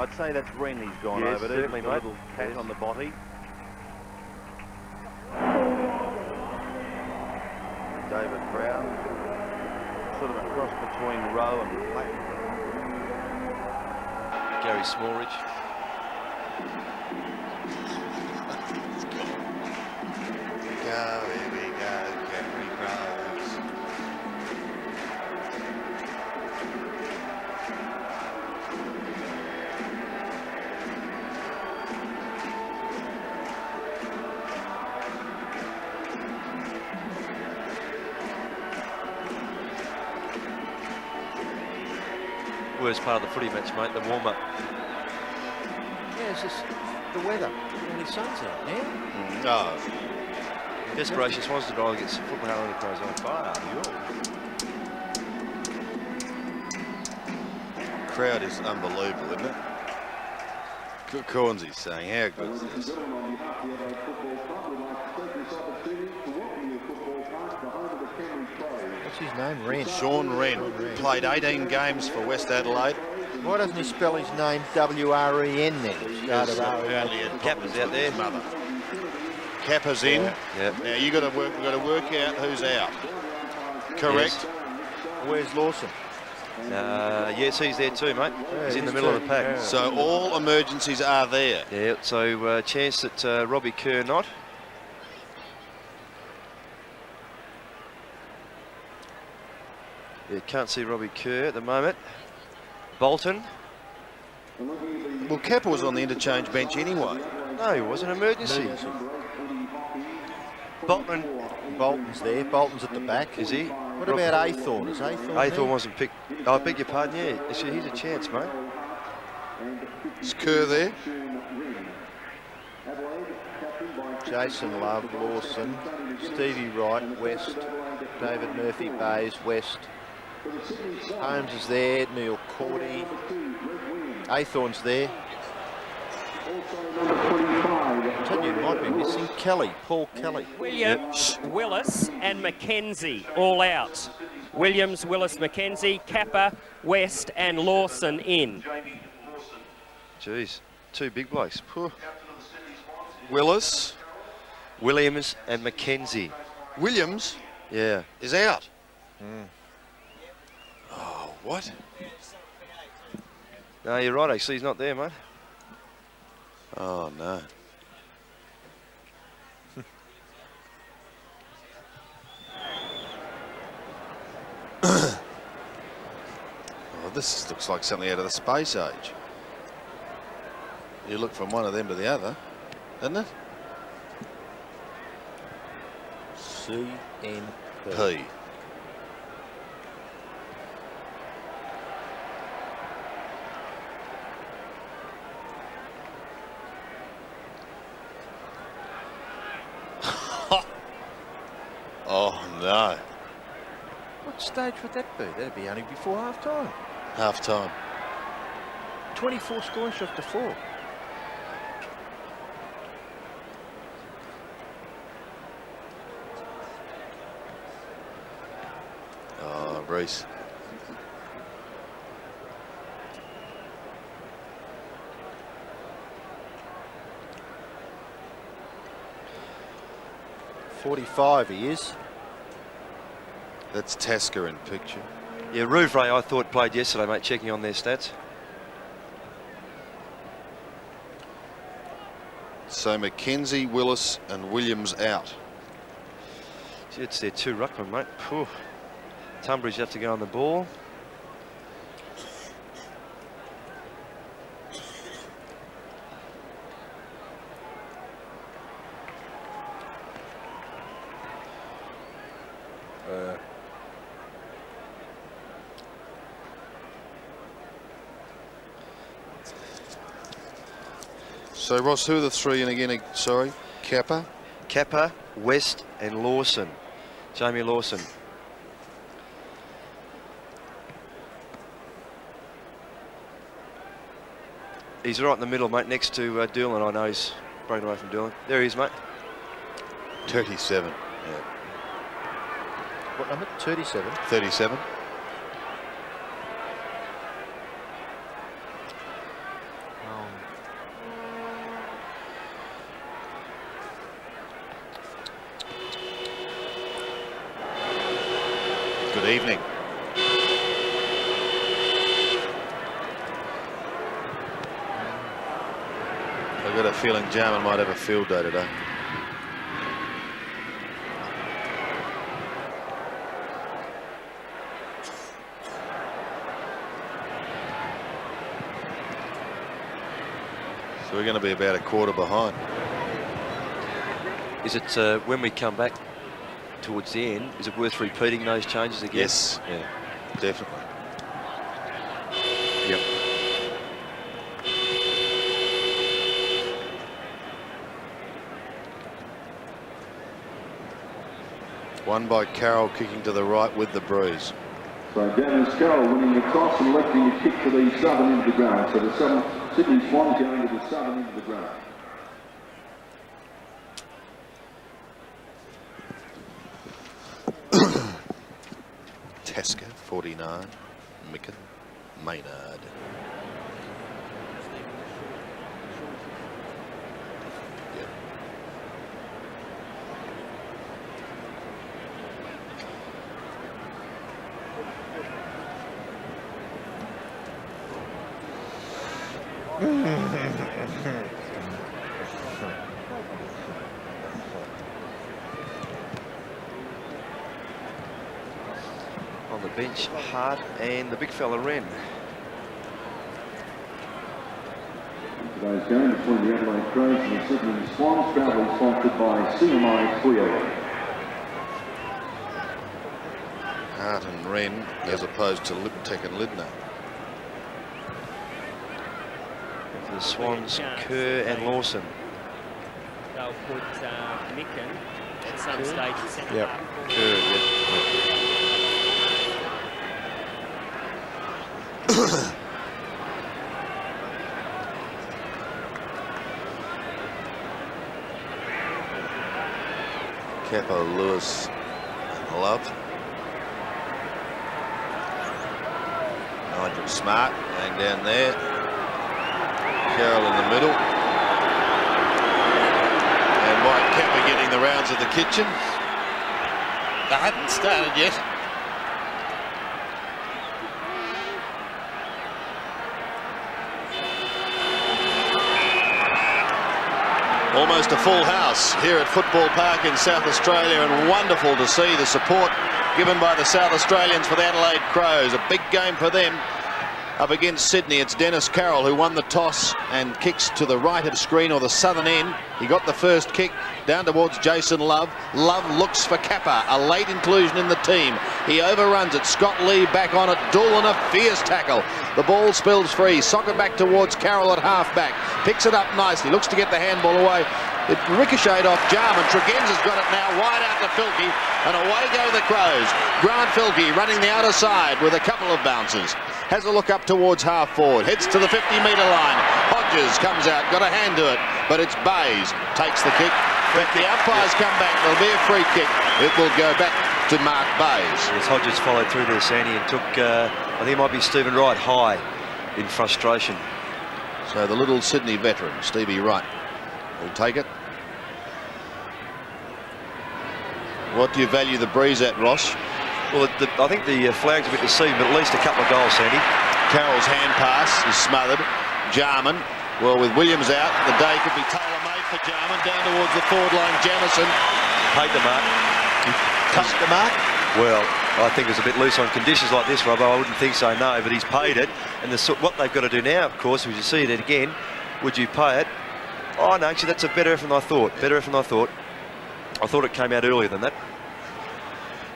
I'd say that's Wren he's gone Yes, over to. certainly, The mate. little cat Yes. on the body. David Brown, sort of a cross between Rowe and Platt. Gary Smallridge. Go, here we go, Gary Rose. Worst part of the footy match, mate, the warm-up. Yeah, it's just the weather. Only sun's out now. Oh, Desperation Swans to go and get some football enterprise on fire. crowd is unbelievable, isn't it? Cornsy's saying, how good is this? What's his name? Wren. Sean Wren played 18 games for West Adelaide. Why doesn't he spell his name W-R-E-N then? Instead of Apparently R-E-N? it Kappa's out there. mother. Kappa's in. Yeah. Now you got to work out who's out. Correct. Where's Lawson? Yes, he's there too, mate. Yeah, He's in the he's middle of too. the pack. Yeah. So all emergencies are there. Yeah, so chance that Robbie Kerr not. Yeah, can't see Robbie Kerr at the moment. Bolton. Well, Kappa was on the interchange bench anyway. No, it was an emergency. Bolton. Bolton's there. Bolton's at the back. Is he? What about Aythorne? Is Aythorne Aythorne there? wasn't picked. Oh, I beg your pardon, yeah. Actually, he's a chance, mate. Is Kerr there? Jason Love, Lawson, Stevie Wright, West, David Murphy, Bays, West. Holmes is there, Neil Cordy. Aythorne's there. I tell you, might be missing Kelly, Paul Kelly. Williams, Willis and Mackenzie all out. Williams, Willis, Mackenzie, Kappa, West and Lawson in. Jeez, two big blokes. Phew. Willis. Williams and Mackenzie. Williams Yeah. is out. Oh, what? No, you're right, actually, he's not there, mate. Oh, no. Oh, this looks like something out of the space age. You look from one of them to the other, doesn't it? CNP. P. Oh, no. What stage would that be? That'd be only before half time. Half time. 24 scoring shots to 4. Oh, Reese. .45 he is. That's Tasker in picture. Yeah, Rouvray, I thought, played yesterday, mate, checking on their stats. So Mackenzie, Willis and Williams out. Gee, it's their two ruckman, mate. Phew. Tunbridge have to go on the ball. So Ross, who are the three in again? Sorry, Kappa. Kappa, West and Lawson. Jamie Lawson. He's right in the middle, mate, next to Doolan. I know he's broken away from Doolan. There he is, mate. 37. Yeah. What number? 37. 37. Good evening. I've got a feeling Jarman might have a field day today. So we're going to be about a quarter behind. Is it when we come back towards the end, is it worth repeating those changes again? Yes, Yeah. definitely. Yep. One by Carroll, kicking to the right with the bruise. So Dennis Carroll winning the toss and lifting the kick to the southern end of the ground. So the Sydney Swans going to the southern end of the ground. Tesker, 49. Micken, Maynard. Yep. On the bench, Hart and the big fella Wren. Today's game between the Adelaide Crows and the Sydney Swans, proudly sponsored by CMI Toyota. Hart and Wren, as opposed to Liptek and Lindner. For the Swans, Kerr and Lawson. They'll put Micken at some stage at centre Yep. half. Kerr, yep. Capo, Lewis and Love. Nigel Smart going down there. Carroll in the middle. And Mike Kepper getting the rounds of the kitchen. They hadn't started yet. Almost a full house here at Football Park in South Australia, and wonderful to see the support given by the South Australians for the Adelaide Crows. A big game for them up against Sydney. It's Dennis Carroll who won the toss and kicks to the right of screen, or the southern end. He got the first kick down towards Jason Love. Love looks for Kappa, a late inclusion in the team. He overruns it. Scott Lee back on it. Doolan a fierce tackle. The ball spills free. Soccer back towards Carroll at half-back. Picks it up nicely. Looks to get the handball away. It ricocheted off Jarman. Tregenza's got it now wide out to Filkey, and away go the Crows. Grant Filkey running the outer side with a couple of bounces. Has a look up towards half forward. Heads to the 50-metre line. Hodges comes out. Got a hand to it, but it's Bays takes the kick. But the umpires come back. There'll be a free kick. It will go back to Mark Bays. Yes, Hodges followed through there, Sandy, and took, I think it might be Stephen Wright, high in frustration. So the little Sydney veteran, Stevie Wright, will take it. What do you value the breeze at, Ross? Well, I think the flag's a bit deceiving, but at least a couple of goals, Sandy. Carroll's hand pass is smothered. Jarman, well, with Williams out, the day could be tailor-made for Jarman. Down towards the forward line, Jamison. Paid the mark. Touched the mark. Well, I think it was a bit loose on conditions like this, Robbo. I wouldn't think so, no, but he's paid it. And what they've got to do now, of course, as you see it again, would you pay it? Oh, no, actually, that's a better effort than I thought. Better effort than I thought. I thought it came out earlier than that.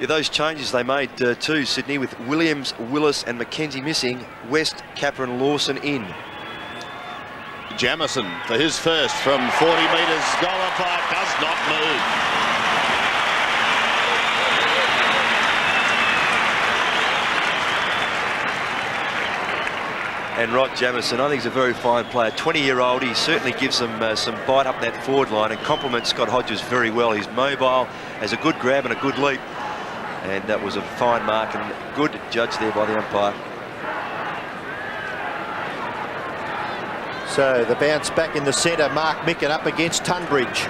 Yeah, those changes they made too, Sydney, with Williams, Willis and McKenzie missing, West, Capper and Lawson in. Jamison for his first from 40 metres. Goal umpire does not move. And Rod Jamison, I think he's a very fine player. 20-year-old, he certainly gives them some bite up that forward line and complements Scott Hodges very well. He's mobile, has a good grab and a good leap. And that was a fine mark and good judge there by the umpire. So the bounce back in the centre, Mark Micken up against Tunbridge.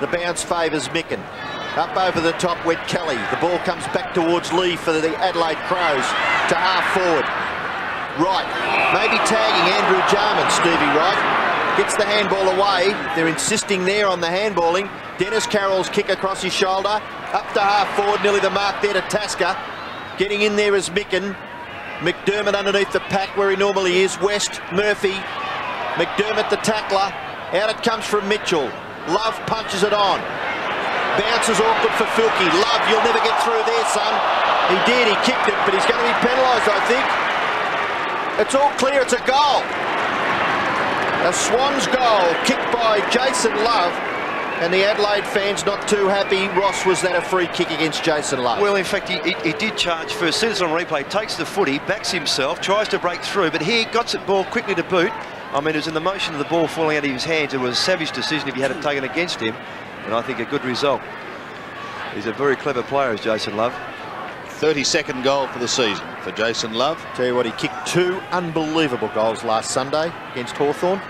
The bounce favours Micken. Up over the top went Kelly. The ball comes back towards Lee for the Adelaide Crows to half forward. Wright, maybe tagging Andrew Jarman, Stevie Wright. Gets the handball away. They're insisting there on the handballing. Dennis Carroll's kick across his shoulder. Up to half forward, nearly the mark there to Tasker. Getting in there is Micken. McDermott underneath the pack where he normally is. West, Murphy. McDermott the tackler. Out it comes from Mitchell. Love punches it on. Bounces awkward for Filkey. Love, you'll never get through there, son. He did, he kicked it, but he's going to be penalised, I think. It's all clear, it's a goal. A Swans goal, kicked by Jason Love. And the Adelaide fans not too happy. Ross, was that a free kick against Jason Love? Well, in fact, he did charge first. Sees it on replay, takes the footy, backs himself, tries to break through, but he got the ball quickly to boot. I mean, it was in the motion of the ball falling out of his hands. It was a savage decision if he had it taken against him. And I think a good result. He's a very clever player, is Jason Love. 32nd goal for the season for Jason Love. Tell you what, he kicked 2 unbelievable goals last Sunday against Hawthorn.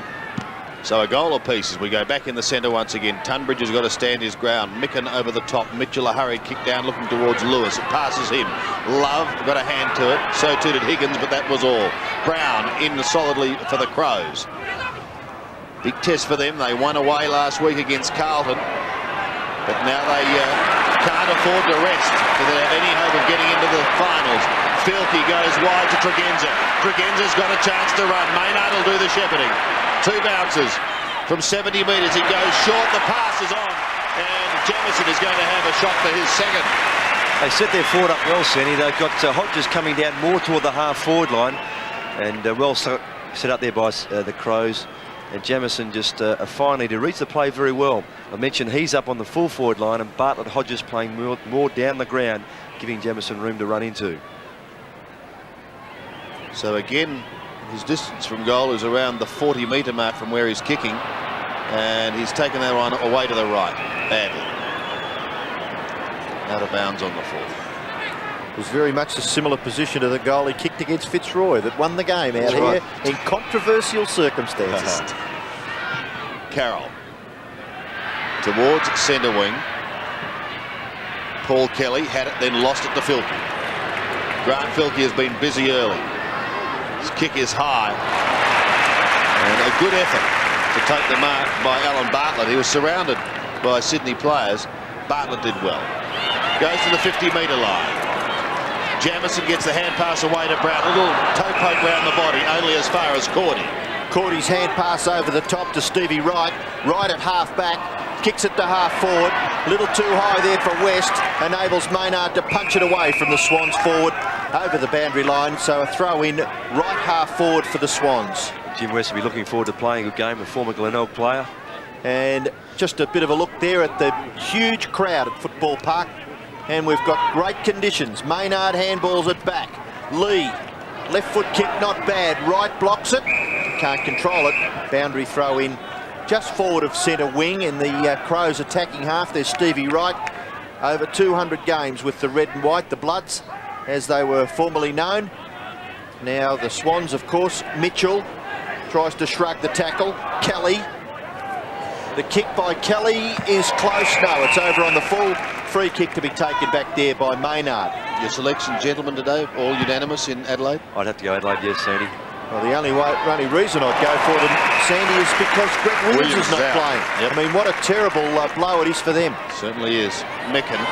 So a goal apiece as we go back in the centre once again. Tunbridge has got to stand his ground. Micken over the top. Mitchell a hurried kick down looking towards Lewis. It passes him. Love got a hand to it. So too did Higgins, but that was all. Brown in solidly for the Crows. Big test for them. They won away last week against Carlton. But now they can't afford to rest if they have any hope of getting into the finals. Filkey goes wide to Tregenza. Tregenza's got a chance to run. Maynard will do the shepherding. 2 bounces from 70 metres. He goes short. The pass is on. And Jamison is going to have a shot for his second. They set their forward up well, Sandy. They've got Hodges coming down more toward the half-forward line. And well set up there by the Crows. And Jamison just finally to reach the play very well. I mentioned he's up on the full forward line and Bartlett Hodges playing more down the ground, giving Jamison room to run into. So again, his distance from goal is around the 40-metre mark from where he's kicking. And he's taken that one away to the right, badly. Out of bounds on the full. It was very much a similar position to the goal he kicked against Fitzroy that won the game out here in controversial circumstances. Carroll towards centre wing. Paul Kelly had it, then lost it to Filkey. Grant Filkey has been busy early. His kick is high. And a good effort to take the mark by Alan Bartlett. He was surrounded by Sydney players. Bartlett did well. Goes to the 50-metre line. Jamison gets the hand pass away to Brown. A little toe poke round the body, only as far as Cordy. Cordy's hand pass over the top to Stevie Wright. Wright at half back, kicks it to half forward. A little too high there for West. Enables Maynard to punch it away from the Swans forward over the boundary line. So a throw in right half forward for the Swans. Jim West will be looking forward to playing a good game, a former Glenelg player. And just a bit of a look there at the huge crowd at Football Park. And we've got great conditions. Maynard handballs it back. Lee, left foot kick, not bad. Wright blocks it. Can't control it. Boundary throw in just forward of centre wing in the Crows attacking half. There's Stevie Wright. Over 200 games with the red and white, the Bloods, as they were formerly known. Now the Swans, of course. Mitchell tries to shrug the tackle. Kelly. The kick by Kelly is close. No, it's over on the full. Free kick to be taken back there by Maynard. Your selection, gentlemen, today, all unanimous in Adelaide? I'd have to go Adelaide, yes, Sandy. Well, the only reason I'd go for them, Sandy, is because Greg Williams is not playing. Yep. I mean, what a terrible blow it is for them. Certainly is. Micken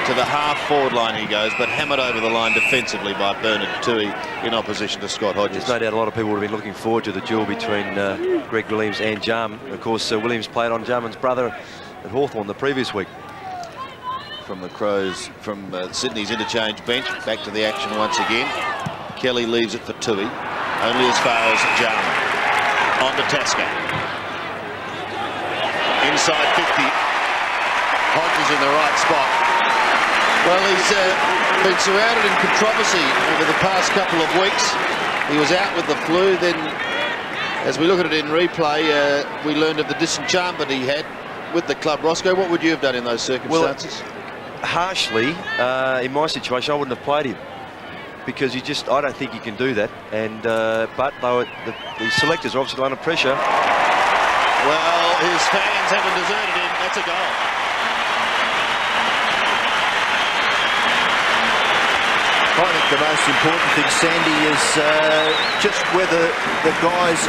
to the half-forward line he goes, but hammered over the line defensively by Bernard Toohey in opposition to Scott Hodges. There's no doubt a lot of people would have been looking forward to the duel between Greg Williams and Jarman. Of course, Williams played on Jarman's brother at Hawthorn the previous week. From the Crows, from Sydney's interchange bench, back to the action once again. Kelly leaves it for Toohey, only as far as Jarman. On to Tasker. Inside 50. Hodges in the right spot. Well, he's been surrounded in controversy over the past couple of weeks. He was out with the flu. Then, as we look at it in replay, we learned of the disenchantment he had with the club. Roscoe, what would you have done in those circumstances? Well, harshly, in my situation, I wouldn't have played him because I don't think he can do that. And but the selectors are obviously under pressure. Well, his fans haven't deserted him. That's a goal. the most important thing, Sandy, is just whether the guy's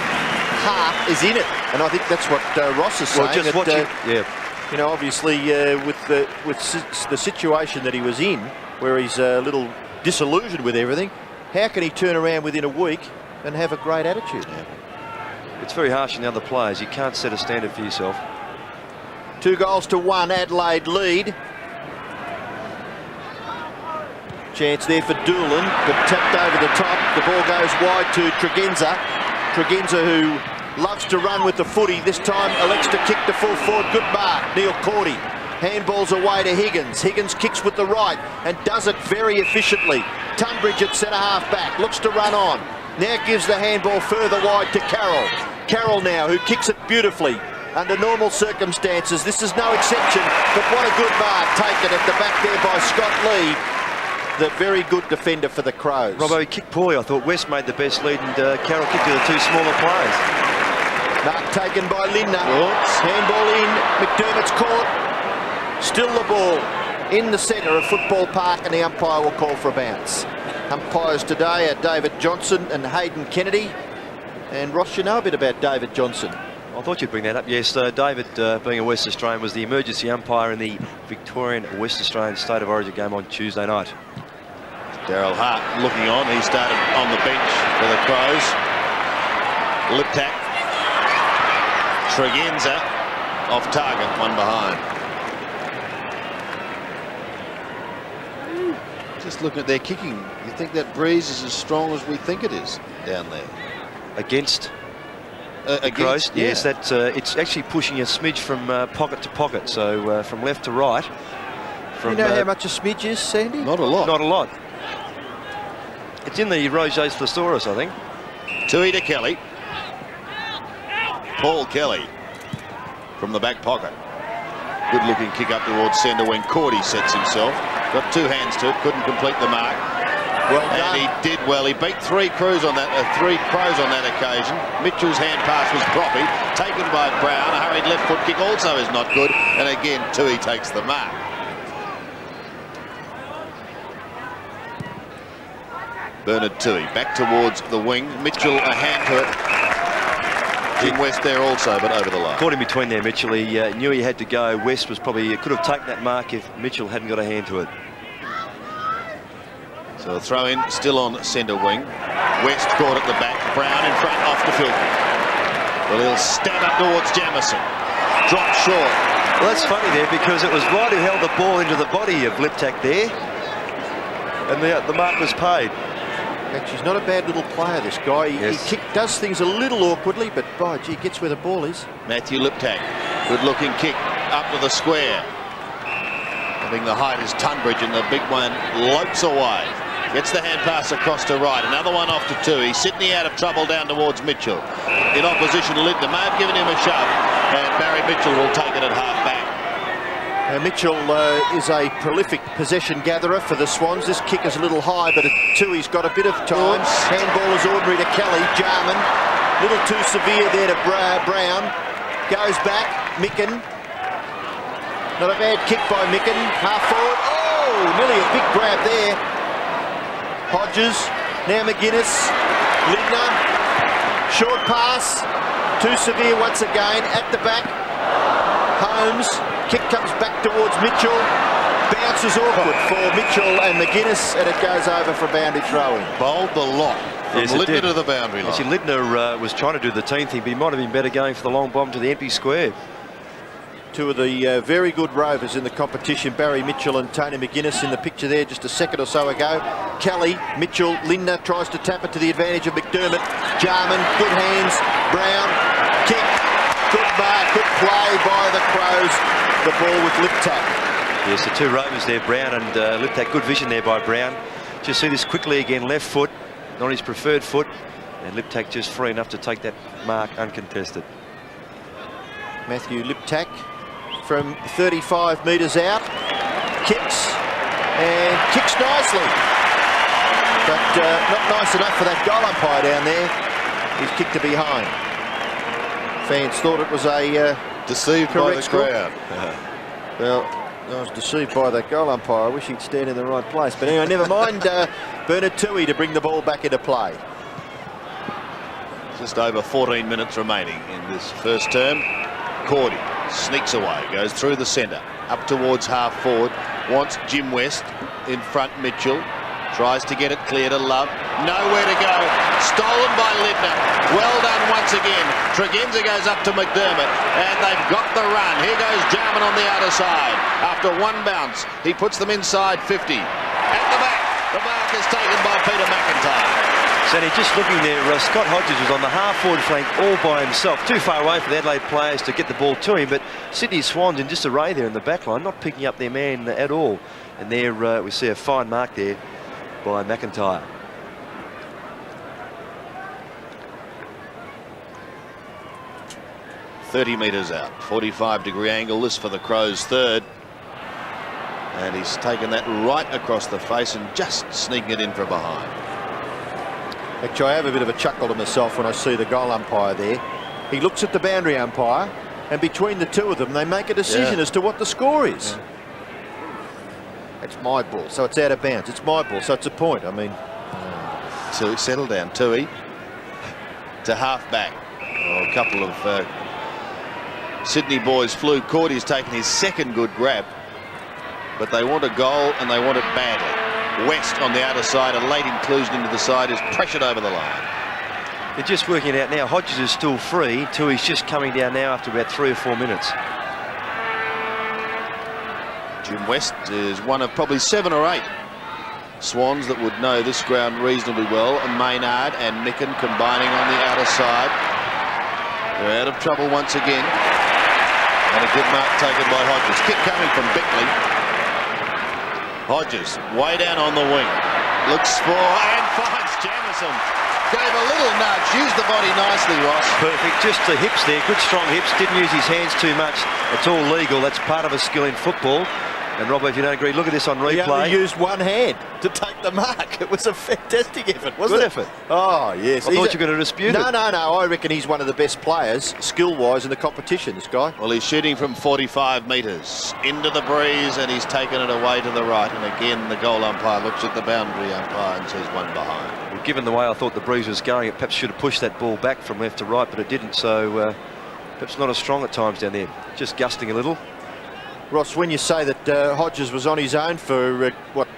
heart is in it. And I think that's what Ross is saying. Well, just watching, You know, obviously with the situation that he was in, where he's a little disillusioned with everything, how can he turn around within a week and have a great attitude? It's very harsh on the other players. You can't set a standard for yourself. 2-1 Adelaide lead. Chance there for Doolan, but tapped over the top. The ball goes wide to Tregenza. Tregenza, who loves to run with the footy, this time elects to kick the full forward. Good mark, Neil Cordy. Handballs away to Higgins. Higgins kicks with the right and does it very efficiently. Tunbridge at centre half back, looks to run on. Now gives the handball further wide to Carroll. Carroll now, who kicks it beautifully. Under normal circumstances, this is no exception, but what a good mark taken at the back there by Scott Lee, the very good defender for the Crows. Robbo, he kicked poorly. I thought West made the best lead and Carroll kicked to the two smaller players. Mark taken by Lindner. Handball in, McDermott's caught. Still the ball in the centre of Football Park, and the umpire will call for a bounce. Umpires today are David Johnson and Hayden Kennedy. And Ross, you know a bit about David Johnson. I thought you'd bring that up. Yes, David, being a West Australian, was the emergency umpire in the Victorian West Australian State of Origin game on Tuesday night. Daryl Hart looking on. He started on the bench for the Crows. Liptak. Tregenza off target, one behind. Just looking at their kicking, you think that breeze is as strong as we think it is down there? Against the Crows? Yeah. Yes, that, it's actually pushing a smidge from pocket to pocket, so from left to right. From, you know how much a smidge is, Sandy? Not a lot. Not a lot. It's in the Roget's thesaurus, I think. Tui to Kelly. Paul Kelly from the back pocket. Good looking kick up towards centre when Cordy sets himself. Got two hands to it, couldn't complete the mark. Well and done. he did well. He beat three Crows on that occasion. Mitchell's hand pass was proppy, taken by Brown. A hurried left foot kick also is not good. And again, Tui takes the mark. Bernard Tui back towards the wing. Mitchell a hand to it. Jim West there also, but over the line. Caught him between there, Mitchell. He knew he had to go. West was probably could have taken that mark if Mitchell hadn't got a hand to it. So a throw in still on centre wing. West caught at the back. Brown in front, off to Filton. Well, he'll stand up towards Jamison. Drop short. Well, that's funny there because it was Wright who held the ball into the body of Liptak there, and the mark was paid. Actually, he's not a bad little player, this guy. Yes. He does things a little awkwardly, but by gee, gets where the ball is. Matthew Liptak. Good looking kick up to the square. Having the height is Tunbridge, and the big one lopes away. Gets the hand pass across to right. Another one off to Tui. Sydney out of trouble down towards Mitchell. In opposition, Lindner may have given him a shove, and Barry Mitchell will take it at half back. Mitchell is a prolific possession gatherer for the Swans. This kick is a little high, but Tui's got a bit of time. Handball is ordinary to Kelly. Jarman, little too severe there to Brown. Goes back. Micken. Not a bad kick by Micken. Half forward. Oh, nearly a big grab there. Hodges. Now McGuinness. Lindner. Short pass. Too severe once again. At the back. Holmes. Kick comes back towards Mitchell. Bounces awkward for Mitchell and McGuinness, and it goes over for a boundary throw-in. Bowled the lot from Yes, it Lindner did. to the boundary line. Actually, Lindner was trying to do the team thing, but he might have been better going for the long bomb to the empty square. Two of the very good rovers in the competition, Barry Mitchell and Tony McGuinness in the picture there just a second or so ago. Kelly, Mitchell, Lindner tries to tap it to the advantage of McDermott. Jarman, good hands. Brown, kick. Good mark, good play by the Crows. The ball with Liptak. Yes, the two rovers there, Brown and Liptak. Good vision there by Brown. Just see this quickly again, left foot, not his preferred foot, and Liptak just free enough to take that mark uncontested. Matthew Liptak from 35 metres out, kicks, and kicks nicely. But not nice enough for that goal umpire down there. He's kicked to behind. Fans thought it was a deceived by the correct score. crowd. Well, I was deceived by that goal umpire. I wish he'd stand in the right place. But anyway, never mind. Bernard Tui to bring the ball back into play. Just over 14 minutes remaining in this first term. Cordy sneaks away, goes through the centre, up towards half forward, wants Jim West in front. Mitchell tries to get it clear to Love. Nowhere to go. Stolen by Lidner. Well done once again. Tregenza goes up to McDermott, and they've got the run. Here goes Jarman on the outer side. After one bounce, he puts them inside 50. At the back, the mark is taken by Peter McIntyre. Sandy, just looking there, Scott Hodges was on the half-forward flank all by himself. Too far away for the Adelaide players to get the ball to him, but Sydney Swans in disarray there in the back line, not picking up their man at all. And there we see a fine mark there by McIntyre. .30 metres out, 45-degree angle. This for the Crows' third. And he's taken that right across the face and just sneaking it in from behind. Actually, I have a bit of a chuckle to myself when I see the goal umpire there. He looks at the boundary umpire, and between the two of them, they make a decision as to what the score is. It's my ball, so it's out of bounds. It's my ball, so it's a point. I mean, Tui, settle down. Tui to half-back. Oh, a couple of Sydney boys flew. Cordy's taken his second good grab, but they want a goal and they want it badly. West on the outer side, a late inclusion into the side, is pressured over the line. They're just working it out now. Hodges is still free. Tui's just coming down now after about 3 or 4 minutes. Jim West is one of probably 7 or 8 Swans that would know this ground reasonably well. And Maynard and Micken combining on the outer side. They're out of trouble once again. And a good mark taken by Hodges. Kick coming from Bickley. Hodges way down on the wing. Looks for and finds Jamison. Gave a little nudge. Used the body nicely, Ross. Perfect. Just the hips there. Good strong hips. Didn't use his hands too much. It's all legal. That's part of a skill in football. And Robbo, if you don't agree, look at this on replay. He only used one hand to take the mark. It was a fantastic effort, wasn't it? Good effort. Oh, yes. I thought you were going to dispute it. No. I reckon he's one of the best players, skill-wise, in the competition, this guy. Well, he's shooting from 45 metres into the breeze, and he's taken it away to the right. And again, the goal umpire looks at the boundary umpire and says one behind. Well, given the way I thought the breeze was going, it perhaps should have pushed that ball back from left to right, but it didn't. So perhaps not as strong at times down there. Just gusting a little. Ross, when you say that Hodges was on his own for,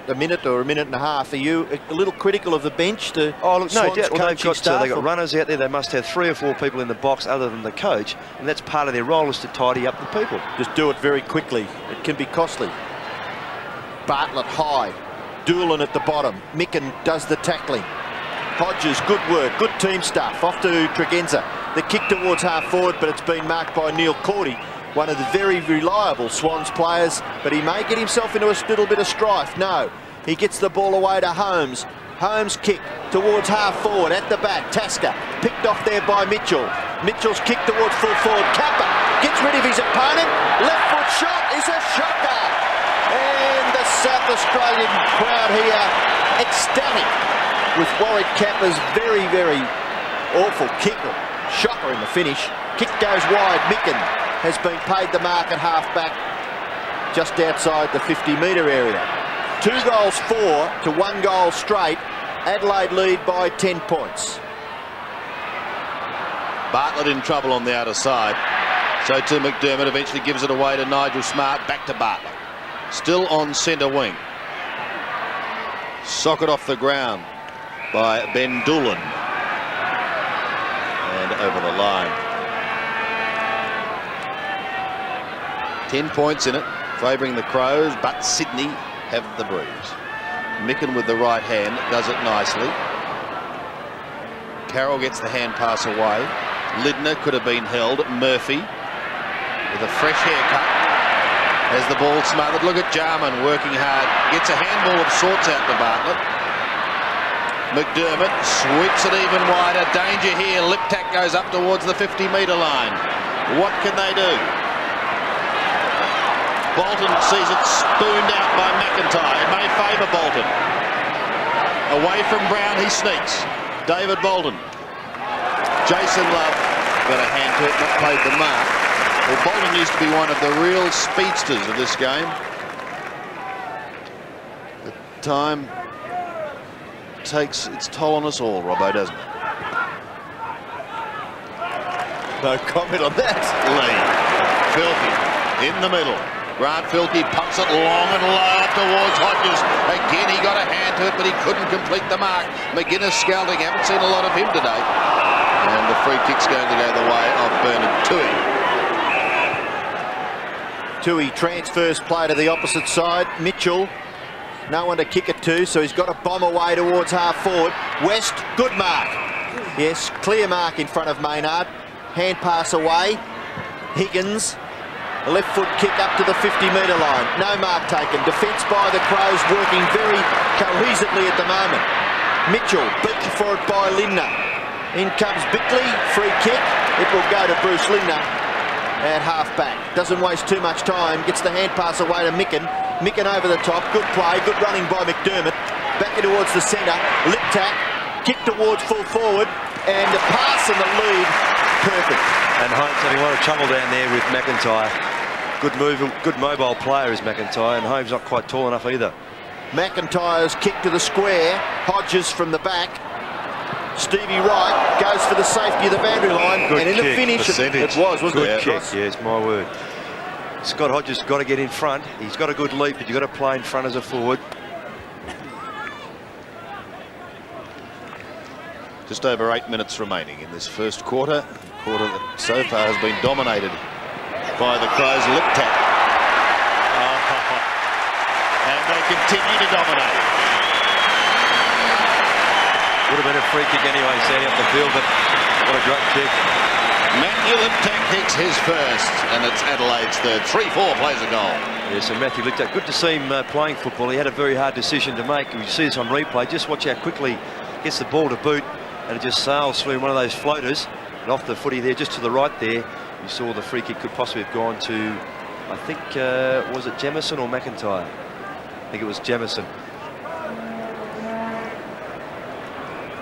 a minute or a minute and a half, are you a little critical of the bench? Oh, look, no doubt. Well, they've got runners out there. They must have 3 or 4 people in the box other than the coach, and that's part of their role, is to tidy up the people. Just do it very quickly. It can be costly. Bartlett high. Doolan at the bottom. Micken does the tackling. Hodges, good work. Good team stuff. Off to Tregenza. The kick towards half forward, but it's been marked by Neil Cordy, one of the very reliable Swans players, but he may get himself into a little bit of strife. No, he gets the ball away to Holmes. Holmes kick towards half forward at the back. Tasker picked off there by Mitchell. Mitchell's kick towards full forward. Kappa gets rid of his opponent. Left foot shot is a shocker. And the South Australian crowd here ecstatic with Warwick Kappa's very, very awful kick. Shocker in the finish. Kick goes wide. Micken has been paid the mark at half-back just outside the 50-metre area. 2 goals 4 to 1 goal straight. Adelaide lead by 10 points. Bartlett in trouble on the outer side. So too McDermott eventually gives it away to Nigel Smart. Back to Bartlett. Still on centre wing. Socket off the ground by Ben Doolan. And over the line. 10 points in it, favouring the Crows, but Sydney have the breeze. Micken with the right hand does it nicely. Carroll gets the hand pass away. Lidner could have been held. Murphy with a fresh haircut has the ball smothered. Look at Jarman working hard. Gets a handball of sorts out to Bartlett. McDermott sweeps it even wider. Danger here. Liptak goes up towards the 50-metre line. What can they do? Bolton sees it spooned out by McIntyre. It may favour Bolton. Away from Brown, he sneaks. David Bolton. Jason Love got a hand to it, not played the mark. Well, Bolton used to be one of the real speedsters of this game. time takes its toll on us all, Robbo, doesn't it? No comment on that. Lee, Filkey in the middle. Grant Filkey pumps it long and low up towards Hodges. Again, he got a hand to it, but he couldn't complete the mark. McGuinness scouting. Haven't seen a lot of him today. And the free kick's going to go the way of Bernard Toohey. Toohey transfers play to the opposite side. Mitchell, no one to kick it to, so he's got to bomb away towards half forward. West, good mark. Yes, clear mark in front of Maynard. Hand pass away. Higgins, a left foot kick up to the 50-metre line. No mark taken. Defence by the Crows working very cohesively at the moment. Mitchell beaten for it by Lindner. In comes Bickley, free kick. It will go to Bruce Lindner at half-back. Doesn't waste too much time. Gets the hand pass away to Micken. Micken over the top. Good play. Good running by McDermott. Back towards the centre. Lip tack. Kick towards full forward. And a pass in the lead. Perfect. And Holmes having a lot of trouble down there with McIntyre. Good move, good mobile player is McIntyre, and Holmes not quite tall enough either. McIntyre's kick to the square. Hodges from the back. Stevie Wright goes for the safety of the boundary line. Good and in kick. the finish, it was, wasn't good it? Kick, yes, my word. Scott Hodges got to get in front. He's got a good leap, but you've got to play in front as a forward. Just over 8 minutes remaining in this first quarter. Quarter that so far has been dominated by the Crows. Lip tap. And they continue to dominate. Would have been a free kick anyway, standing up the field, but what a great kick. Matthew Liptak kicks his first, and it's Adelaide's third. 3-4 plays a goal. Yeah, so Matthew Liptak, good to see him playing football. He had a very hard decision to make. You see this on replay. Just watch how quickly he gets the ball to boot, and it just sails through one of those floaters. And off the footy there, just to the right there, you saw the free kick could possibly have gone to, I think, was it Jamison or McIntyre? I think it was Jamison.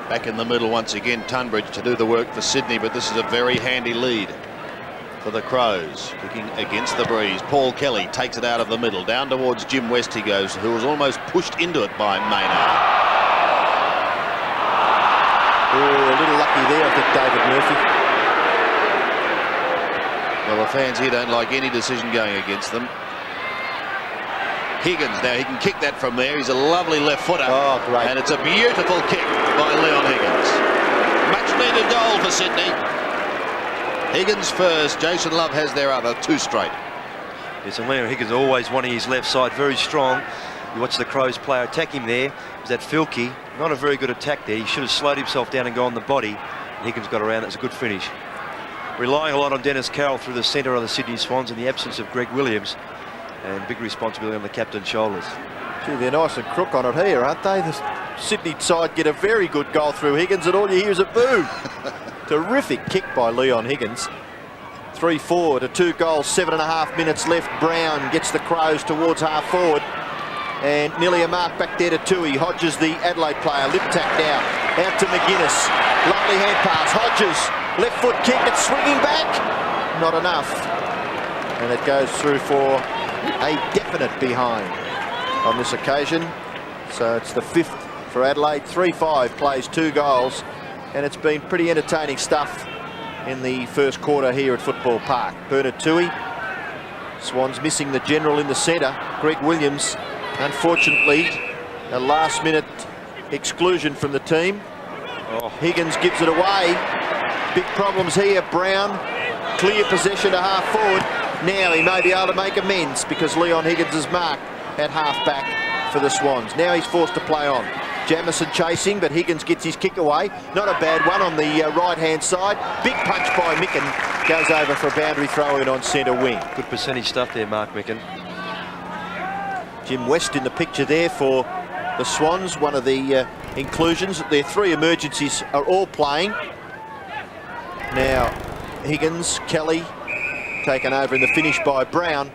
Back in the middle once again, Tunbridge to do the work for Sydney, but this is a very handy lead for the Crows. Kicking against the breeze. Paul Kelly takes it out of the middle. Down towards Jim West he goes, who was almost pushed into it by Maynard. Oh, a little lucky there, I think, David Murphy. Well, the fans here don't like any decision going against them. Higgins, now he can kick that from there. He's a lovely left footer. Oh, great. And it's a beautiful kick by Leon Higgins. Much needed goal for Sydney. Higgins first. Jason Love has their other. 2 straight. Yes, and Leon Higgins always wanting his left side, very strong. You watch the Crows player attack him there. Is that Filkey? Not a very good attack there. He should have slowed himself down and gone the body. And Higgins got around. That's a good finish. Relying a lot on Dennis Carroll through the centre of the Sydney Swans in the absence of Greg Williams. And big responsibility on the captain's shoulders. Gee, they're nice and crook on it here, aren't they? The Sydney side get a very good goal through Higgins, and all you hear is a boo. Terrific kick by Leon Higgins. 3-4 to 2 goals, 7.5 minutes left. Brown gets the Crows towards half forward. And nearly a mark back there to Toohey. Hodges, the Adelaide player, lip tack now. Out to McGuinness. Lovely hand pass. Hodges, left foot kick. It's swinging back. Not enough. And it goes through for a definite behind on this occasion. So it's the 5th for Adelaide. 3-5 plays 2 goals. And it's been pretty entertaining stuff in the first quarter here at Football Park. Bernard Toohey. Swans missing the general in the centre. Greg Williams, unfortunately, a last-minute exclusion from the team. Higgins gives it away. Big problems here. Brown, clear possession to half forward. Now he may be able to make amends because Leon Higgins is marked at half-back for the Swans. Now he's forced to play on. Jamison chasing, but Higgins gets his kick away. Not a bad one on the right-hand side. Big punch by Micken. Goes over for a boundary throw-in on centre wing. Good percentage stuff there, Mark Micken. Jim West in the picture there for the Swans, one of the inclusions. Their 3 emergencies are all playing. Now Higgins, Kelly taken over in the finish by Brown,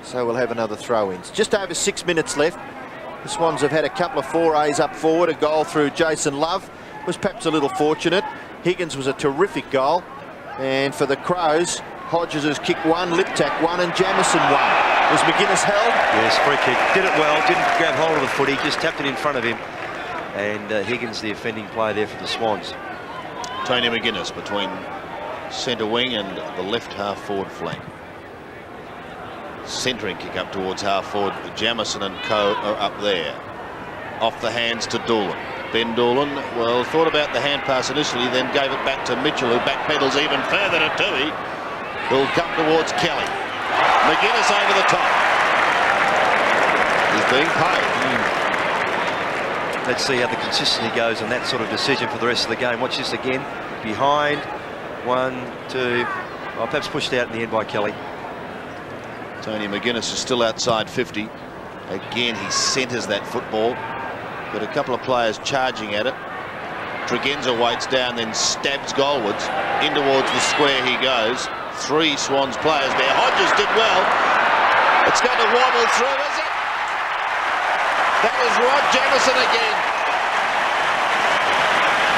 so we'll have another throw-ins. Just over 6 minutes left. The Swans have had a couple of forays up forward. A goal through Jason Love was perhaps a little fortunate. Higgins was a terrific goal. And for the Crows, Hodges has kicked 1, Liptak 1 and Jamison 1. Was McGuinness held? Yes, free kick. Did it well, didn't grab hold of the footy, just tapped it in front of him. And Higgins, the offending player there for the Swans. Tony McGuinness between centre wing and the left half forward flank. Centering kick up towards half forward. Jamieson and co are up there. Off the hands to Doolan. Ben Doolan, well, thought about the hand pass initially, then gave it back to Mitchell, who backpedals even further to Tui, who'll come towards Kelly. McGuinness over the top. He's being paid. Let's see how the consistency goes on that sort of decision for the rest of the game. Watch this again. Behind. 1, 2. Oh, perhaps pushed out in the end by Kelly. Tony McGuinness is still outside 50. Again, he centres that football. Got a couple of players charging at it. Tregenza waits down, then stabs goalwards. In towards the square he goes. 3 Swans players there. Hodges did well. It's going to wobble through, is it? That was Rod Jamieson again.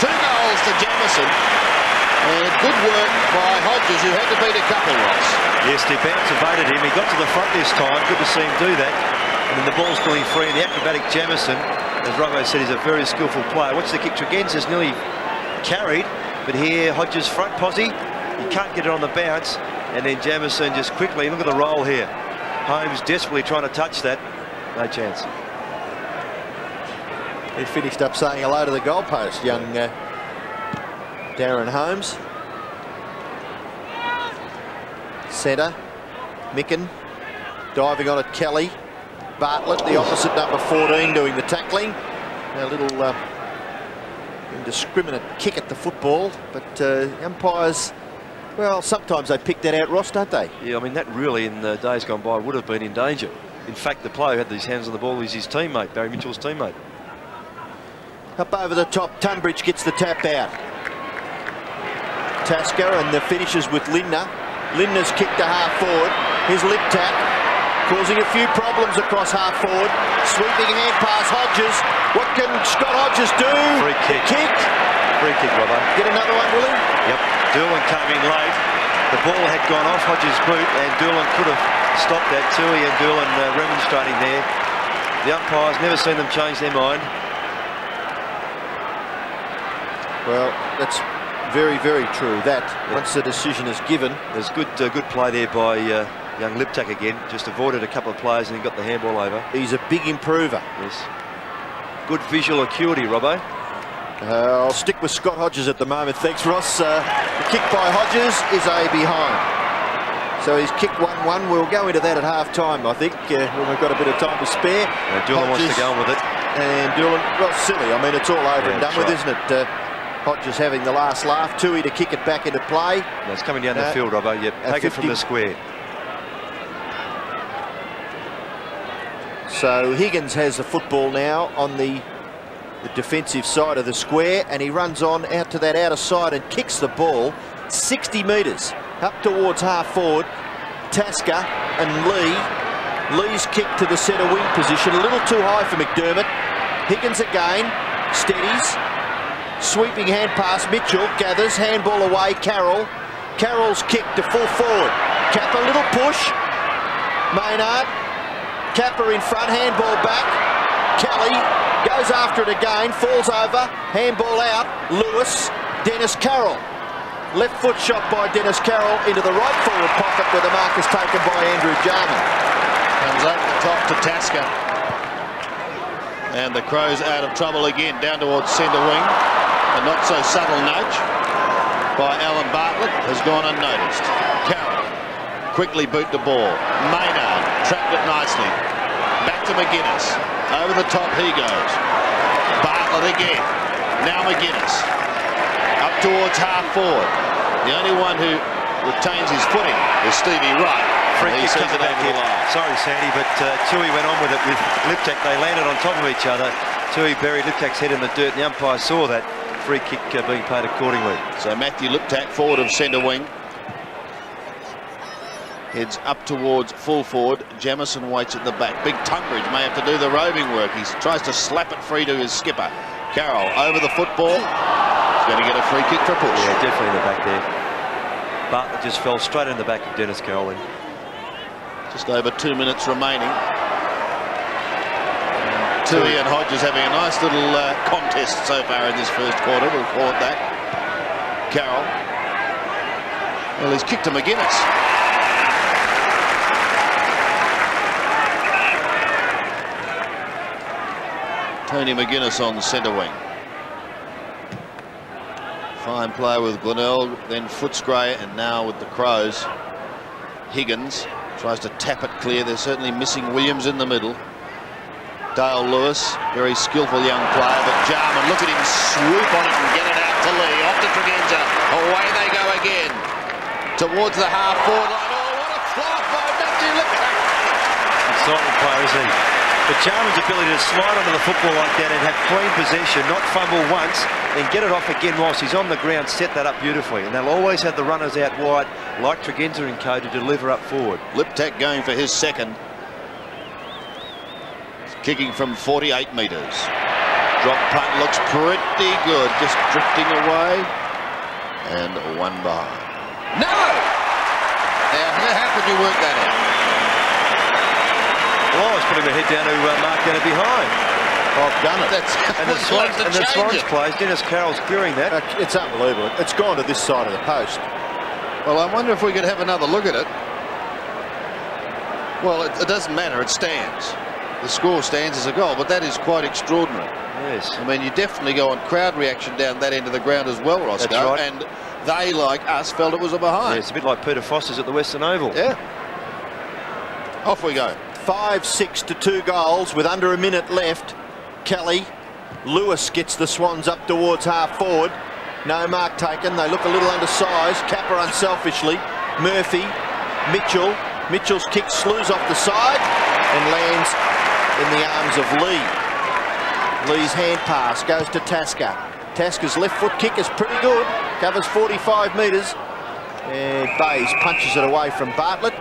2 goals to Jamieson. And good work by Hodges, who had to beat a couple, Ross. Yes, they bounced evaded him. He got to the front this time. Good to see him do that. And then the ball's going free, and the acrobatic Jamieson, as Robbo said, he's a very skillful player. Watch the kick. Tregenza's nearly carried, but here Hodges front posse. He can't get it on the bounce, and then Jamieson just quickly, look at the roll here. Holmes desperately trying to touch that. No chance. He finished up saying hello to the goalpost, young Darren Holmes. Centre, Micken, diving on it, Kelly. Bartlett, the opposite number 14, doing the tackling. A little indiscriminate kick at the football, but umpires, well, sometimes they pick that out, Ross, don't they? Yeah, I mean, that really, in the days gone by, would have been in danger. In fact, the player who had his hands on the ball is his teammate, Barry Mitchell's teammate. Up over the top, Tunbridge gets the tap out. Tasker, and the finishes with Lindner. Lindner's kick to half forward. Here's Liptak, causing a few problems across half forward. Sweeping hand pass, Hodges. What can Scott Hodges do? Free kick. Free kick, Robbo. Get another one, will he? Yep. Doolan came in late. The ball had gone off Hodges' boot, and Doolan could have stopped that. Tui and Doolan remonstrating there. The umpires, never seen them change their mind. Well, that's very, very true. That, once the decision is given. There's good play there by young Liptak again. Just avoided a couple of players and then got the handball over. He's a big improver. Yes. Good visual acuity, Robbo. I'll stick with Scott Hodges at the moment. Thanks, Ross. The kick by Hodges is a behind. So he's kicked 1-1. We'll go into that at half-time, I think, when we've got a bit of time to spare. Doolan wants to go on with it. And Doolan, well, silly. I mean, it's all over and done with, right. isn't it? Hodges having the last laugh. Tui to kick it back into play. No, it's coming down the field, Robbo. Yep, take it from the square. So Higgins has the football now on the defensive side of the square, and he runs on out to that outer side and kicks the ball 60 metres up towards half forward. Tasker and Lee. Lee's kick to the centre wing position, a little too high for McDermott. Higgins again, steadies. Sweeping hand pass, Mitchell gathers, handball away, Carroll. Carroll's kick to full forward. Capper, little push. Maynard. Capper in front, handball back. Kelly goes after it again, falls over, handball out. Lewis, Dennis Carroll. Left foot shot by Dennis Carroll into the right forward pocket where the mark is taken by Andrew Jarman. Comes over the top to Tasker. And the Crows out of trouble again, down towards centre wing. A not so subtle nudge by Alan Bartlett has gone unnoticed. Carroll quickly boot the ball. Maynard trapped it nicely. Back to McGuinness. Over the top he goes. Bartlett again. Now McGuinness. Up towards half forward. The only one who retains his footing is Stevie Wright. He sees it over the line. Sorry, Sandy, but Tui went on with it with Liptak. They landed on top of each other. Tui buried Liptak's head in the dirt, and the umpire saw that. Free kick being paid accordingly. So Matthew Liptak forward of centre wing. Heads up towards full forward. Jamieson waits at the back. Big Tunbridge may have to do the roving work. He tries to slap it free to his skipper. Carroll over the football. He's going to get a free kick for a push. Yeah, definitely in the back there. Bartlett just fell straight in the back of Dennis Carroll. Just over 2 minutes remaining. Tui and Hodges having a nice little contest so far in this first quarter. We'll call it that. Carroll. Well, he's kicked to McGuinness. Tony McGuinness on centre wing. Fine play with Glenelg, then Footscray, and now with the Crows. Higgins tries to tap it clear. They're certainly missing Williams in the middle. Dale Lewis, very skillful young player, but Jarman, look at him swoop on it and get it out to Lee. Off to Tregenza. Away they go again. Towards the half-forward line. Oh, what a fly by Matthew Lipton. Exciting player, isn't he? But Jarman's ability to slide onto the football like that and have clean possession, not fumble once, then get it off again whilst he's on the ground, set that up beautifully. And they'll always have the runners out wide, like Tregenza and co, to deliver up forward. Liptak going for his second. Kicking from 48 metres. Drop punt looks pretty good. Just drifting away. And one behind. No! Now, how could you work that out? Well, I was putting my head down to mark down it behind. I've done it. And the Swans plays, Dennis Carroll's clearing that. It's unbelievable. It's gone to this side of the post. Well, I wonder if we could have another look at it. Well, it doesn't matter. It stands. The score stands as a goal, but that is quite extraordinary. Yes. I mean, you definitely go on crowd reaction down that end of the ground as well, Roscoe. That's right. And they, like us, felt it was a behind. Yeah, it's a bit like Peter Foster's at the Western Oval. Yeah. Off we go. 5-6 to 2 goals with under a minute left. Kelly. Lewis gets the Swans up towards half forward. No mark taken. They look a little undersized. Capper unselfishly. Murphy. Mitchell. Mitchell's kick slews off the side and lands in the arms of Lee. Lee's hand pass goes to Tasker. Tasker's left foot kick is pretty good. Covers 45 metres. And Bays punches it away from Bartlett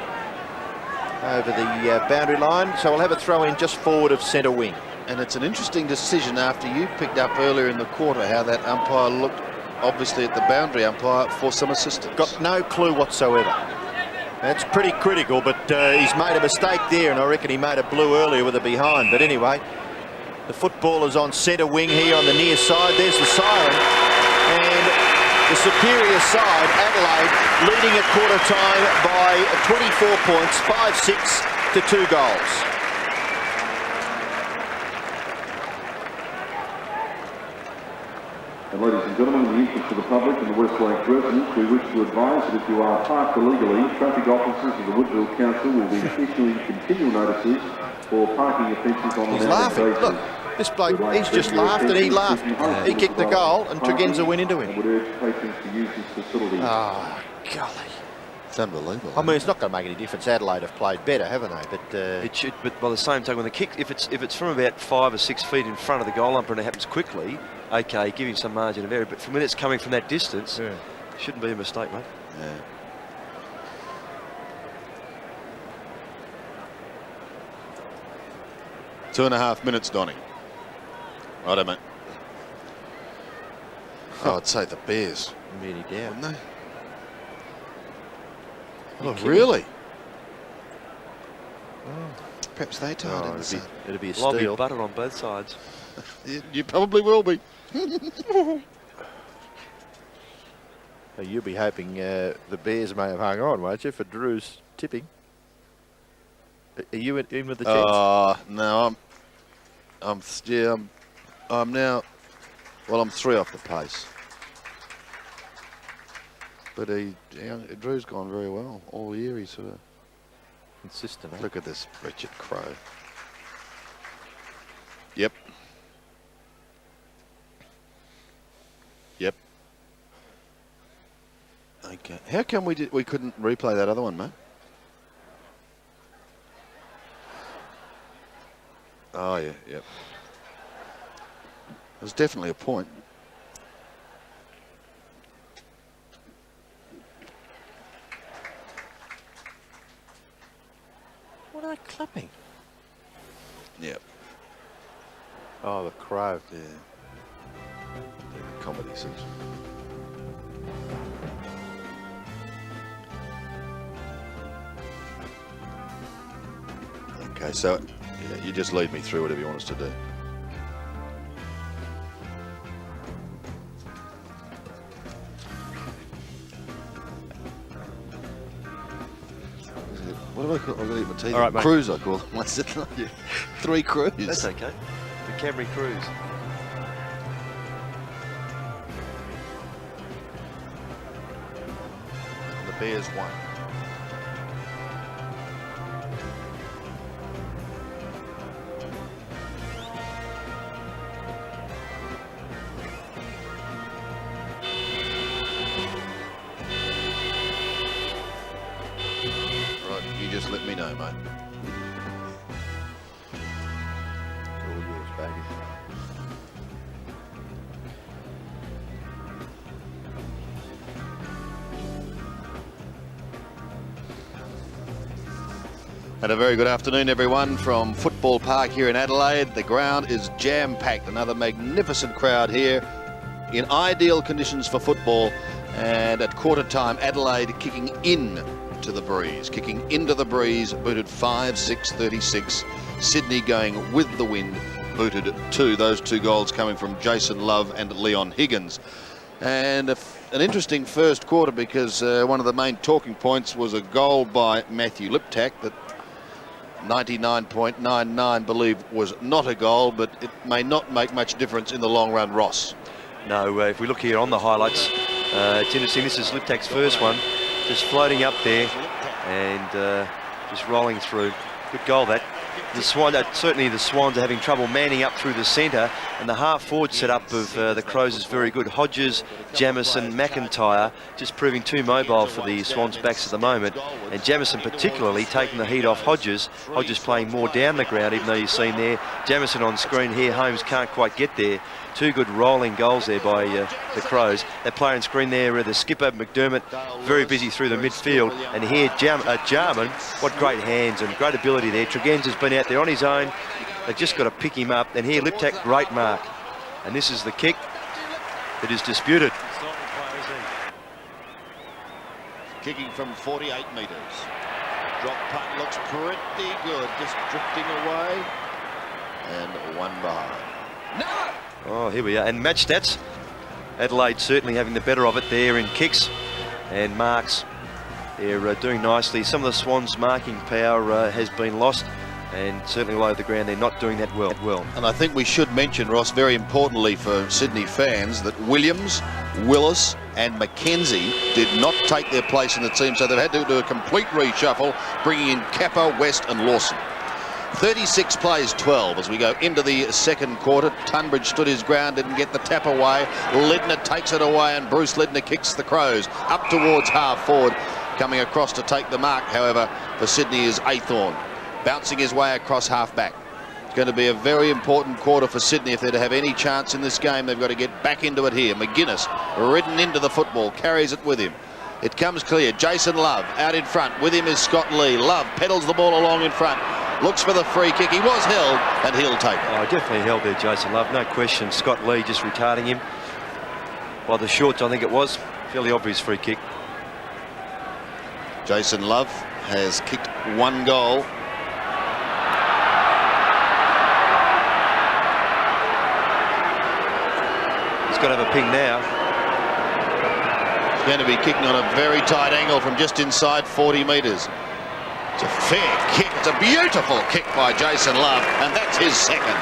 over the boundary line. So we'll have a throw in just forward of centre wing. And it's an interesting decision after you picked up earlier in the quarter how that umpire looked, obviously, at the boundary umpire for some assistance. Got no clue whatsoever. That's pretty critical, but he's made a mistake there, and I reckon he made a blue earlier with a behind. But anyway, the football is on centre wing here on the near side. There's the siren. And the superior side, Adelaide, leading at quarter time by 24 points, 5-6 to 2 goals. And ladies and gentlemen, in the interest of the public and the Westlake residents, we wish to advise that if you are parked illegally, traffic officers of the Woodville Council will be issuing continual notices for parking offences on He's an laughing. basis. Look, this bloke, he's just laughed and he laughed. He kicked the goal and Tregenza went into him. Would urge patrons to use this facility. Ah, golly. It's unbelievable. I mean, it's not going to make any difference. Adelaide have played better, haven't they? But It should, but by the same time, when the kick, if it's from about 5 or 6 feet in front of the goal umpire and it happens quickly, okay, give him some margin of error. But from when it's coming from that distance, shouldn't be a mistake, mate. Yeah. Two and a half minutes, Donny. Righto, mate. Oh, I'd say the Bears. really down. Wouldn't they? Oh, really? Perhaps they tied in the sun. It'll be a Lobby steal. butter on both sides. You probably will be. You'll be hoping the Bears may have hung on, won't you, for Drew's tipping? Are you in with the chance? No, I'm now. Well, I'm 3 off the pace. But Drew's gone very well all year. He's sort of Consistent. look at this Richard Crow. Yep. Yep. Okay. How come we couldn't replay that other one, mate? Oh yeah, yep. There's definitely a point. What are they clapping? Yep. Oh, the Crow. Yeah. The comedy section. Okay, so yeah, you just lead me through whatever you want us to do. What do I call? I've got to eat my teeth. All right, mate. Cruise, I call them. What's it? 3 Cruise. That's okay. The Camry Cruise. And the Bears won. Right, you just let me know, mate. All yours, baby. And a very good afternoon, everyone, from Football Park here in Adelaide. The ground is jam-packed. Another magnificent crowd here in ideal conditions for football. And at quarter time, Adelaide kicking in to the breeze. Kicking into the breeze, booted 5-6-36. Sydney going with the wind, booted 2. Those 2 goals coming from Jason Love and Leon Higgins. And an interesting first quarter, because one of the main talking points was a goal by Matthew Liptak that 99.99 believe was not a goal, but it may not make much difference in the long run, Ross. No, if we look here on the highlights, it's interesting. This is Liptak's first one, just floating up there and just rolling through. Good goal, that. The Swans, certainly the Swans are having trouble manning up through the centre, and the half-forward setup of the Crows is very good. Hodges, Jamison, McIntyre just proving too mobile for the Swans backs at the moment, and Jamison particularly taking the heat off Hodges. Hodges playing more down the ground, even though you've seen there Jamison on screen here. Holmes can't quite get there. 2 good rolling goals there by the Crows. That player on screen there, the skipper McDermott, very busy through the midfield. And here Jarman, what great hands and great ability there. Tregenza's been out there on his own. They've just got to pick him up. And here Liptak, great mark. And this is the kick that is disputed. Kicking from 48 metres. Drop punt looks pretty good. Just drifting away. And 1 behind. No! Oh, here we are. And match stats. Adelaide certainly having the better of it there in kicks and marks. They're doing nicely. Some of the Swans' marking power has been lost, and certainly all over the ground they're not doing that well. And I think we should mention, Ross, very importantly for Sydney fans, that Williams, Willis and Mackenzie did not take their place in the team, so they've had to do a complete reshuffle, bringing in Kappa, West and Lawson. 36 plays 12 as we go into the second quarter. Tunbridge stood his ground, didn't get the tap away. Ledner takes it away, and Bruce Ledner kicks the Crows up towards half forward. Coming across to take the mark, however, for Sydney is Athorn, bouncing his way across half back. It's going to be a very important quarter for Sydney if they're to have any chance in this game. They've got to get back into it here. McGuinness ridden into the football, carries it with him. It comes clear. Jason Love out in front. With him is Scott Lee. Love pedals the ball along in front. Looks for the free kick. He was held, and he'll take it. Oh, definitely held there, Jason Love. No question. Scott Lee just retarding him. By the shorts, I think it was. Fairly obvious free kick. Jason Love has kicked 1 goal. He's got to have a ping now. Going to be kicking on a very tight angle from just inside 40 metres. It's a fair kick. It's a beautiful kick by Jason Love, and that's his second.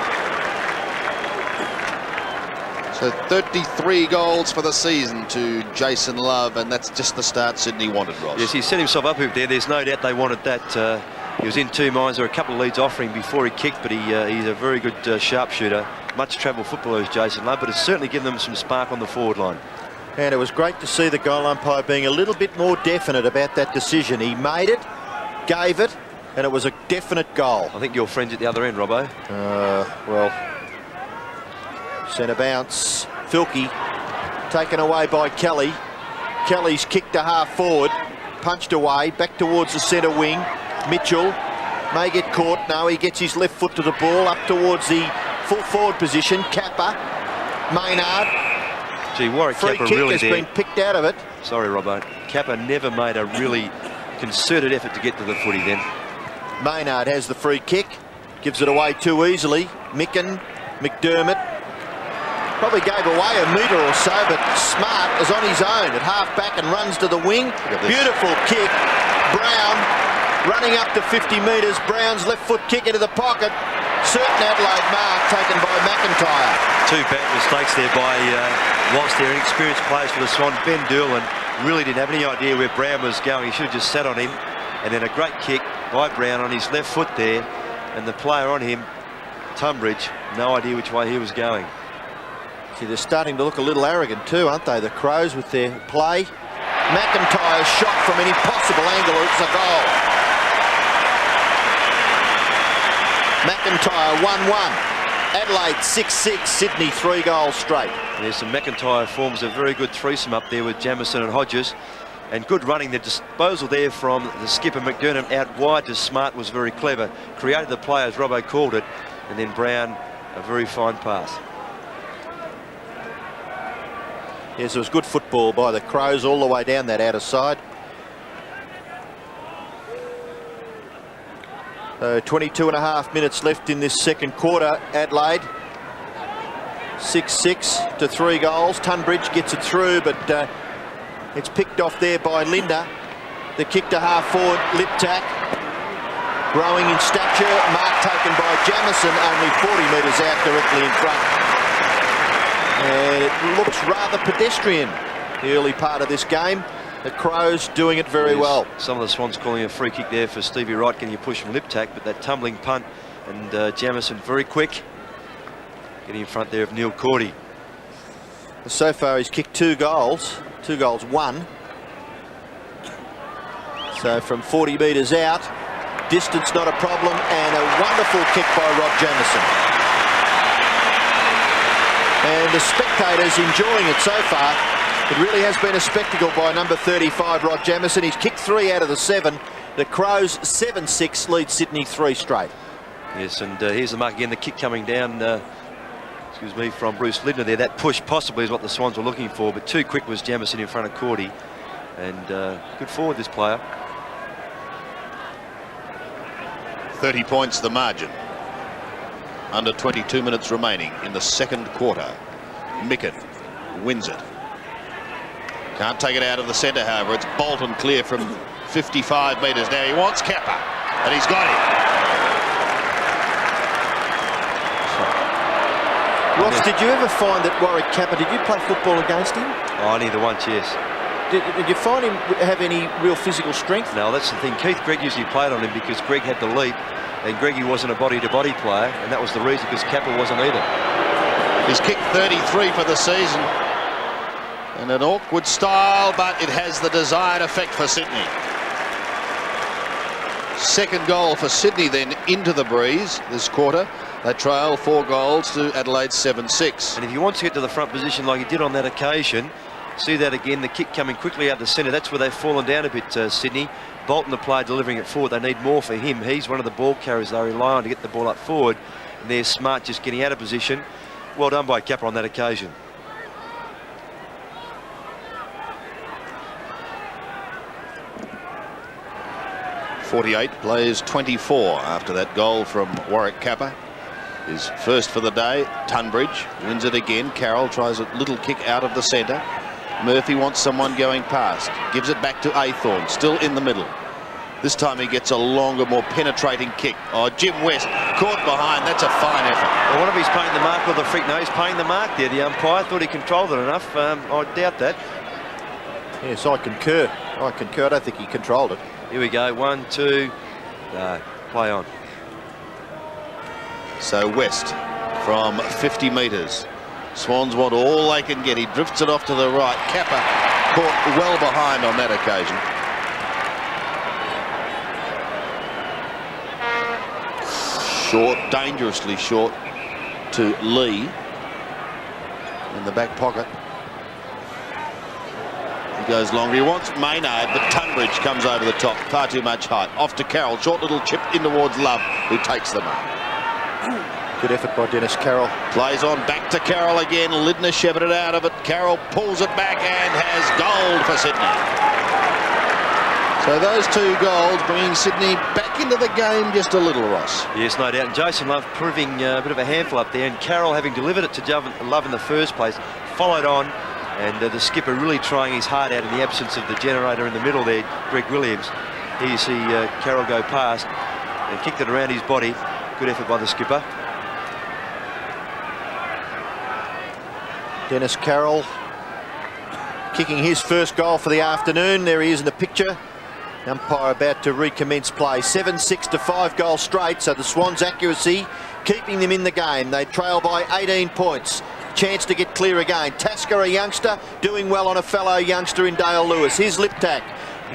So 33 goals for the season to Jason Love, and that's just the start Sydney wanted, Ross. Yes, he set himself up there. There's no doubt they wanted that. He was in 2 minds. There were a couple of leads offering before he kicked, but he's a very good sharpshooter. Much travel footballer is Jason Love, but it's certainly given them some spark on the forward line. And it was great to see the goal umpire being a little bit more definite about that decision. He made it, gave it, and it was a definite goal. I think your friend's at the other end, Robbo. Well, centre bounce. Filkey taken away by Kelly. Kelly's kicked to half forward, punched away, back towards the centre wing. Mitchell may get caught. No, he gets his left foot to the ball, up towards the full forward position. Kappa, Maynard. Gee, Warwick Free Kappa kick really has there. been picked out of it. Sorry, Robbo. Kappa never made a really concerted effort to get to the footy then. Maynard has the free kick, gives it away too easily. McDermott probably gave away a metre or so, but Smart is on his own at half-back and runs to the wing. Beautiful kick. Brown running up to 50 metres. Brown's left foot kick into the pocket. Certain Adelaide mark taken by McIntyre. Two bad mistakes there by whilst they're inexperienced players for the Swans. Ben Doolan really didn't have any idea where Brown was going. He should have just sat on him. And then a great kick by Brown on his left foot there. And the player on him, Tunbridge, no idea which way he was going. See, they're starting to look a little arrogant too, aren't they? The Crows with their play. McIntyre's shot from any possible angle. It's a goal. McIntyre 1-1. Adelaide 6-6. Sydney 3 goals straight. There's some McIntyre forms a very good threesome up there with Jamieson and Hodges. And good running. The disposal there from the skipper McDermott out wide to Smart was very clever. Created the play as Robbo called it. And then Brown, a very fine pass. Yes, it was good football by the Crows all the way down that outer side. 22.5 minutes left in this second quarter. Adelaide 6-6 to 3 goals. Tunbridge gets it through, but it's picked off there by Linda. The kick to half forward, Liptak. Growing in stature, mark taken by Jamieson, only 40 metres out directly in front. And it looks rather pedestrian, the early part of this game. The Crows doing it very well. Some of the Swans calling a free kick there for Stevie Wright, getting a push from Liptak, but that tumbling punt and Jamieson very quick, getting in front there of Neil Cordy. So far he's kicked 2 goals, 2 goals 1. So from 40 metres out, distance not a problem, and a wonderful kick by Rob Jamieson. And the spectators enjoying it so far. It really has been a spectacle by number 35, Rod Jamieson. He's kicked 3 out of the 7. The Crows 7-6 lead Sydney 3 straight. Yes, and here's the mark again. The kick coming down, from Bruce Lindner there. That push possibly is what the Swans were looking for, but too quick was Jamieson in front of Cordy. And good forward, this player. 30 points the margin. Under 22 minutes remaining in the second quarter. Micken wins it. Can't take it out of the centre, however. It's Bolton clear from 55 metres. Now he wants Kappa, and he's got him. Ross, did you ever find that Warwick Kappa, did you play football against him? Oh, neither once, yes. Did you find him have any real physical strength? No, that's the thing. Keith Gregg usually played on him because Gregg had the leap, and Greggy wasn't a body-to-body player, and that was the reason, because Kappa wasn't either. He's kicked 33 for the season. And an awkward style, but it has the desired effect for Sydney. Second goal for Sydney then into the breeze this quarter. They trail 4 goals to Adelaide 7-6. And if you want to get to the front position like he did on that occasion, see that again, the kick coming quickly out the centre. That's where they've fallen down a bit, Sydney. Bolton, the player delivering it forward. They need more for him. He's one of the ball carriers they rely on to get the ball up forward. And they're Smart just getting out of position. Well done by Kappa on that occasion. .48 plays 24 after that goal from Warwick Kappa. His first for the day. Tunbridge wins it again. Carroll tries a little kick out of the centre. Murphy wants someone going past. Gives it back to Aythorne, still in the middle. This time he gets a longer, more penetrating kick. Oh, Jim West caught behind. That's a fine effort. Well, one of he's paying the mark or the freak. No, he's paying the mark there. The umpire thought he controlled it enough. I doubt that. Yes, I concur. I don't think he controlled it. Here we go, 1, 2, no, play on. So West from 50 metres. Swans want all they can get. He drifts it off to the right. Kappa caught well behind on that occasion. Short, dangerously short to Lee in the back pocket. Goes longer. He wants Maynard, but Tunbridge comes over the top. Far too much height. Off to Carroll. Short little chip in towards Love, who takes them up. Good effort by Dennis Carroll. Plays on back to Carroll again. Lindner shepherded out of it. Carroll pulls it back and has gold for Sydney. So So those 2 goals bringing Sydney back into the game just a little, Ross. Yes, no doubt. And Jason Love proving a bit of a handful up there. And Carroll, having delivered it to Love in the first place, followed on. And the skipper really trying his heart out in the absence of the generator in the middle there, Greg Williams. Here you see Carroll go past and kicked it around his body. Good effort by the skipper. Dennis Carroll kicking his first goal for the afternoon. There he is in the picture. Umpire about to recommence play. 7-6 to 5 goals straight, so the Swans' accuracy keeping them in the game. They trail by 18 points. Chance to get clear again. Tasker, a youngster, doing well on a fellow youngster in Dale Lewis. Here's Liptak.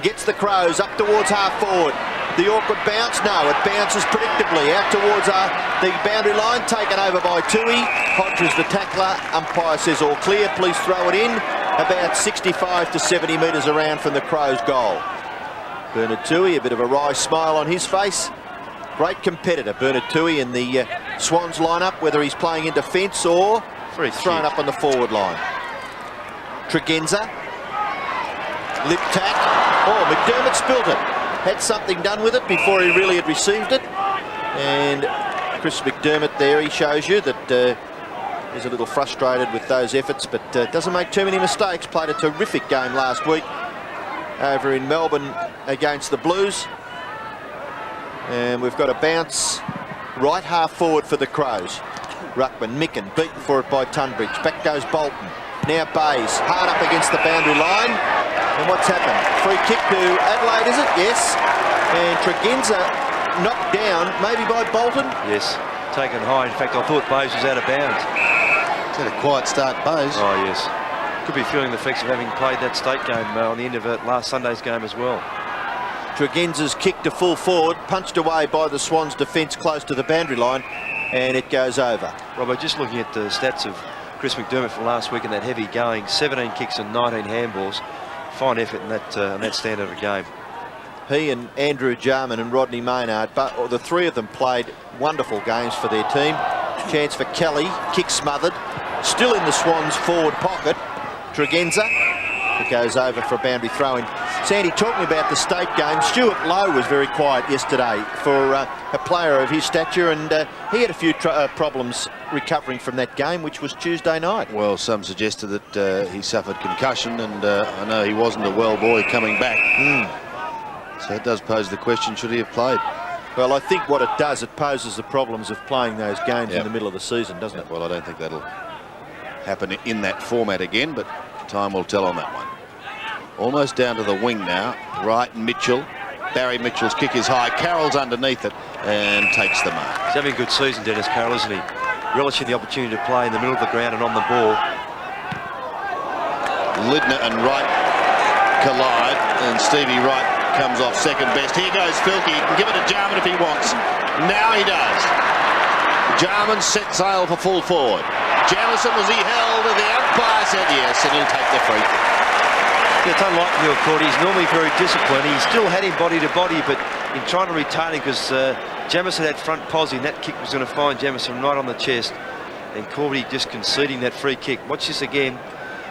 Gets the Crows up towards half forward. The awkward bounce, no, it bounces predictably out towards the boundary line, taken over by Tui. Hodges the tackler. Umpire says all clear, please throw it in. About 65 to 70 metres around from the Crows' goal. Bernard Tui, a bit of a wry smile on his face. Great competitor, Bernard Tui, in the Swans lineup, whether he's playing in defence or thrown up on the forward line. Tregenza. Liptak. Oh, McDermott spilt it. Had something done with it before he really had received it. And Chris McDermott there, he shows you that he's a little frustrated with those efforts, but doesn't make too many mistakes. Played a terrific game last week over in Melbourne against the Blues. And we've got a bounce right half forward for the Crows. Ruckman, Micken, beaten for it by Tunbridge. Back goes Bolton. Now Bays, hard up against the boundary line. And what's happened? Free kick to Adelaide, is it? Yes. And Tregenza knocked down, maybe by Bolton? Yes, taken high. In fact, I thought Bays was out of bounds. It's had a quiet start, Bays. Oh, yes. Could be feeling the effects of having played that state game on the end of last Sunday's game as well. Tregenza's kick to full forward, punched away by the Swans' defence close to the boundary line, and it goes over. Robert, just looking at the stats of Chris McDermott from last week in that heavy going, 17 kicks and 19 handballs. Fine effort in that standard of game. He and Andrew Jarman and Rodney Maynard, but the 3 of them played wonderful games for their team. Chance for Kelly, kick smothered, still in the Swans' forward pocket. Tregenza, it goes over for a boundary throw-in. Sandy, talking about the state game, Stuart Lowe was very quiet yesterday for a player of his stature, and he had a few problems recovering from that game, which was Tuesday night. Well, some suggested that he suffered concussion, and I know he wasn't a well boy coming back. So it does pose the question, should he have played? Well, I think what it does, it poses the problems of playing those games in the middle of the season, doesn't it? Well, I don't think that'll happen in that format again, but time will tell on that one. Almost down to the wing now. Right, Mitchell. Barry Mitchell's kick is high. Carroll's underneath it and takes the mark. He's having a good season, Dennis Carroll, isn't he? Relishing the opportunity to play in the middle of the ground and on the ball. Lidner and Wright collide, and Stevie Wright comes off second best. Here goes Filkey. He can give it to Jarman if he wants. Now he does. Jarman set sail for full forward. Jamison, was he held? The umpire said yes, and he'll take the free kick. It's unlike Neil Cordy. He's normally very disciplined. He still had him body to body, but in trying to retain him, because Jamison had front posse, and that kick was going to find Jamison right on the chest. And Cordy just conceding that free kick. Watch this again.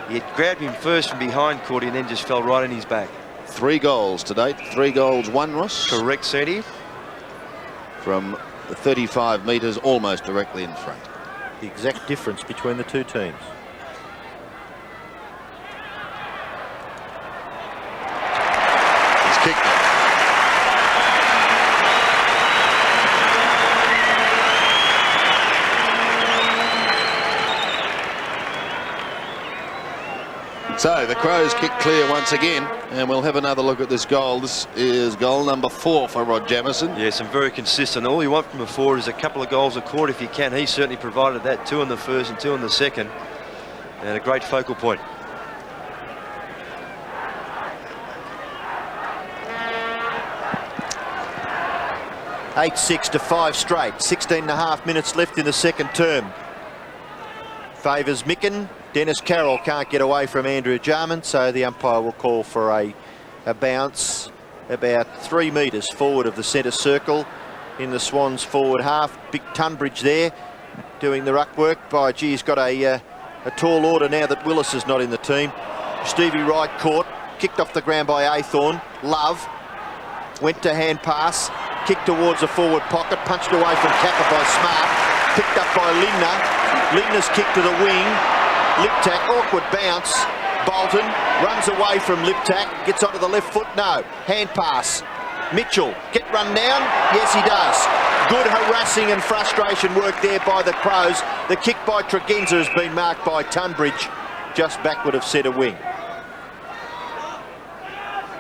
He had grabbed him first from behind Cordy and then just fell right in his back. 3 goals to date. 3 goals, 1, Ross. Correct, Sandy. From the 35 metres, almost directly in front. The exact difference between the 2 teams. He's kicked it. So the Crows kick clear once again, and we'll have another look at this goal. This is goal number 4 for Rod Jamison. Yes, and very consistent. All you want from a forward is a couple of goals a quarter if you can. He certainly provided that, 2 in the first and 2 in the second. And a great focal point. Eight 6 to 5 straight. 16.5 minutes left in the second term. Favours Micken. Dennis Carroll can't get away from Andrew Jarman, so the umpire will call for a bounce about 3 metres forward of the centre circle in the Swans forward half. Big Tunbridge there doing the ruck work. Gee, he's got a tall order now that Willis is not in the team. Stevie Wright caught, kicked off the ground by Aythorne. Love Went to hand pass, kicked towards the forward pocket, punched away from Kappa by Smart, picked up by Lindner. Lindner's kick to the wing. Liptak, awkward bounce. Bolton runs away from Liptak, gets onto the left foot, no. Hand pass. Mitchell, get run down? Yes, he does. Good harassing and frustration work there by the Crows. The kick by Tregenza has been marked by Tunbridge, just backward of centre wing.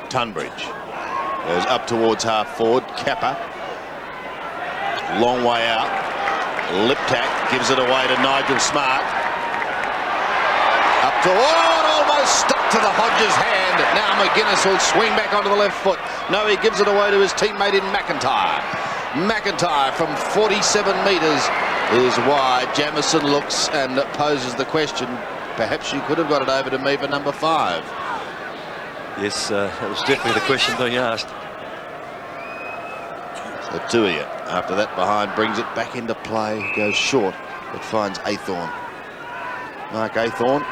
Tunbridge goes up towards half forward. Kappa, long way out. Liptak gives it away to Nigel Smart. Up to, it almost stuck to the Hodges' hand. Now McGuinness will swing back onto the left foot. No, he gives it away to his teammate in McIntyre. McIntyre from 47 metres is wide. Jamieson looks and poses the question, perhaps you could have got it over to me for number 5. Yes, that was definitely the question being asked. So Tui, after that behind, brings it back into play, goes short, but finds Aythorne. Mark Aythorne,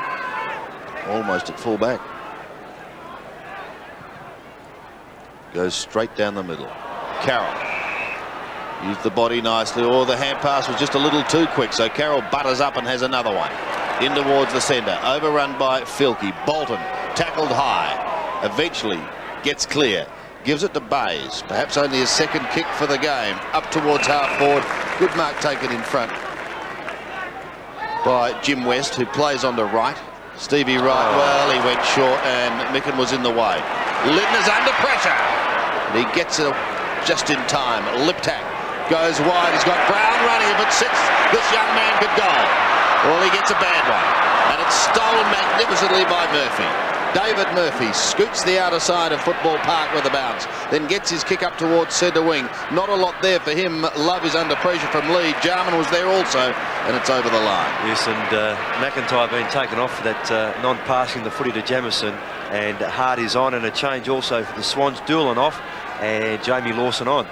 almost at full back. Goes straight down the middle. Carroll used the body nicely. Oh, the hand pass was just a little too quick, so Carroll butters up and has another one. In towards the centre, overrun by Filkey. Bolton tackled high, eventually gets clear. Gives it to Bays, perhaps only his second kick for the game. Up towards half forward. Good mark taken in front by Jim West, who plays on the right. Stevie Wright, well, he went short and Micken was in the way. Lindner's under pressure. And he gets it just in time. Liptak goes wide. He's got Brown running. If it sits, this young man could go. Well, he gets a bad one. And it's stolen magnificently by Murphy. David Murphy scoots the outer side of Football Park with a bounce, then gets his kick up towards centre wing. Not a lot there for him. Love is under pressure from Lee. Jarman was there also, and it's over the line. Yes, and McIntyre being taken off for that non-passing the footy to Jamieson, and Hart is on, and a change also for the Swans. Doolan off, and Jamie Lawson on.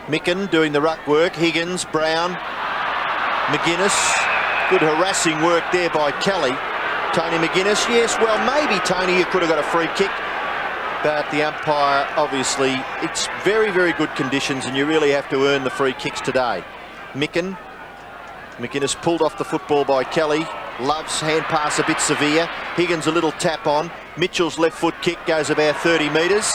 Micken doing the ruck work. Higgins, Brown, McGuinness. Good harassing work there by Kelly. Tony McGuinness, yes, well, maybe, Tony, you could have got a free kick. But the umpire, obviously, it's very, very good conditions, and you really have to earn the free kicks today. Micken. McGuinness pulled off the football by Kelly. Love's hand pass a bit severe. Higgins a little tap on. Mitchell's left foot kick goes about 30 metres.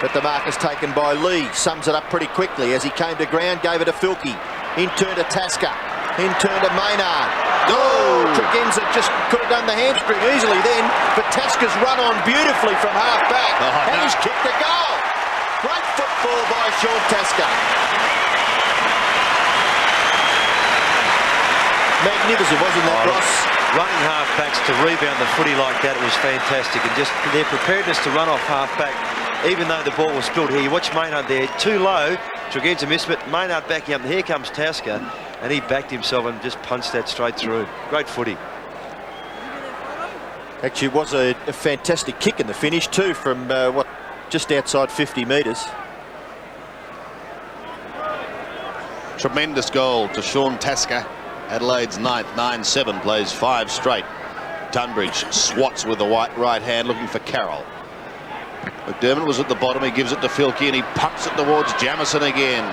But the mark is taken by Lee. Sums it up pretty quickly as he came to ground, gave it to Filkey. In turn to Tasker. In turn to Maynard. Oh, Tregenza just could have done the hamstring easily then, but Tasker's run on beautifully from half back, and he's kicked a goal. Great football by Sean Tasker. Magnificent, wasn't that, Ross? Running half-backs to rebound the footy like that, it was fantastic, and just their preparedness to run off half-back, even though the ball was spilled here. You watch Maynard there, too low, Tregenza missed it, Maynard backing up, and here comes Tasker. And he backed himself and just punched that straight through. Great footy. Actually, it was a fantastic kick in the finish too, from just outside 50 metres. Tremendous goal to Sean Tasker. Adelaide's 9th, 9-7, plays 5 straight. Tunbridge swats with the right hand, looking for Carroll. McDermott was at the bottom. He gives it to Filkey and he pumps it towards Jamieson again.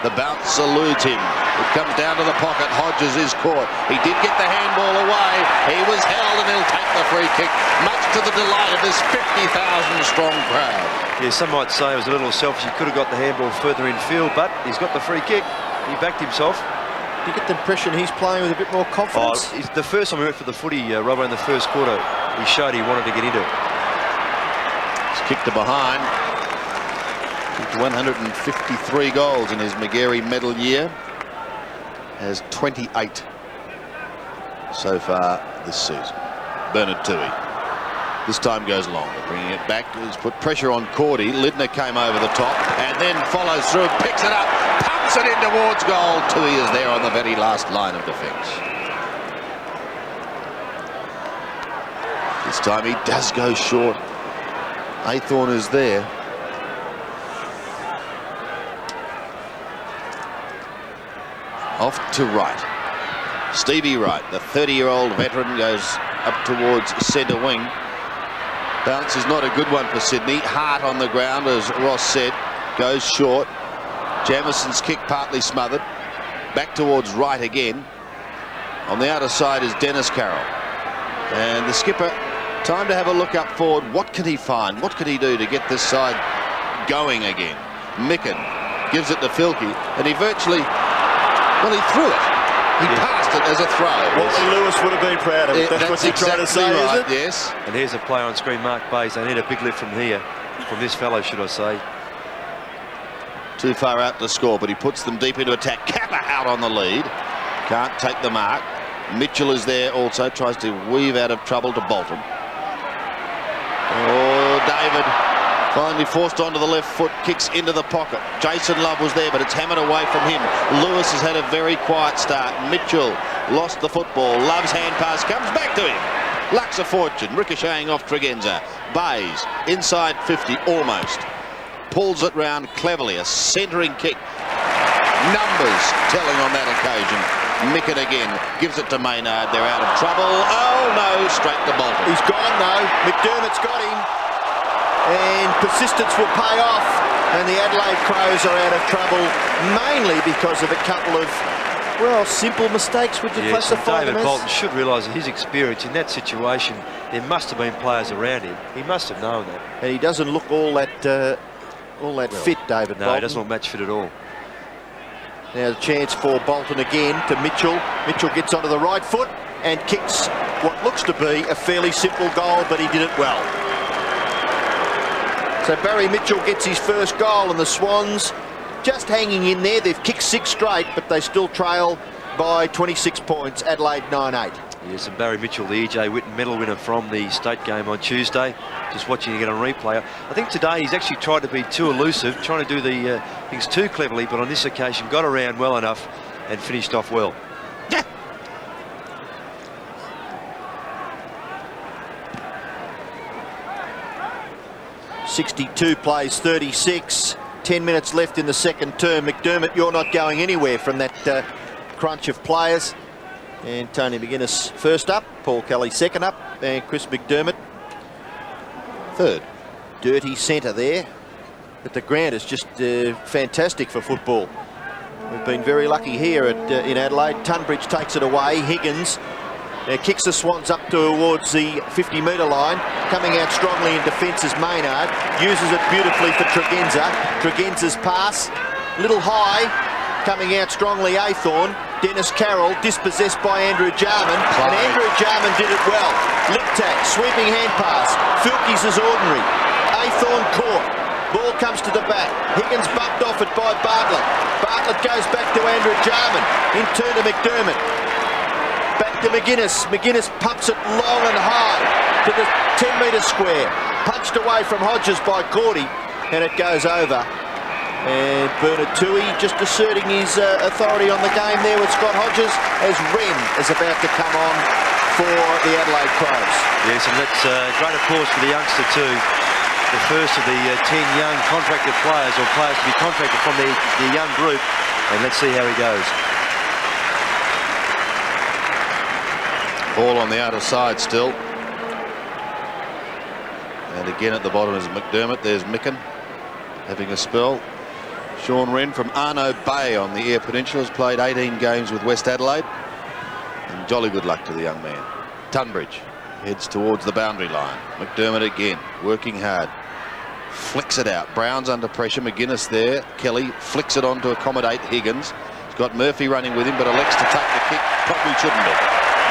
The bounce eludes him. It comes down to the pocket. Hodges is caught. He did get the handball away. He was held and he'll take the free kick, much to the delight of this 50,000 strong crowd. Yeah, some might say it was a little selfish. He could have got the handball further in field, but he's got the free kick. He backed himself. Do you get the impression he's playing with a bit more confidence? Oh, the first time we went for the footy, Robbo, in the first quarter, he showed he wanted to get into it. It's kicked to behind. 153 goals in his Magarey medal year. Has 28 so far this season. Bernard Tui. This time goes longer, bringing it back. He's put pressure on Cordy. Lindner came over the top and then follows through, picks it up, pumps it in towards goal. Tui is there on the very last line of defence. This time he does go short. Aythorne is there. Off to Wright. Stevie Wright, the 30-year-old veteran, goes up towards centre wing. Bounce is not a good one for Sydney. Hart on the ground, as Ross said, goes short. Jamison's kick partly smothered. Back towards right again. On the outer side is Dennis Carroll. And the skipper, time to have a look up forward. What can he find? What can he do to get this side going again? Micken gives it to Filkey, and he virtually, well, he threw it. He passed it as a throw. Wally Lewis would have been proud of it. That's what you're trying to say, right, is it? Yes. And here's a player on screen, Mark Bays. They need a big lift from here, from this fellow, should I say. Too far out to score, but he puts them deep into attack. Kappa out on the lead. Can't take the mark. Mitchell is there also, tries to weave out of trouble to Bolton. Oh, David finally forced onto the left foot, kicks into the pocket. Jason Love was there, but it's hammered away from him. Lewis has had a very quiet start. Mitchell lost the football. Love's hand pass comes back to him. Lux a fortune, ricocheting off Tregenza. Bays, inside 50, almost. Pulls it round cleverly, a centering kick. Numbers telling on that occasion. Micken again, gives it to Maynard. They're out of trouble. Oh no, straight to Bolton. He's gone though. McDermott's got him. And persistence will pay off. And the Adelaide Crows are out of trouble, mainly because of a couple of, well, simple mistakes. Would you classify them David as? Bolton should realise that his experience in that situation, there must have been players around him. He must have known that. And he doesn't look all that fit, David Bolton. No, he doesn't look match fit at all. Now the chance for Bolton again to Mitchell. Mitchell gets onto the right foot and kicks what looks to be a fairly simple goal, but he did it well. So Barry Mitchell gets his first goal, and the Swans just hanging in there. They've kicked 6 straight, but they still trail by 26 points. Adelaide 9-8. Yes, and Barry Mitchell, the E.J. Whitten medal winner from the state game on Tuesday. Just watching it on replay. I think today he's actually tried to be too elusive, trying to do the things too cleverly, but on this occasion got around well enough and finished off well. 62 plays 36. 10 minutes left in the second term. McDermott, you're not going anywhere from that crunch of players. And Tony McGuinness first up, Paul Kelly second up, and Chris McDermott third. Dirty centre there, but the ground is just fantastic for football. We've been very lucky here in Adelaide. Tunbridge takes it away. Higgins kicks the Swans up towards the 50-metre line. Coming out strongly in defence is Maynard. Uses it beautifully for Tregenza. Tregenza's pass, little high. Coming out strongly, Athorn. Dennis Carroll dispossessed by Andrew Jarman, and Andrew Jarman did it well. Lip tap, sweeping hand pass. Filkey's is ordinary. Athorn caught. Ball comes to the back. Higgins bumped off it by Bartlett. Bartlett goes back to Andrew Jarman. In turn to McDermott. Back to McGuinness. McGuinness pumps it long and high to the 10-metre square. Punched away from Hodges by Cordy, and it goes over. And Bernard Toohey just asserting his authority on the game there with Scott Hodges as Wren is about to come on for the Adelaide Crows. Yes, and that's great applause for the youngster too. The first of the 10 young contracted players, or players to be contracted from the young group. And let's see how he goes. Ball on the outer side still. And again at the bottom is McDermott. There's Micken having a spell. Sean Wren from Arno Bay on the Eyre Peninsula has played 18 games with West Adelaide. And jolly good luck to the young man. Tunbridge heads towards the boundary line. McDermott again, working hard. Flicks it out. Brown's under pressure. McGuinness there. Kelly flicks it on to accommodate Higgins. He's got Murphy running with him, but elects to take the kick. Probably shouldn't have.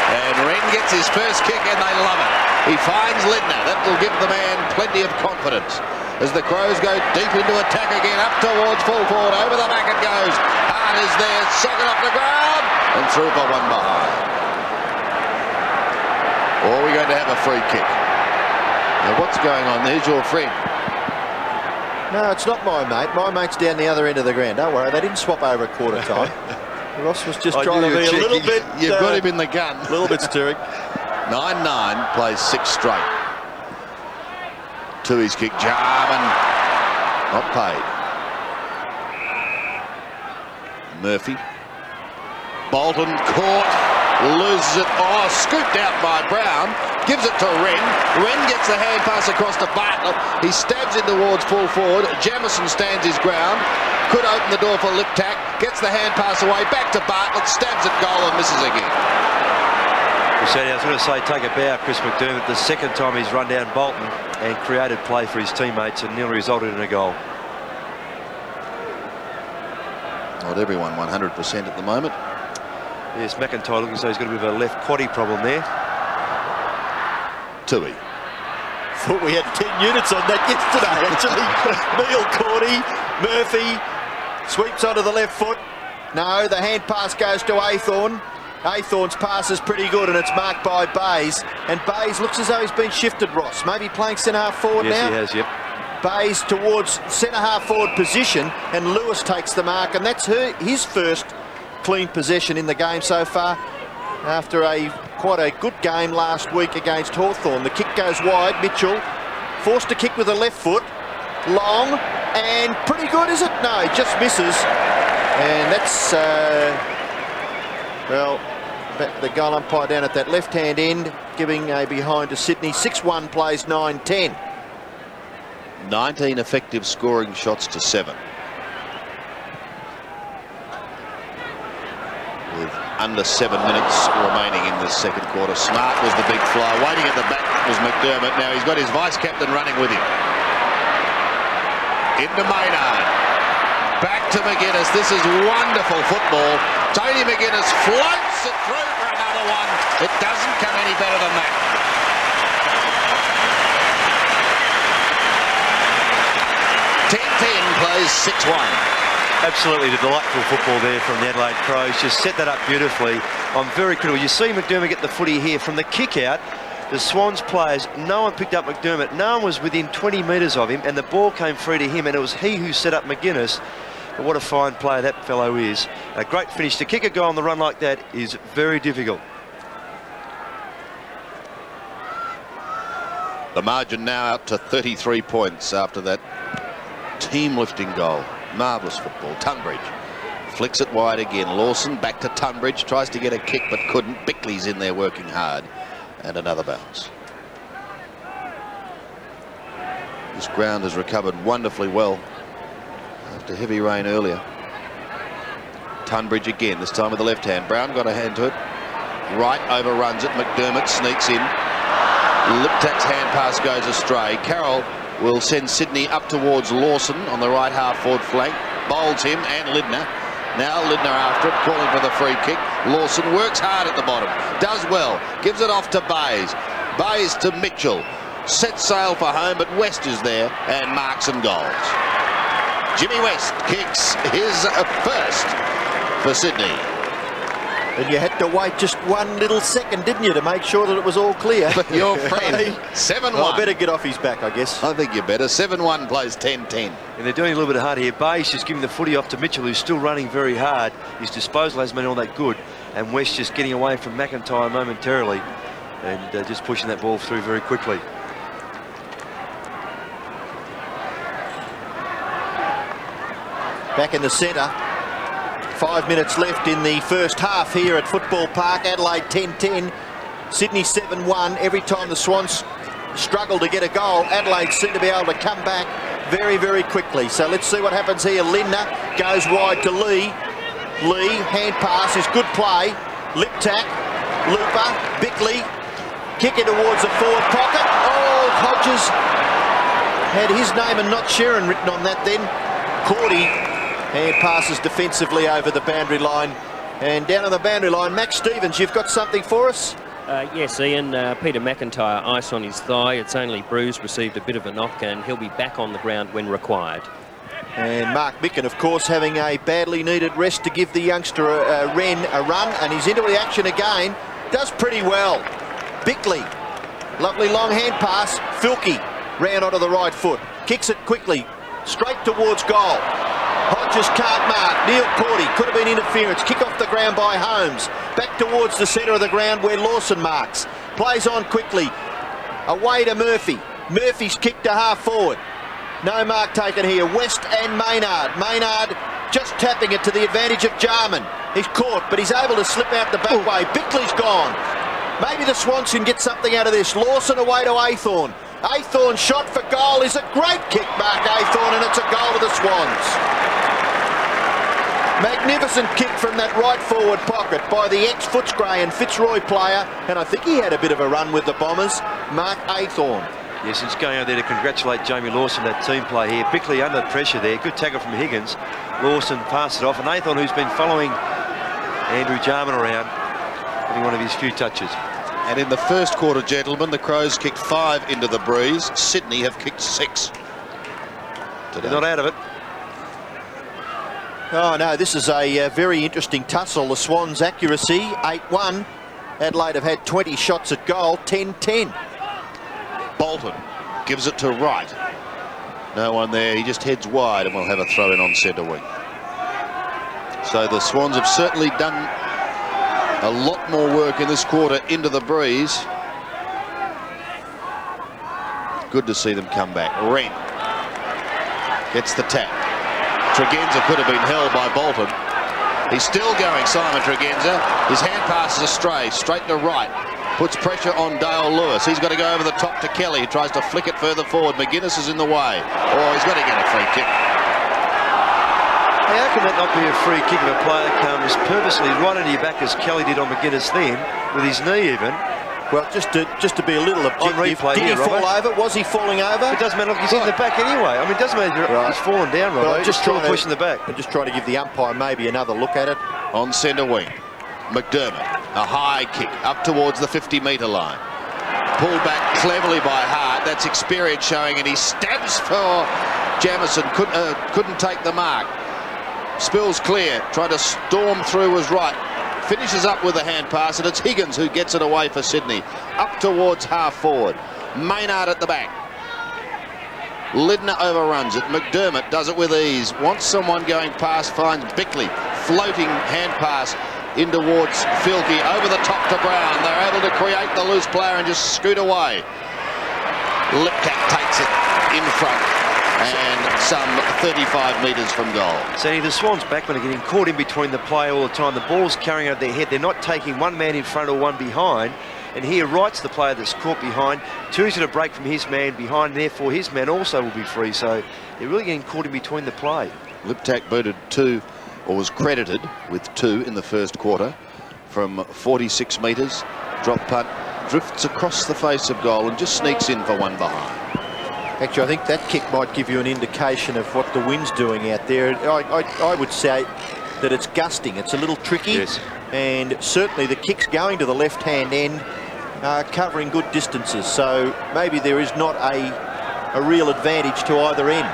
And Wren gets his first kick, and they love it. He finds Lindner. That will give the man plenty of confidence. As the Crows go deep into attack again, up towards full forward, over the back it goes. Hart is there, socket off the ground, and through for one behind. Or are we going to have a free kick? Now what's going on? There's your friend. No, it's not my mate. My mate's down the other end of the ground. Don't worry, they didn't swap over at quarter time. Ross was just trying to be a little bit... You've got him in the gun. A little bit stirring. 9-9, plays 6 straight. Toohey's kick, Jarman, not paid. Murphy. Bolton caught, loses it. Oh, scooped out by Brown. gives it to Wren. Wren gets the hand pass across to Bartlett. He stabs in towards full forward. Jamison stands his ground. Could open the door for Liptak. Gets the hand pass away. Back to Bartlett. Stabs at goal and misses again. I was going to say, take a bow, Chris McDermott. The second time he's run down Bolton and created play for his teammates and nearly resulted in a goal. Not everyone 100% at the moment. Yes, McIntyre looking as though he's got a bit of a left quaddy problem there. Tui. Thought we had 10 units on that yesterday, actually. Neil, Cordy, Murphy, sweeps onto the left foot. No, the hand pass goes to Aythorne. Aythorne's pass is pretty good, and it's marked by Bays. And Bays looks as though he's been shifted, Ross. Maybe playing centre-half forward now? Yes, he has, yep. Bays towards centre-half forward position, and Lewis takes the mark, and that's his first clean possession in the game so far after quite a good game last week against Hawthorn. The kick goes wide. Mitchell forced to kick with the left foot. Long and pretty good, is it? No, he just misses. And that's, well, the goal umpire down at that left-hand end, giving a behind to Sydney. 6-1 plays 9-10. 19 effective scoring shots to 7. With under 7 minutes remaining in the second quarter. Smart was the big fly. Waiting at the back was McDermott. Now he's got his vice-captain running with him. Into Maynard. Back to McGuinness. This is wonderful football. Tony McGuinness floats it through for another one. It doesn't come any better than that. 10-10 plays 6-1. Absolutely delightful football there from the Adelaide Crows. Just set that up beautifully. I'm very critical. You see McDermott get the footy here from the kick out. The Swans players, no one picked up McDermott. No one was within 20 metres of him, and the ball came free to him, and it was he who set up McGuinness. But what a fine player that fellow is. A great finish. To kick a goal on the run like that is very difficult. The margin now out to 33 points after that team-lifting goal. Marvellous football. Tunbridge flicks it wide again. Lawson back to Tunbridge. Tries to get a kick but couldn't. Bickley's in there working hard. And another bounce. This ground has recovered wonderfully well after heavy rain earlier. Tunbridge again, this time with the left hand. Brown got a hand to it. Wright overruns it. McDermott sneaks in. Liptak's hand pass goes astray. Carroll will send Sydney up towards Lawson on the right half forward flank. Bowls him and Lindner. Now Lindner after it, calling for the free kick. Lawson works hard at the bottom. Does well. Gives it off to Bays. Bays to Mitchell. Sets sail for home, but West is there and marks and goals. Jimmy West kicks his first for Sydney. And you had to wait just one little second, didn't you, to make sure that it was all clear? Your friend. 7-1. Well, I better get off his back, I guess. I think you better. 7-1 plays 10-10. And they're doing a little bit of hard here. Bayes just giving the footy off to Mitchell, who's still running very hard. His disposal hasn't been all that good. And West just getting away from McIntyre momentarily and just pushing that ball through very quickly. Back in the centre. 5 minutes left in the first half here at Football Park. Adelaide 10-10, Sydney 7-1. Every time the Swans struggle to get a goal, Adelaide seem to be able to come back very, very quickly. So let's see what happens here. Lindner goes wide to Lee. Lee, hand pass is good play. Liptak, Looper, Bickley, kick it towards the forward pocket. Oh, Hodges had his name and not Sheeran written on that then. Cordy. Hand passes defensively over the boundary line. And down on the boundary line, Max Stevens, you've got something for us? Yes, Ian. Peter McIntyre, ice on his thigh. It's only bruised, received a bit of a knock, and he'll be back on the ground when required. And Mark Micken, of course, having a badly needed rest to give the youngster Wren a run. And he's into the action again. Does pretty well. Bickley, lovely long hand pass. Filkey ran onto the right foot. Kicks it quickly, straight towards goal. Hodges can't mark. Neil Cordy, could have been interference. Kick off the ground by Holmes. Back towards the centre of the ground where Lawson marks. Plays on quickly. Away to Murphy. Murphy's kick to half forward. No mark taken here. West and Maynard. Maynard just tapping it to the advantage of Jarman. He's caught, but he's able to slip out the back way. Bickley's gone. Maybe the Swans can get something out of this. Lawson away to Aythorne. Aythorne shot for goal is a great kick, Mark Aythorne, and it's a goal for the Swans. Magnificent kick from that right forward pocket by the ex-Footscray and Fitzroy player, and I think he had a bit of a run with the Bombers, Mark Aythorne. Yes, he's going out there to congratulate Jamie Lawson, that team play here. Bickley under pressure there. Good tackle from Higgins. Lawson passed it off, and Aythorne, who's been following Andrew Jarman around, getting one of his few touches. And in the first quarter, gentlemen, the Crows kicked 5 into the breeze. Sydney have kicked 6. They're not out of it. Oh no, this is a very interesting tussle. The Swans' accuracy, 8-1. Adelaide have had 20 shots at goal, 10-10. Bolton gives it to Wright. No one there, he just heads wide, and we'll have a throw in on centre wing. So the Swans have certainly done a lot more work in this quarter into the breeze. Good to see them come back. Wren gets the tap. Tregenza could have been held by Bolton. He's still going, Simon Tregenza. His hand passes astray, straight to right. Puts pressure on Dale Lewis. He's got to go over the top to Kelly. He tries to flick it further forward. McGuinness is in the way. Oh, he's got to get a free kick. How can that not be a free kick if a player comes purposely right into your back as Kelly did on McGuinness then, with his knee even? Well, just to be a little objective, replay did here, he fall Robert. over? Was he falling over? It doesn't matter, look, he's in the back anyway. I mean, it doesn't matter if he's fallen down, Robert. Just still pushing the back. I'm just trying to give the umpire maybe another look at it. On centre wing, McDermott, a high kick up towards the 50-metre line. Pulled back cleverly by Hart. That's experience showing, and he stabs for Jamison. Couldn't take the mark. Spills clear, tried to storm through was right. Finishes up with a hand pass, and it's Higgins who gets it away for Sydney. Up towards half forward. Maynard at the back. Lidner overruns it. McDermott does it with ease. Wants someone going past, finds Bickley. Floating hand pass in towards Filkey. Over the top to Brown. They're able to create the loose player and just scoot away. Liptak takes it in front and some 35 metres from goal. So the Swans backmen are getting caught in between the play all the time. The ball's carrying over their head. They're not taking one man in front or one behind. And here Wright's the player that's caught behind. Two's going to break from his man behind, and therefore his man also will be free. So they're really getting caught in between the play. Liptak booted 2, or was credited with 2 in the first quarter from 46 metres. Drop punt, drifts across the face of goal and just sneaks in for one behind. Actually, I think that kick might give you an indication of what the wind's doing out there. I would say that it's gusting. It's a little tricky. Yes. And certainly the kick's going to the left-hand end, covering good distances. So maybe there is not a real advantage to either end.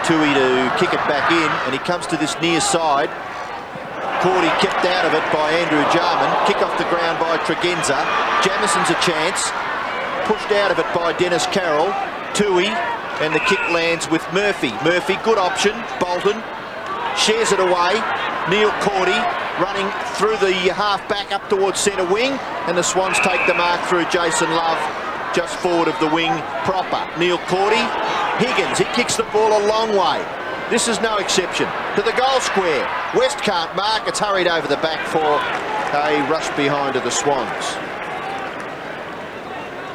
Tui to kick it back in, and he comes to this near side. Cordy kept out of it by Andrew Jarman. Kick off the ground by Tregenza. Jamison's a chance. Pushed out of it by Dennis Carroll. Tui, and the kick lands with Murphy. Murphy, good option. Bolton shares it away. Neil Cordy running through the half-back up towards centre wing, and the Swans take the mark through Jason Love just forward of the wing proper. Neil Cordy, Higgins, he kicks the ball a long way. This is no exception. To the goal square. West can't mark. It's hurried over the back for a rush behind to the Swans.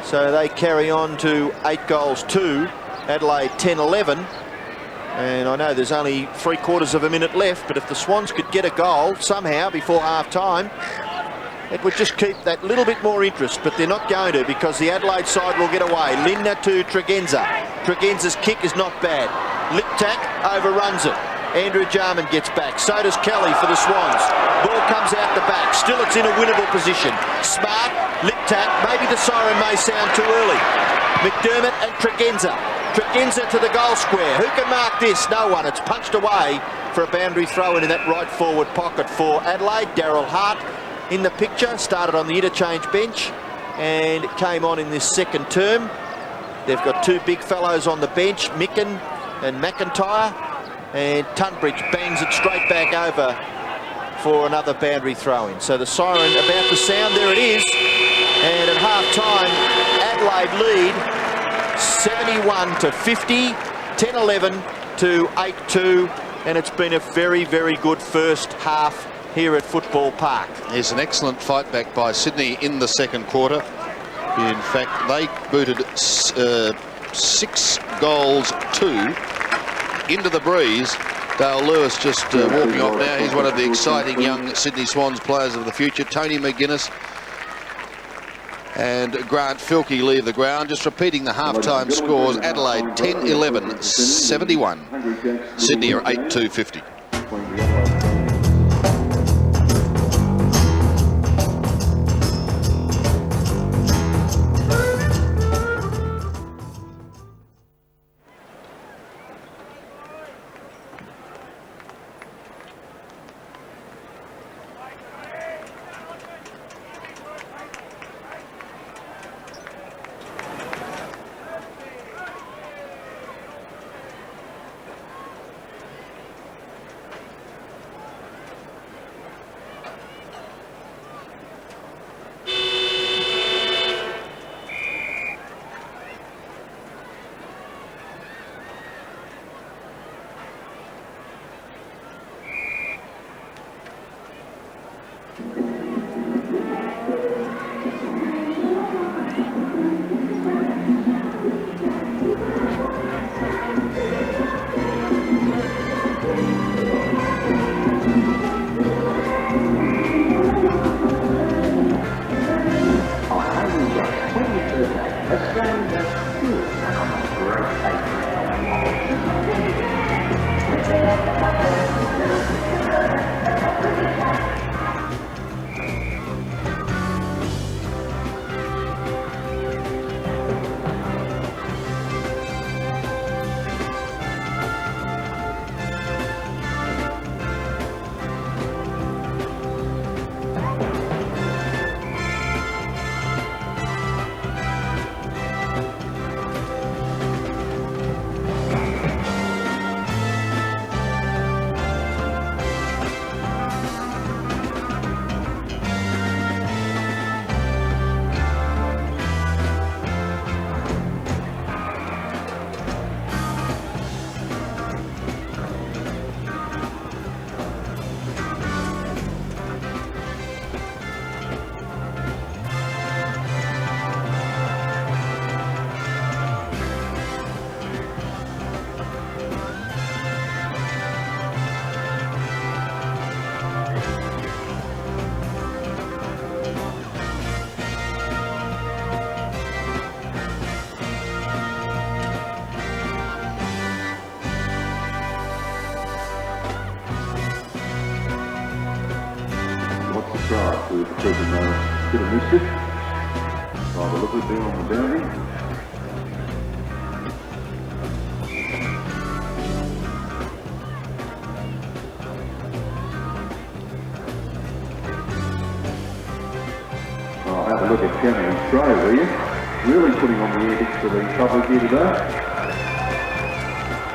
So they carry on to 8-2. Adelaide 10-11. And I know there's only 3/4 of a minute left, but if the Swans could get a goal somehow before half-time, it would just keep that little bit more interest, but they're not going to, because the Adelaide side will get away. Lindner to Tregenza. Tregenza's kick is not bad. Liptak overruns it. Andrew Jarman gets back. So does Kelly for the Swans. Ball comes out the back. Still it's in a winnable position. Smart, Liptak. Maybe the siren may sound too early. McDermott and Tregenza. Tregenza to the goal square. Who can mark this? No one. It's punched away for a boundary throw in that right forward pocket for Adelaide. Daryl Hart in the picture. Started on the interchange bench and came on in this second term. They've got 2 big fellows on the bench, Micken and McIntyre, and Tunbridge bangs it straight back over for another boundary throw-in. So the siren about to sound, there it is, and at half-time Adelaide lead 71-50, 10-11 to 8-2, and it's been a very, very good first half here at Football Park. There's an excellent fight back by Sydney in the second quarter. In fact, they booted 6 goals 2 into the breeze. Dale Lewis just walking off now. He's one of the exciting young Sydney Swans players of the future. Tony McGuinness and Grant Filkey leave the ground. Just repeating the half-time scores. Adelaide 10-11, 71. Sydney are 8-2, 50. To the present bit of mischief. Rather lovely being on the boundary. Oh, have a look at Cameron Australia, will you? Really putting on the antics for the public here today.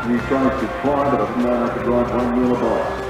New trains could fly, but I didn't know I could ride one wheel of bike.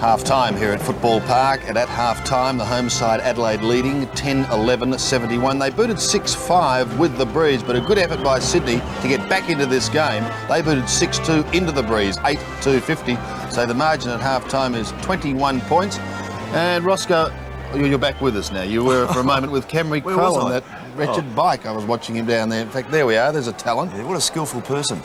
Half-time here at Football Park, and at half-time the home side Adelaide leading 10-11-71. They booted 6-5 with the breeze, but a good effort by Sydney to get back into this game. They booted 6-2 into the breeze, 8-2, 50. So the margin at half-time is 21 points. And Roscoe, you're back with us now. You were for a moment with Camry Crow on that wretched bike. I was watching him down there. In fact, there we are. There's a talent. Yeah, what a skillful person.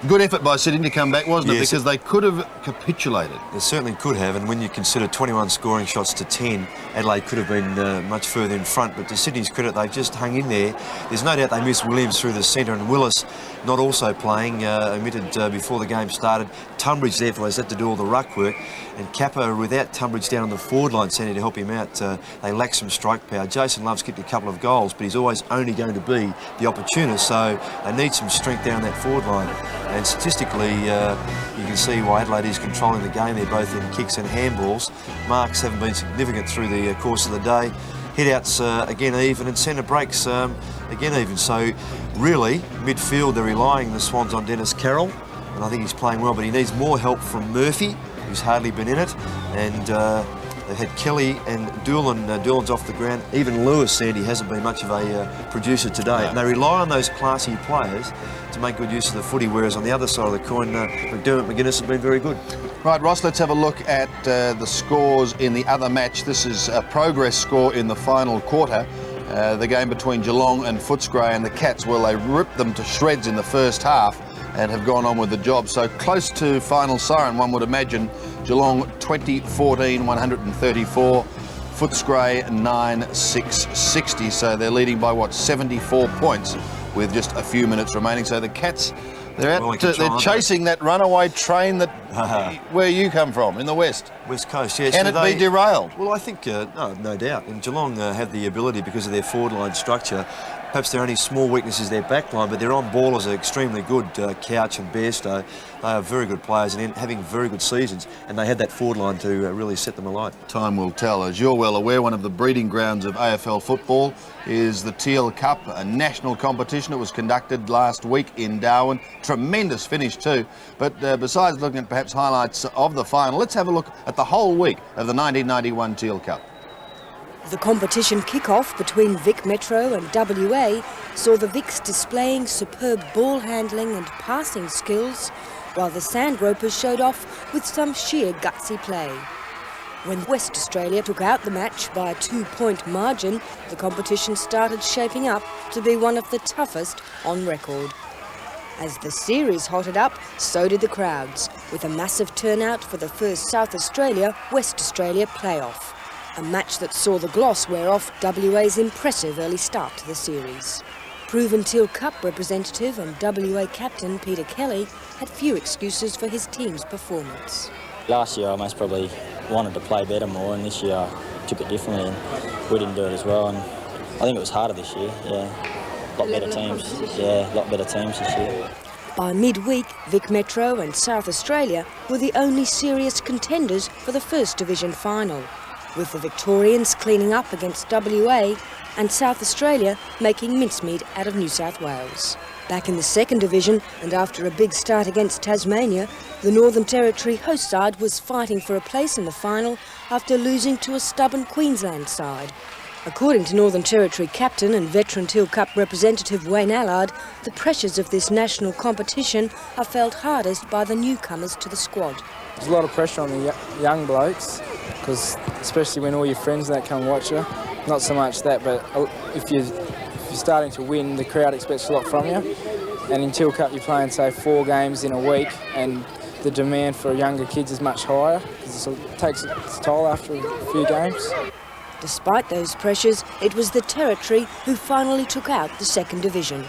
Good effort by Sydney to come back, wasn't it? Yes. Because they could have capitulated. They certainly could have, and when you consider 21 scoring shots to 10, Adelaide could have been much further in front, but to Sydney's credit, they've just hung in there. There's no doubt they missed Williams through the centre, and Willis not also playing, omitted before the game started. Tunbridge therefore has had to do all the ruck work, and Kappa, without Tunbridge down on the forward line centre to help him out, they lack some strike power. Jason Love's kicked a couple of goals, but he's always only going to be the opportunist, so they need some strength down that forward line. And statistically, you can see why Adelaide is controlling the game. They're both in kicks and handballs. Marks haven't been significant through the course of the day. Hit-outs again even, and centre breaks again even. So really, midfield, they're relying the Swans on Dennis Carroll, and I think he's playing well, but he needs more help from Murphy, who's hardly been in it, and they've had Kelly and Doolan. Doolan's off the ground. Even Lewis, Sandy, hasn't been much of a producer today. And they rely on those classy players to make good use of the footy, whereas on the other side of the coin, McDermott McGuinness have been very good. Right, Ross, let's have a look at the scores in the other match. This is a progress score in the final quarter. The game between Geelong and Footscray, and the Cats, well, they ripped them to shreds in the first half and have gone on with the job. So close to final siren, one would imagine. Geelong 20-14, 134. Footscray 9-6-60. So they're leading by, what, 74 points with just a few minutes remaining. So the Cats, they're chasing that runaway train that where you come from, in the West. West Coast, yes. Can it be derailed? Well, I think, no doubt. And Geelong have the ability, because of their forward line structure. Perhaps their only small weakness is their back line, but their on-ballers are extremely good. Couch and Bairstow, they are very good players and having very good seasons, and they had that forward line to really set them alight. Time will tell. As you're well aware, one of the breeding grounds of AFL football is the Teal Cup, a national competition. It was conducted last week in Darwin. Tremendous finish too. But besides looking at perhaps highlights of the final, let's have a look at the whole week of the 1991 Teal Cup. The competition kick-off between Vic Metro and WA saw the Vics displaying superb ball handling and passing skills, while the Sandgropers showed off with some sheer gutsy play. When West Australia took out the match by a 2-point margin, the competition started shaping up to be one of the toughest on record. As the series hotted up, so did the crowds, with a massive turnout for the first South Australia-West Australia playoff. A match that saw the gloss wear off WA's impressive early start to the series. Proven Teal Cup representative and WA captain Peter Kelly had few excuses for his team's performance. Last year I most probably wanted to play better more, and this year I took it differently and we didn't do it as well. And I think it was harder this year, yeah. A lot better teams, yeah, a lot better teams this year. By midweek, Vic Metro and South Australia were the only serious contenders for the First Division final, with the Victorians cleaning up against WA and South Australia making mincemeat out of New South Wales. Back in the Second Division, and after a big start against Tasmania, the Northern Territory host side was fighting for a place in the final after losing to a stubborn Queensland side. According to Northern Territory captain and veteran Teal Cup representative Wayne Allard, the pressures of this national competition are felt hardest by the newcomers to the squad. There's a lot of pressure on the young blokes, because especially when all your friends that come watch you, not so much that, but if you're starting to win, the crowd expects a lot from you. And in Teal Cup you're playing, say, 4 games in a week, and the demand for younger kids is much higher, because it takes its toll after a few games. Despite those pressures, it was the Territory who finally took out the Second Division,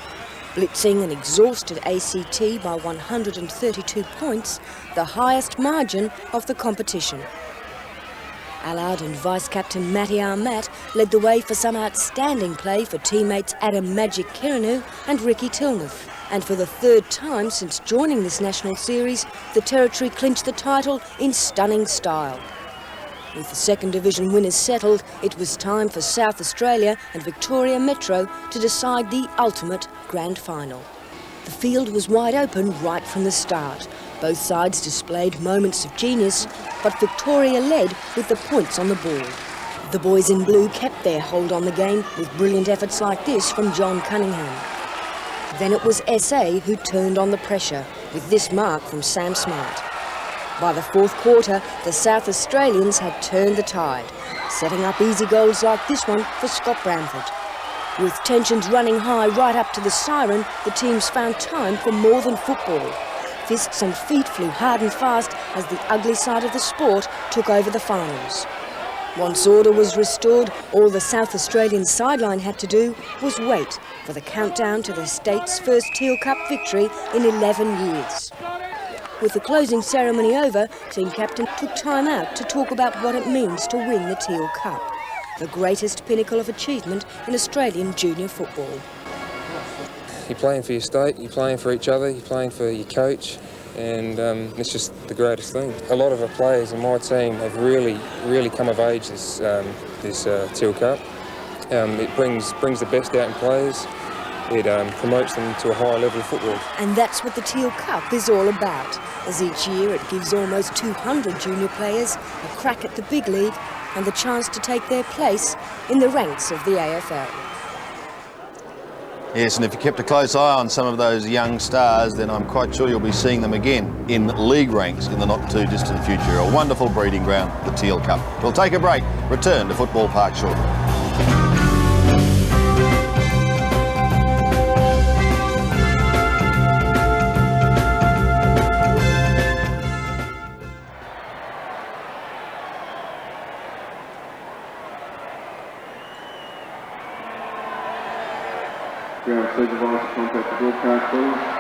blitzing an exhausted ACT by 132 points, the highest margin of the competition. Allard and Vice-Captain Matty Armatt led the way for some outstanding play for teammates Adam Magic Kiranu and Ricky Tilmuth. And for the third time since joining this national series, the Territory clinched the title in stunning style. With the Second Division winners settled, it was time for South Australia and Victoria Metro to decide the ultimate grand final. The field was wide open right from the start. Both sides displayed moments of genius, but Victoria led with the points on the ball. The boys in blue kept their hold on the game with brilliant efforts like this from John Cunningham. Then it was SA who turned on the pressure, with this mark from Sam Smart. By the fourth quarter, the South Australians had turned the tide, setting up easy goals like this one for Scott Bramford. With tensions running high right up to the siren, the teams found time for more than football. fists and feet flew hard and fast as the ugly side of the sport took over the finals. Once order was restored, all the South Australian sideline had to do was wait for the countdown to the state's first Teal Cup victory in 11 years. With the closing ceremony over, team captain took time out to talk about what it means to win the Teal Cup, the greatest pinnacle of achievement in Australian junior football. You're playing for your state, you're playing for each other, you're playing for your coach, and it's just the greatest thing. A lot of our players in my team have really come of age this Teal Cup. It brings the best out in players. It promotes them to a higher level of football. And that's what the Teal Cup is all about, as each year it gives almost 200 junior players a crack at the big league and the chance to take their place in the ranks of the AFL. Yes, and if you kept a close eye on some of those young stars, then I'm quite sure you'll be seeing them again in league ranks in the not too distant future. A wonderful breeding ground, the Teal Cup. We'll take a break, return to Football Park shortly. Ground supervisor, contact the broadcast, please.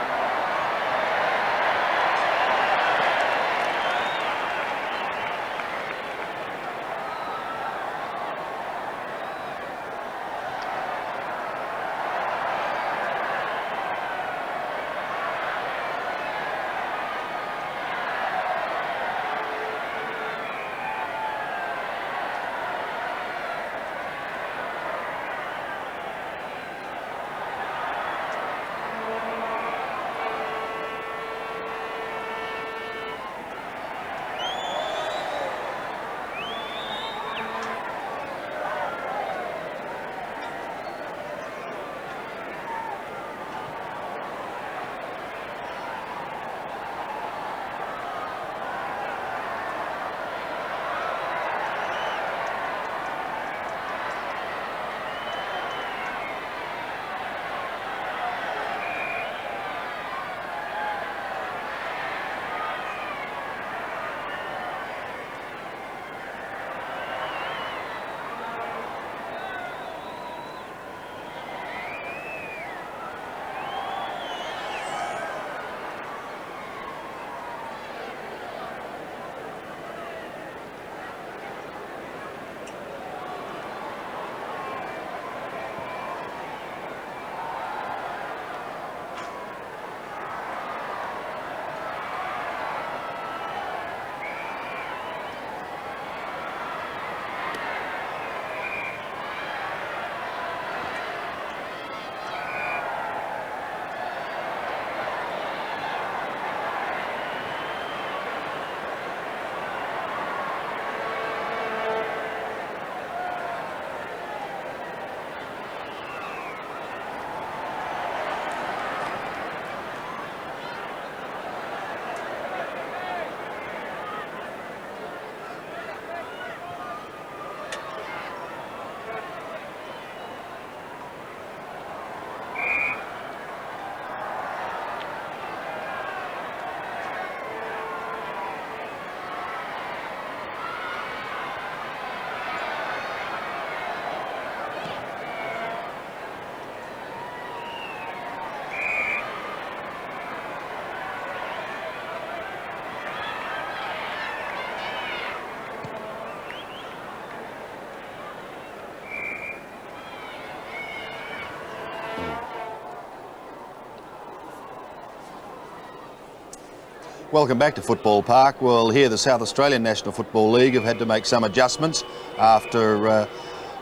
Welcome back to Football Park. Well, here the South Australian National Football League have had to make some adjustments after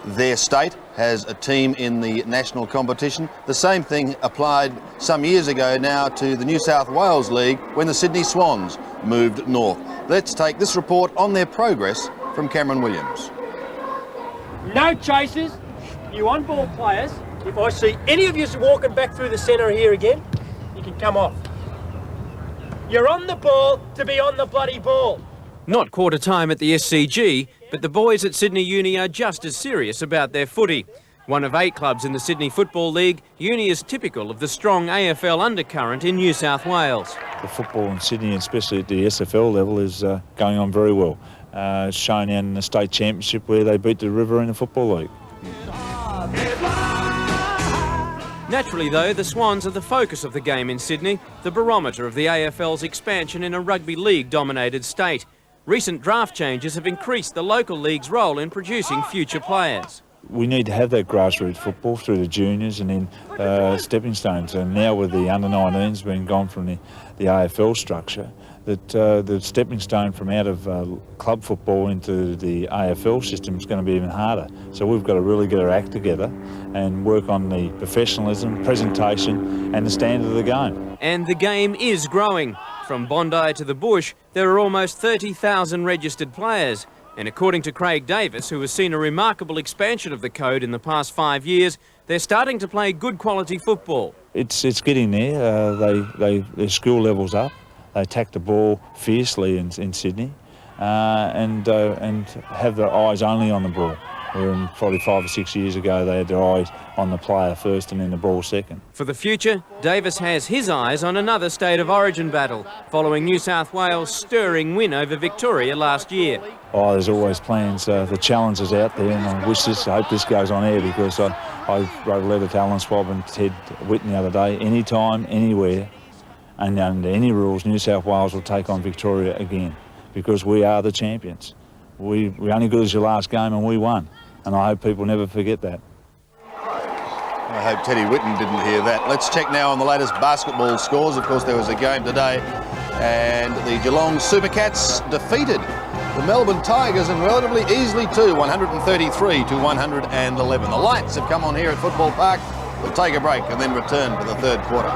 their state has a team in the national competition. The same thing applied some years ago now to the New South Wales League when the Sydney Swans moved north. Let's take this report on their progress from Cameron Williams. No chasers, you on-ball players. If I see any of you walking back through the centre here again, you can come off. You're on the ball to be on the bloody ball. Not quarter time at the SCG, but the boys at Sydney Uni are just as serious about their footy. One of 8 clubs in the Sydney Football League, Uni is typical of the strong AFL undercurrent in New South Wales. The football in Sydney, especially at the SFL level, is going on very well. It's shown in the state championship where they beat the River in the Football League. Naturally, though, the Swans are the focus of the game in Sydney, the barometer of the AFL's expansion in a rugby league-dominated state. Recent draft changes have increased the local league's role in producing future players. We need to have that grassroots football through the juniors and then stepping stones. And now with the under-19s being gone from the AFL structure, that the stepping stone from out of club football into the AFL system is going to be even harder. So we've got to really get our act together and work on the professionalism, presentation and the standard of the game. And the game is growing. From Bondi to the bush, there are almost 30,000 registered players. And according to Craig Davis, who has seen a remarkable expansion of the code in the past 5 years, they're starting to play good quality football. It's getting there. Their skill level's up. They attack the ball fiercely in Sydney and have their eyes only on the ball. Where probably 5 or 6 years ago they had their eyes on the player first and then the ball second. For the future, Davis has his eyes on another State of Origin battle, following New South Wales' stirring win over Victoria last year. Oh, there's always plans. The challenge is out there, and I hope this goes on air, because I wrote a letter to Alan Swab and Ted Whitten the other day. Anytime, anywhere, and under any rules, New South Wales will take on Victoria again, because we are the champions. We're only good as your last game, and we won. And I hope people never forget that. I hope Teddy Whitten didn't hear that. Let's check now on the latest basketball scores. Of course, there was a game today, and the Geelong Supercats defeated the Melbourne Tigers, and relatively easily too, 133 to 111. The lights have come on here at Football Park. We'll take a break and then return for the third quarter.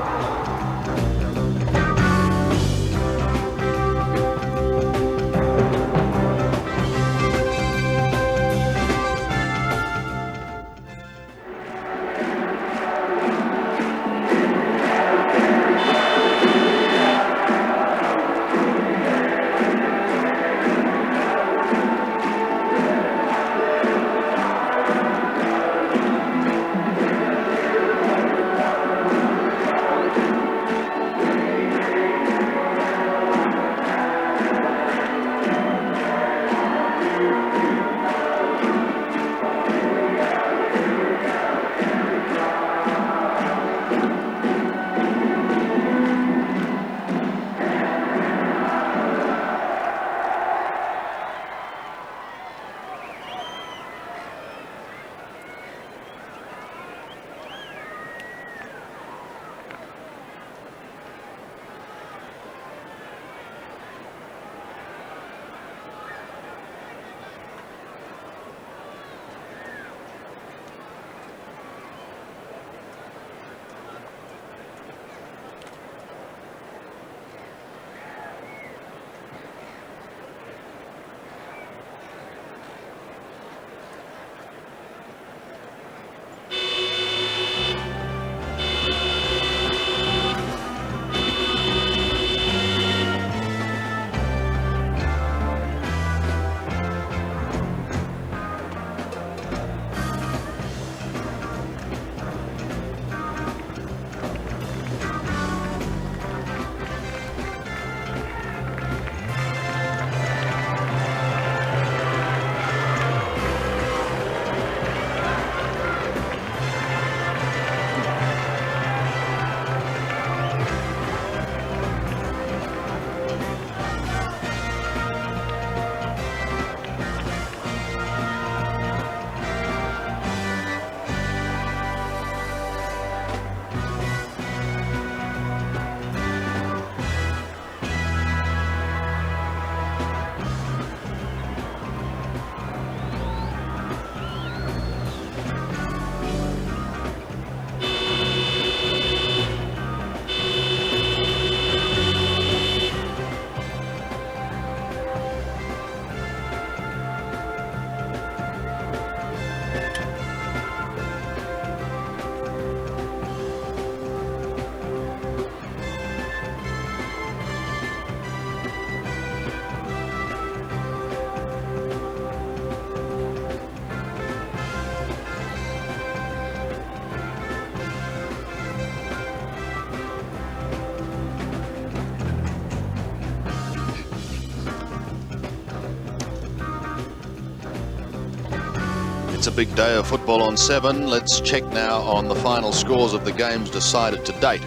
It's a big day of football on 7. Let's check now on the final scores of the games decided to date.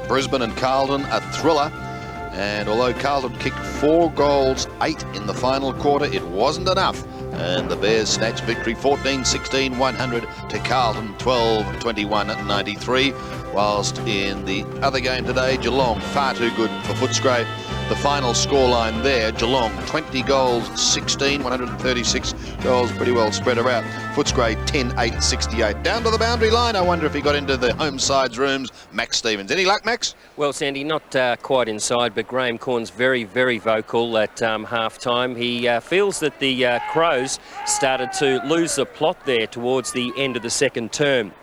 Brisbane and Carlton, a thriller. And although Carlton kicked 4 goals, 8 in the final quarter, it wasn't enough. And the Bears snatched victory 14-16, 100 to Carlton, 12-21 93. Whilst in the other game today, Geelong, far too good for Footscray. The final scoreline there, Geelong 20 goals, 16, 136 goals, pretty well spread around. Footscray 10-8, 68. Down to the boundary line. I wonder if he got into the home side's rooms. Max Stevens. Any luck, Max? Well, Sandy, not quite inside, but Graham Corn's very, very vocal at half-time. He feels that the Crows started to lose the plot there towards the end of the second term.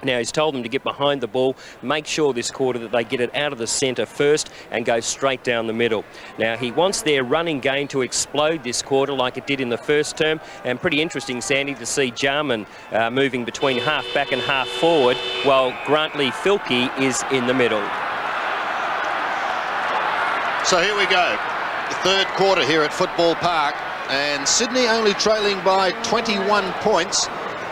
Now, he's told them to get behind the ball, make sure this quarter that they get it out of the centre first and go straight down the middle. Now, he wants their running game to explode this quarter like it did in the first term, and pretty interesting, Sandy, to see Jarman moving between half back and half forward while Grantley Filkey is in the middle. So here we go, the third quarter here at Football Park, and Sydney only trailing by 21 points.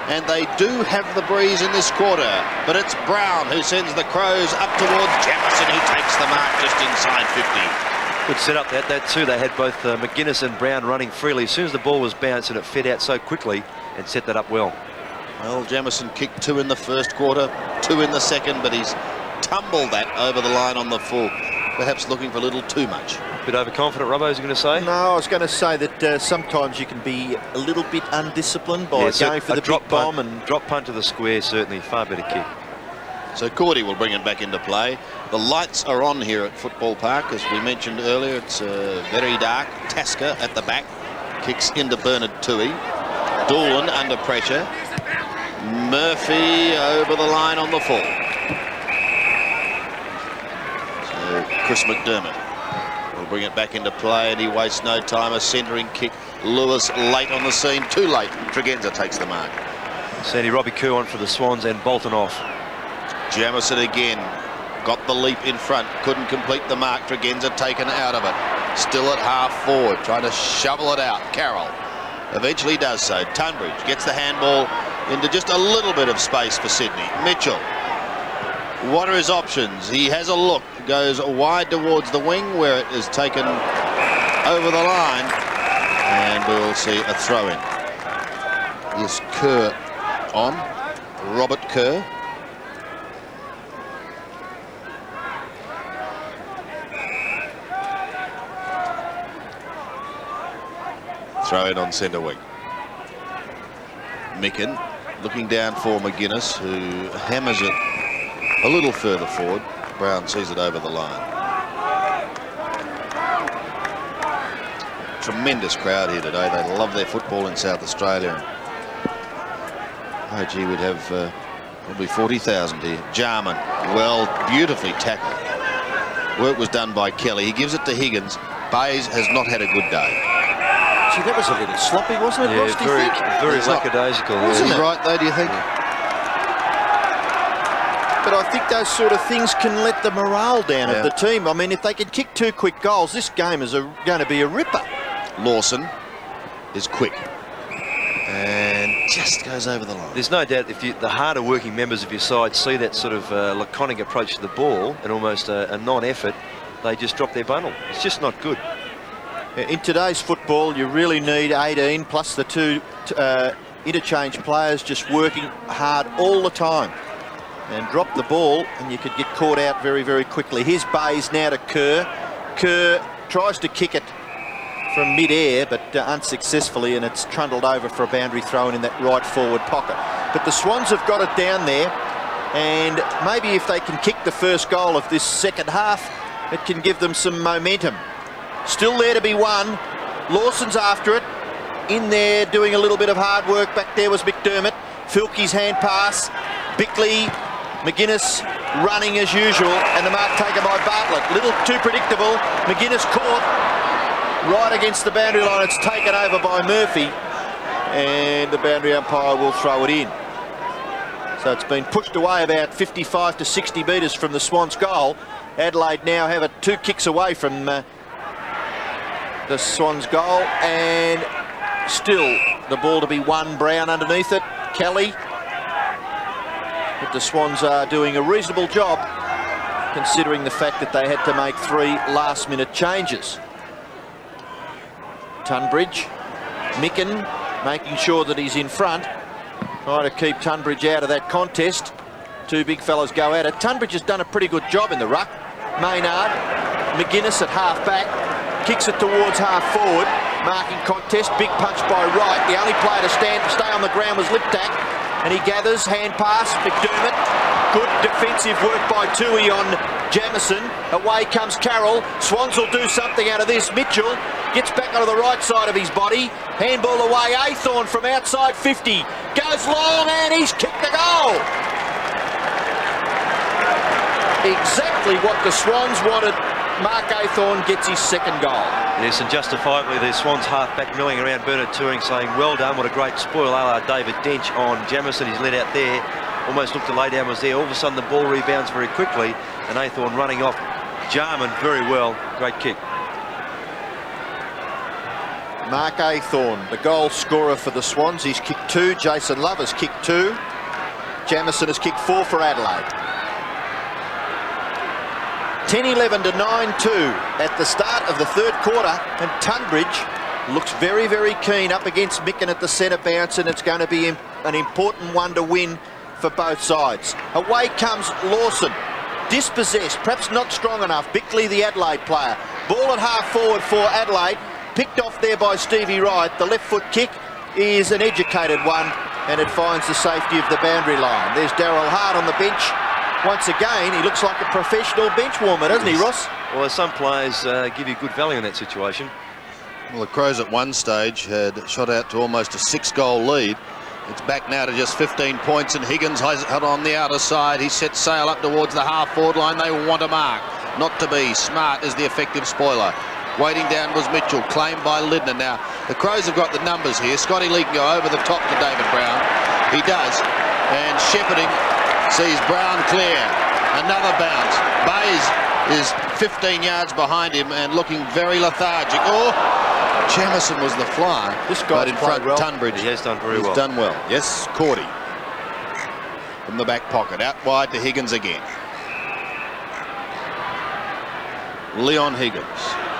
And they do have the breeze in this quarter, but it's Brown who sends the Crows up towards Jefferson, who takes the mark just inside 50. Good set up that too. They had both McGuinness and Brown running freely. As soon as the ball was bounced, and it fed out so quickly and set that up well. Well, Jamieson kicked 2 in the first quarter, 2 in the second, but he's tumbled that over the line on the full. Perhaps looking for a little too much. Bit overconfident, Robbo, is you going to say? No, I was going to say that sometimes you can be a little bit undisciplined by going for the drop big bomb. And drop punt to the square, certainly. Far better kick. So Cordy will bring it back into play. The lights are on here at Football Park. As we mentioned earlier, it's very dark. Tasker at the back. Kicks into Bernard Toohey. Doolan under pressure. Murphy over the line on the full. So Chris McDermott will bring it back into play, and he wastes no time. A centering kick. Lewis late on the scene. Too late. Tregenza takes the mark. Sandy, Robbie Kerr on for the Swans and Bolton off. Jamieson again. Got the leap in front. Couldn't complete the mark. Tregenza taken out of it. Still at half forward. Trying to shovel it out. Carroll eventually does so. Tunbridge gets the handball into just a little bit of space for Sydney. Mitchell. What are his options? He has a look. Goes wide towards the wing where it is taken over the line. And we'll see a throw-in. Is Kerr on? Robert Kerr. Throw in on centre wing. Micken looking down for McGuinness, who hammers it a little further forward. Brown sees it over the line. Tremendous crowd here today. They love their football in South Australia. Oh gee, we'd have probably 40,000 here. Jarman, well, beautifully tackled. Work was done by Kelly. He gives it to Higgins. Bays has not had a good day. Gee, that was a little sloppy, wasn't it, Yeah, Ross, do you think? very lackadaisical. Wasn't it right, though, do you think? But I think those sort of things can let the morale down of the team. I mean, if they can kick 2 quick goals, this game is going to be a ripper. Lawson is quick and just goes over the line. There's no doubt if the harder working members of your side see that sort of laconic approach to the ball and almost a non-effort, they just drop their bundle. It's just not good. In today's football, you really need 18 plus the 2 interchange players just working hard all the time. And drop the ball, and you could get caught out very, very quickly. Here's Bays now to Kerr. Kerr tries to kick it from mid-air, but unsuccessfully, and it's trundled over for a boundary throw in that right forward pocket. But the Swans have got it down there, and maybe if they can kick the first goal of this second half, it can give them some momentum. Still there to be won. Lawson's after it. In there doing a little bit of hard work. Back there was McDermott. Filkey's hand pass. Bickley, McGuinness running as usual, and the mark taken by Bartlett. Little too predictable. McGuinness caught right against the boundary line. It's taken over by Murphy, and the boundary umpire will throw it in. So it's been pushed away about 55 to 60 metres from the Swans' goal. Adelaide now have it 2 kicks away from the Swans' goal, and still the ball to be won. Brown underneath it. Kelly. But the Swans are doing a reasonable job, considering the fact that they had to make 3 last-minute changes. Tunbridge, Micken making sure that he's in front, trying to keep Tunbridge out of that contest. 2 big fellas go at it. Tunbridge has done a pretty good job in the ruck. Maynard, McGuinness at half-back, kicks it towards half-forward. Marking contest, big punch by Wright. The only player to stay on the ground was Liptak, and he gathers, hand pass, McDermott. Good defensive work by Toohey on Jamison. Away comes Carroll. Swans will do something out of this. Mitchell gets back onto the right side of his body. Handball away. Athorn from outside 50. Goes long and he's kicked the goal. Exactly what the Swans wanted. Mark Athorn gets his second goal. Yes, and justifiably the Swans half-back milling around Bernard Turing saying, well done, what a great spoil, a la David Dench on Jamison. He's led out there, almost looked to lay down, was there. All of a sudden the ball rebounds very quickly, and Athorn running off Jarman very well. Great kick. Mark Athorn, the goal scorer for the Swans. He's kicked 2. Jason Love has kicked 2. Jamison has kicked 4 for Adelaide. 10-11 to 9-2 at the start of the third quarter, and Tunbridge looks very, very keen up against Micken at the centre bounce, and it's going to be an important one to win for both sides. Away comes Lawson, dispossessed, perhaps not strong enough. Bickley, the Adelaide player. Ball at half-forward for Adelaide, picked off there by Stevie Wright. The left-foot kick is an educated one, and it finds the safety of the boundary line. There's Daryl Hart on the bench. Once again, he looks like a professional bench warmer, doesn't he, Ross? Well, some players give you good value in that situation. Well, the Crows at one stage had shot out to almost a 6-goal lead. It's back now to just 15 points, and Higgins has it on the outer side. He sets sail up towards the half-forward line. They want a mark. Not to be. Smart is the effective spoiler. Waiting down was Mitchell, claimed by Lindner. Now, the Crows have got the numbers here. Scotty Lee can go over the top to David Brown. He does. And shepherding sees Brown clear. Another bounce. Bays is 15 yards behind him and looking very lethargic. Oh, Jamison was the fly. This guy in front, well. Tunbridge. He has done very well. He's done well. Yes, Cordy. From the back pocket. Out wide to Higgins again. Leon Higgins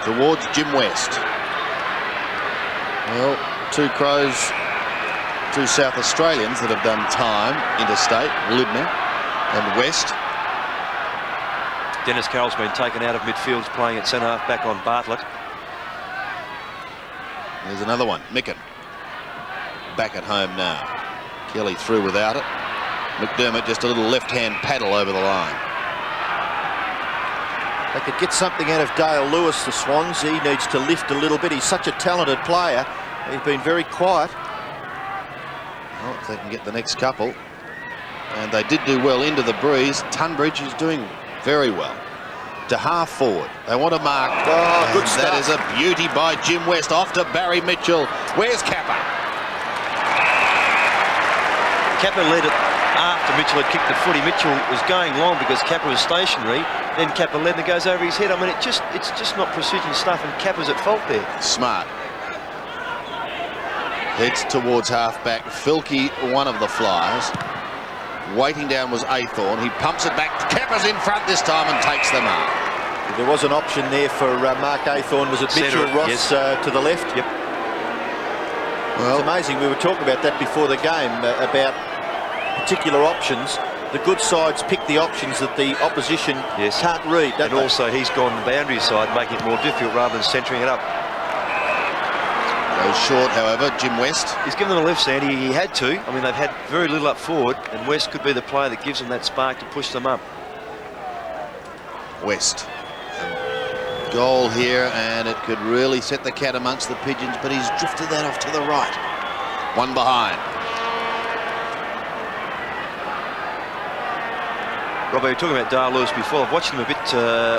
towards Jim West. Well, 2 Crows, 2 South Australians that have done time interstate, Lindner and West. Dennis Carroll's been taken out of midfield, playing at centre half back on Bartlett. There's another one, Micken. Back at home now. Kelly through without it. McDermott just a little left-hand paddle over the line. They could get something out of Dale Lewis, the Swans. He needs to lift a little bit. He's such a talented player. He's been very quiet. Well, if they can get the next couple. And they did do well into the breeze. Tunbridge is doing very well. To half forward. They want to mark. Oh, good stuff. That is a beauty by Jim West. Off to Barry Mitchell. Where's Kappa? Kappa led it after Mitchell had kicked the footy. Mitchell was going long because Kappa was stationary. Then Kappa led and it goes over his head. I mean, it's just not precision stuff, and Kappa's at fault there. Smart. Heads towards half-back. Filkey, one of the flyers. Waiting down was Athorn. He pumps it back. Kappa's in front this time and takes the mark. There was an option there for Mark Athorn. Was it Mitchell Ross yes. to the left? Yep. Well, it's amazing. We were talking about that before the game, about particular options. The good sides pick the options that the opposition can't read. And also he's gone the boundary side, making it more difficult rather than centering it up. Goes short, however, Jim West. He's given them a lift, Sandy. He had to. I mean, they've had very little up forward, and West could be the player that gives them that spark to push them up. West. Goal here, and it could really set the cat amongst the pigeons, but he's drifted that off to the right. One behind. Robbo, you were talking about Dale Lewis before. I've watched him a bit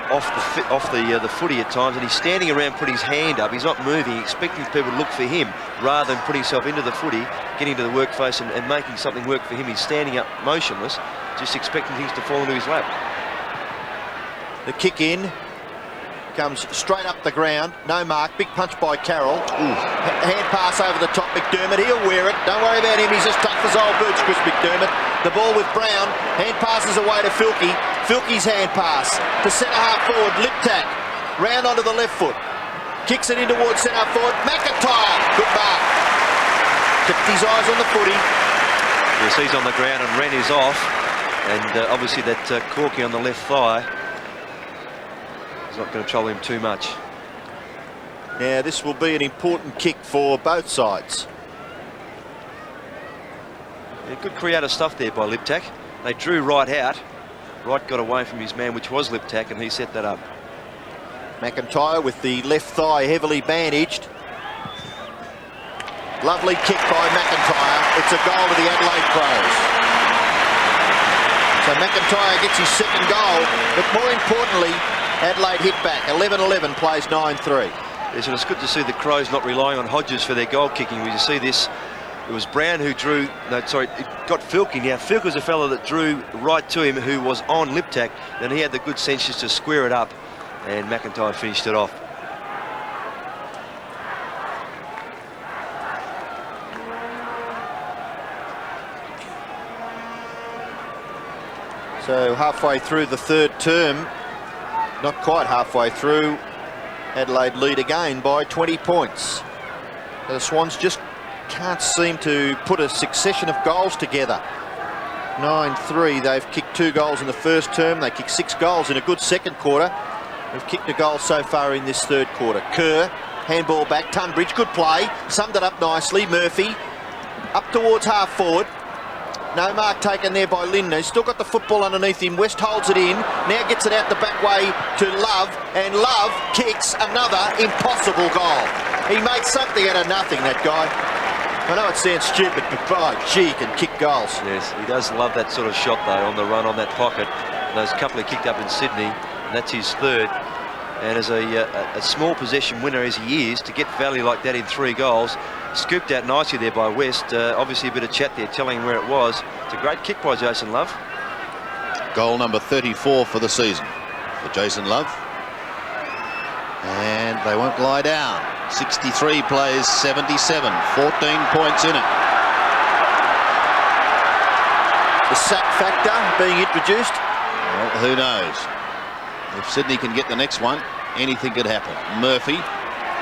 off the footy at times, and he's standing around, putting his hand up. He's not moving, expecting people to look for him rather than putting himself into the footy, getting to the work face and making something work for him. He's standing up motionless, just expecting things to fall into his lap. The kick in. comes straight up the ground. No mark. Big punch by Carroll. Hand pass over the top. McDermott, he'll wear it. Don't worry about him. He's as tough as old boots, Chris McDermott. The ball with Brown. Hand passes away to Filkey. Filkey's hand pass to centre half forward. Liptak. Round onto the left foot. Kicks it in towards centre half forward. McIntyre. Good mark. Kept his eyes on the footy. Yes, he's on the ground and Wren is off. And obviously that Corky on the left thigh is not going to trouble him too much. Now this will be an important kick for both sides. Yeah, good creative stuff there by Liptak. They drew right out. Wright got away from his man, which was Liptak, and he set that up. McIntyre with the left thigh heavily bandaged. Lovely kick by McIntyre. It's a goal to the Adelaide Crows. So McIntyre gets his second goal, but more importantly, Adelaide hit back. 11-11 plays 9-3. Yes, and it's good to see the Crows not relying on Hodges for their goal kicking. We see this. It was Brown who drew. No, sorry, it got Filkey. Now Filkey was a fellow that drew right to him, who was on Liptak, and he had the good sense just to square it up, and McIntyre finished it off. So halfway through the third term, not quite halfway through, Adelaide lead again by 20 points. The Swans just can't seem to put a succession of goals together. 9-3, they've kicked 2 goals in the first term. They kicked 6 goals in a good second quarter. They've kicked a goal so far in this third quarter. Kerr, handball back, Tunbridge, good play, summed it up nicely. Murphy, up towards half forward. No mark taken there by Lindner. He's still got the football underneath him. West holds it in. Now gets it out the back way to Love. And Love kicks another impossible goal. He made something out of nothing, that guy. I know it sounds stupid, but by gee, he can kick goals. Yes, he does love that sort of shot, though, on the run, on that pocket. And those couple he kicked up in Sydney, and that's his third. And as a small possession winner as he is, to get value like that in 3 goals, scooped out nicely there by West. Obviously a bit of chat there telling him where it was. It's a great kick by Jason Love. Goal number 34 for the season for Jason Love. And they won't lie down. 63 plays 77, 14 points in it. The sack factor being introduced. Well, who knows? If Sydney can get the next one, anything could happen. Murphy.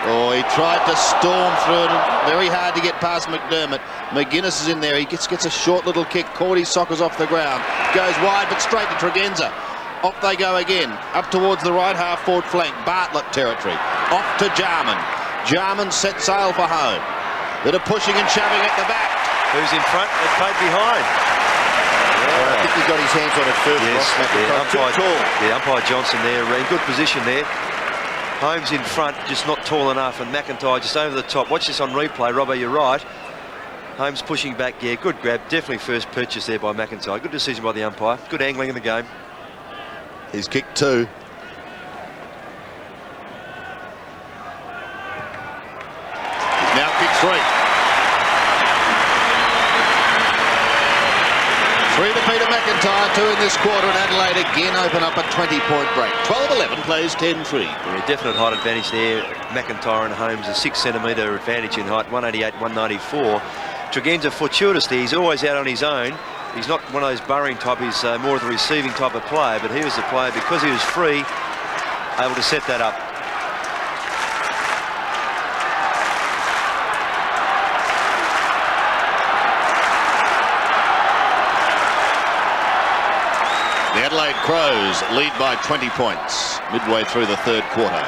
Oh, he tried to storm through it. Very hard to get past McDermott. McGuinness is in there. He gets a short little kick. Caught his sockers off the ground. Goes wide, but straight to Tregenza. Off they go again. Up towards the right half forward flank. Bartlett territory. Off to Jarman. Jarman set sail for home. Bit of pushing and shoving at the back. Who's in front? They played behind. I think he got his hands on it first. Yes, umpire Johnson there in good position there. Holmes in front, just not tall enough, and McIntyre just over the top. Watch this on replay, Robbo, you're right. Holmes pushing back, yeah, good grab. Definitely first purchase there by McIntyre. Good decision by the umpire. Good angling in the game. He's kicked 2. He's now kicked 3. 3 to Peter McIntyre, 2 in this quarter, and Adelaide again open up a 20-point break. 12-11 plays 10-3. Yeah, definite height advantage there. McIntyre and Holmes a 6-centimetre advantage in height, 188, 194. Tregenza fortuitously, he's always out on his own. He's not one of those burrowing type, he's more of the receiving type of player, but he was the player, because he was free, able to set that up. The Adelaide Crows lead by 20 points midway through the third quarter.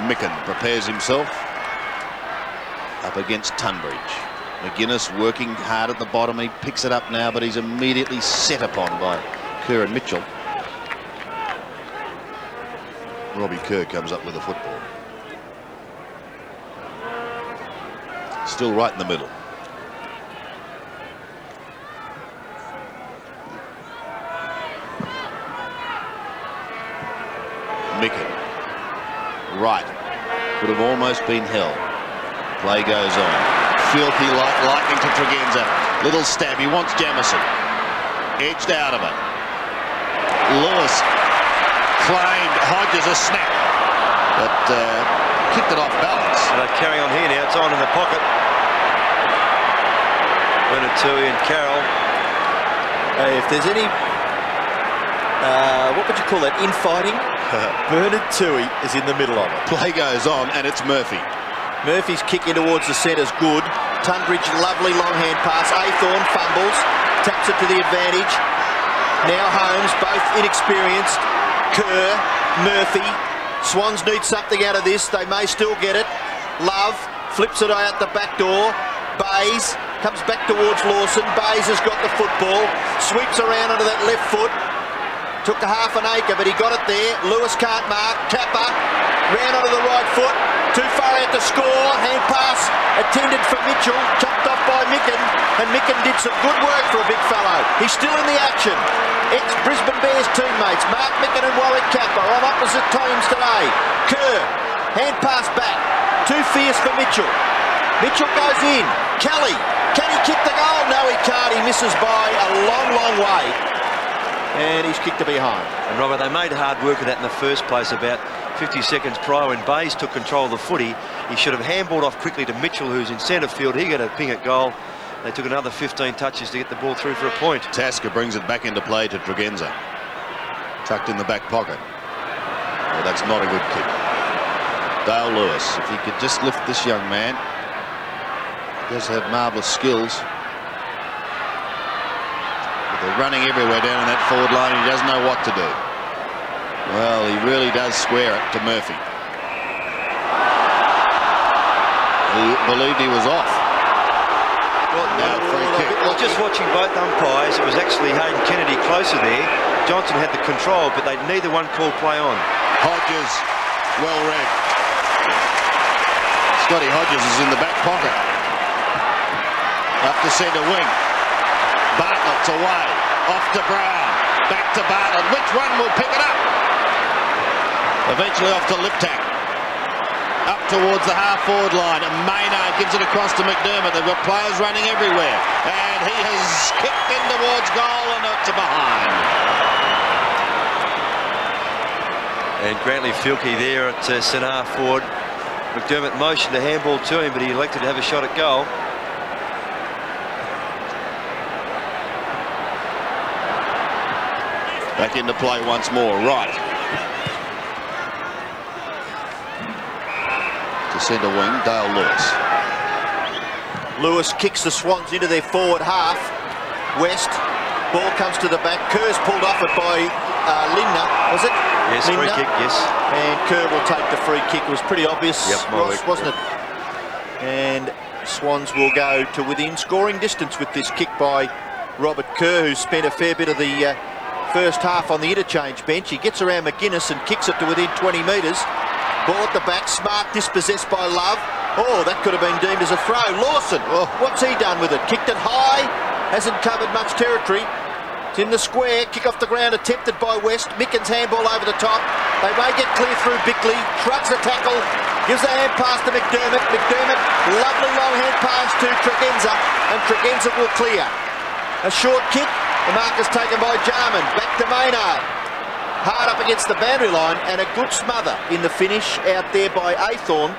Micken prepares himself up against Tunbridge. McGuinness working hard at the bottom. He picks it up now, but he's immediately set upon by Kerr and Mitchell. Robbie Kerr comes up with the football. Still right in the middle. Micken. Right. Could have almost been held. Play goes on. Filthy like lightning to Tregenza. Little stab. He wants Jamison. Edged out of it. Lewis claimed Hodges a snap, but kicked it off balance. And they carry on here now. It's on in the pocket. Bernard Tui and Carroll. If there's any, what would you call that, infighting? Bernard Tui is in the middle of it. Play goes on, and it's Murphy. Murphy's kicking towards the centre's good. Tunbridge, lovely long hand pass. Aythorne fumbles, taps it to the advantage. Now Holmes, both inexperienced. Kerr, Murphy. Swans need something out of this. They may still get it. Love flips it out the back door. Bays comes back towards Lawson. Bays has got the football. Sweeps around onto that left foot. Took a half an acre, but he got it there. Lewis can't mark. Kappa ran onto the right foot. Too far out to score. Hand pass attended for Mitchell. Chopped off by Micken. And Micken did some good work for a big fellow. He's still in the action. Ex-Brisbane Bears teammates Mark Micken and Warwick Kappa on opposite teams today. Kerr, hand pass back. Too fierce for Mitchell. Mitchell goes in. Kelly, can he kick the goal? No, he can't. He misses by a long, long way. And he's kicked it behind. And Robert, they made hard work of that in the first place about 50 seconds prior when Bays took control of the footy. He should have handballed off quickly to Mitchell, who's in centre field. He got a ping at goal. They took another 15 touches to get the ball through for a point. Tasker brings it back into play to Tregenza. Tucked in the back pocket. Well, that's not a good kick. Dale Lewis, if he could just lift this young man. He does have marvellous skills. They're running everywhere down in that forward line. He doesn't know what to do. Well, he really does square it to Murphy. He believed he was off. Well, now free kick. Well, just watching both umpires, it was actually Hayden Kennedy closer there. Johnson had the control, but they neither one called play on. Hodges, well read. Scotty Hodges is in the back pocket. Up the centre wing. Bartlett's away. Off to Brown. Back to Bartlett. Which one will pick it up? Eventually off to Liptak. Up towards the half-forward line. And Maynard gives it across to McDermott. They've got players running everywhere. And he has kicked in towards goal and not to behind. And Grantley Filkey there at centre half forward. McDermott motioned to handball to him, but he elected to have a shot at goal. Back into play once more, right. To centre wing, Dale Lewis. Lewis kicks the Swans into their forward half. West, ball comes to the back. Kerr's pulled off it by Lindner, was it? Yes, Lindner. free kick, yes. And Kerr will take the free kick. It was pretty obvious, yep, Ross, wasn't it? And Swans will go to within scoring distance with this kick by Robert Kerr, who spent a fair bit of the first half on the interchange bench. He gets around McGuinness and kicks it to within 20 metres. Ball at the back, Smart dispossessed by Love. Oh, that could have been deemed as a throw. Lawson, what's he done with it? Kicked it high, hasn't covered much territory. It's in the square, kick off the ground attempted by West. Micken's handball over the top. They may get clear through Bickley, shrugs the tackle, gives a hand pass to McDermott. McDermott, lovely long hand pass to Tregenza, and Tregenza will clear. A short kick. The mark is taken by Jarman. Back to Maynard. Hard up against the boundary line, and a good smother in the finish out there by Aythorne.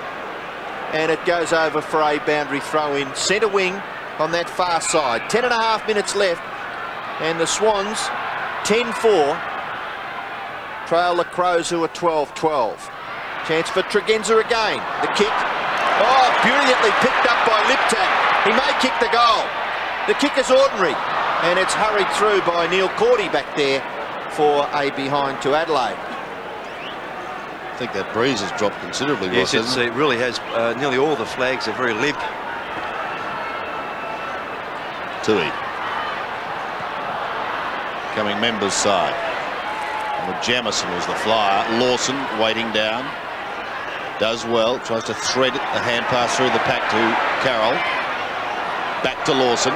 And it goes over for a boundary throw in centre wing on that far side. 10.5 minutes left, and the Swans 10-4 trail the Crows, who are 12-12. Chance for Tregenza again. The kick. Oh, brilliantly picked up by Liptak. He may kick the goal. The kick is ordinary. And it's hurried through by Neil Cordy back there for a behind to Adelaide. I think that breeze has dropped considerably. Yes, Ross, it really has. Nearly all the flags are very limp. Tui. Coming members side. And Jamison was the flyer. Lawson waiting down. Does well. Tries to thread a hand pass through the pack to Carroll. Back to Lawson.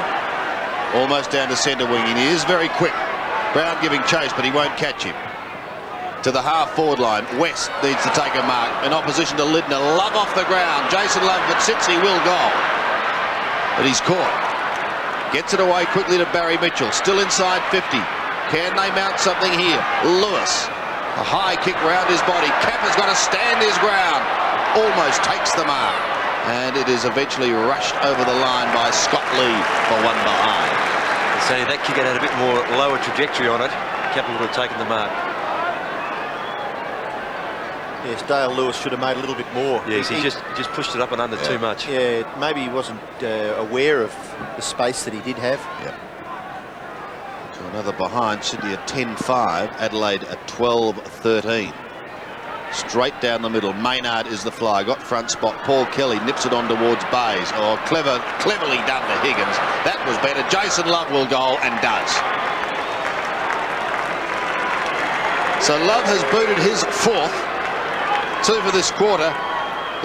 Almost down to centre wing. He is very quick. Brown giving chase, but he won't catch him. To the half-forward line. West needs to take a mark. In opposition to Lindner. Love off the ground. Jason Love, but since he will goal. But he's caught. Gets it away quickly to Barry Mitchell. Still inside 50. Can they mount something here? Lewis. A high kick round his body. Kappa's got to stand his ground. Almost takes the mark. And it is eventually rushed over the line by Scott Lee for one behind. So that kick had a bit more lower trajectory on it. Kappa would have taken the mark. Yes, Dale Lewis should have made a little bit more. Yes, he just pushed it up and under too much. Yeah, maybe he wasn't aware of the space that he did have. Yep. So another behind, Sydney at 10-5, Adelaide at 12-13. Straight down the middle, Maynard is the fly, got front spot, Paul Kelly nips it on towards Bays. Oh, cleverly done to Higgins. That was better. Jason Love will goal and does. So Love has booted his fourth. 2 for this quarter.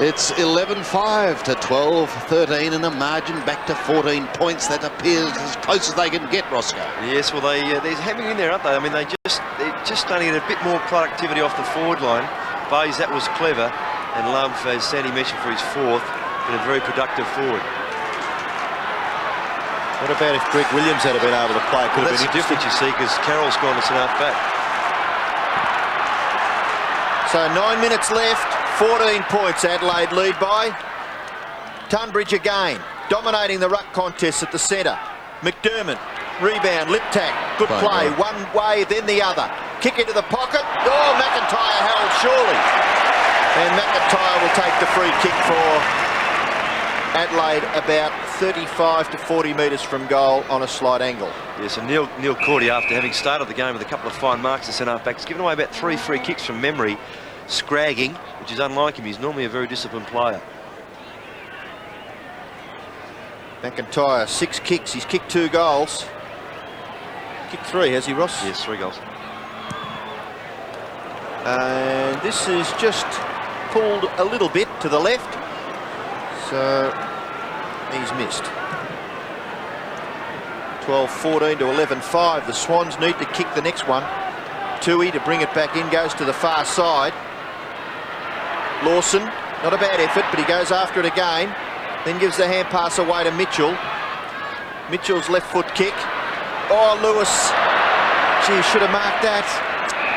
It's 11-5 to 12-13 and a margin back to 14 points. That appears as close as they can get, Roscoe. Yes, well, they're hanging in there, aren't they? I mean, they're just starting to get a bit more productivity off the forward line. Bays, that was clever, and Love, as Sandy mentioned, for his fourth, been a very productive forward. What about if Greg Williams had been able to play? Well, that's the difference, you see, because Carroll's gone to half back. So 9 minutes left, 14 points Adelaide lead by. Tunbridge again, dominating the ruck contest at the centre. McDermott, rebound, lip tack, good play, one way then the other. Kick into the pocket, oh, McIntyre held surely. And McIntyre will take the free kick for Adelaide about 35 to 40 metres from goal on a slight angle. Yes, and Neil Cordy, after having started the game with a couple of fine marks at centre-half-back, has given away about 3 free kicks from memory, scragging, which is unlike him. He's normally a very disciplined player. McIntyre, 6 kicks. He's kicked 2 goals. Kicked 3, has he, Ross? Yes, 3 goals. And this is just pulled a little bit to the left. So he's missed. 12-14 to 11-5. The Swans need to kick the next one. Tui to bring it back in, goes to the far side. Lawson, not a bad effort, but he goes after it again. Then gives the hand pass away to Mitchell. Mitchell's left foot kick. Oh, Lewis. Gee, should have marked that.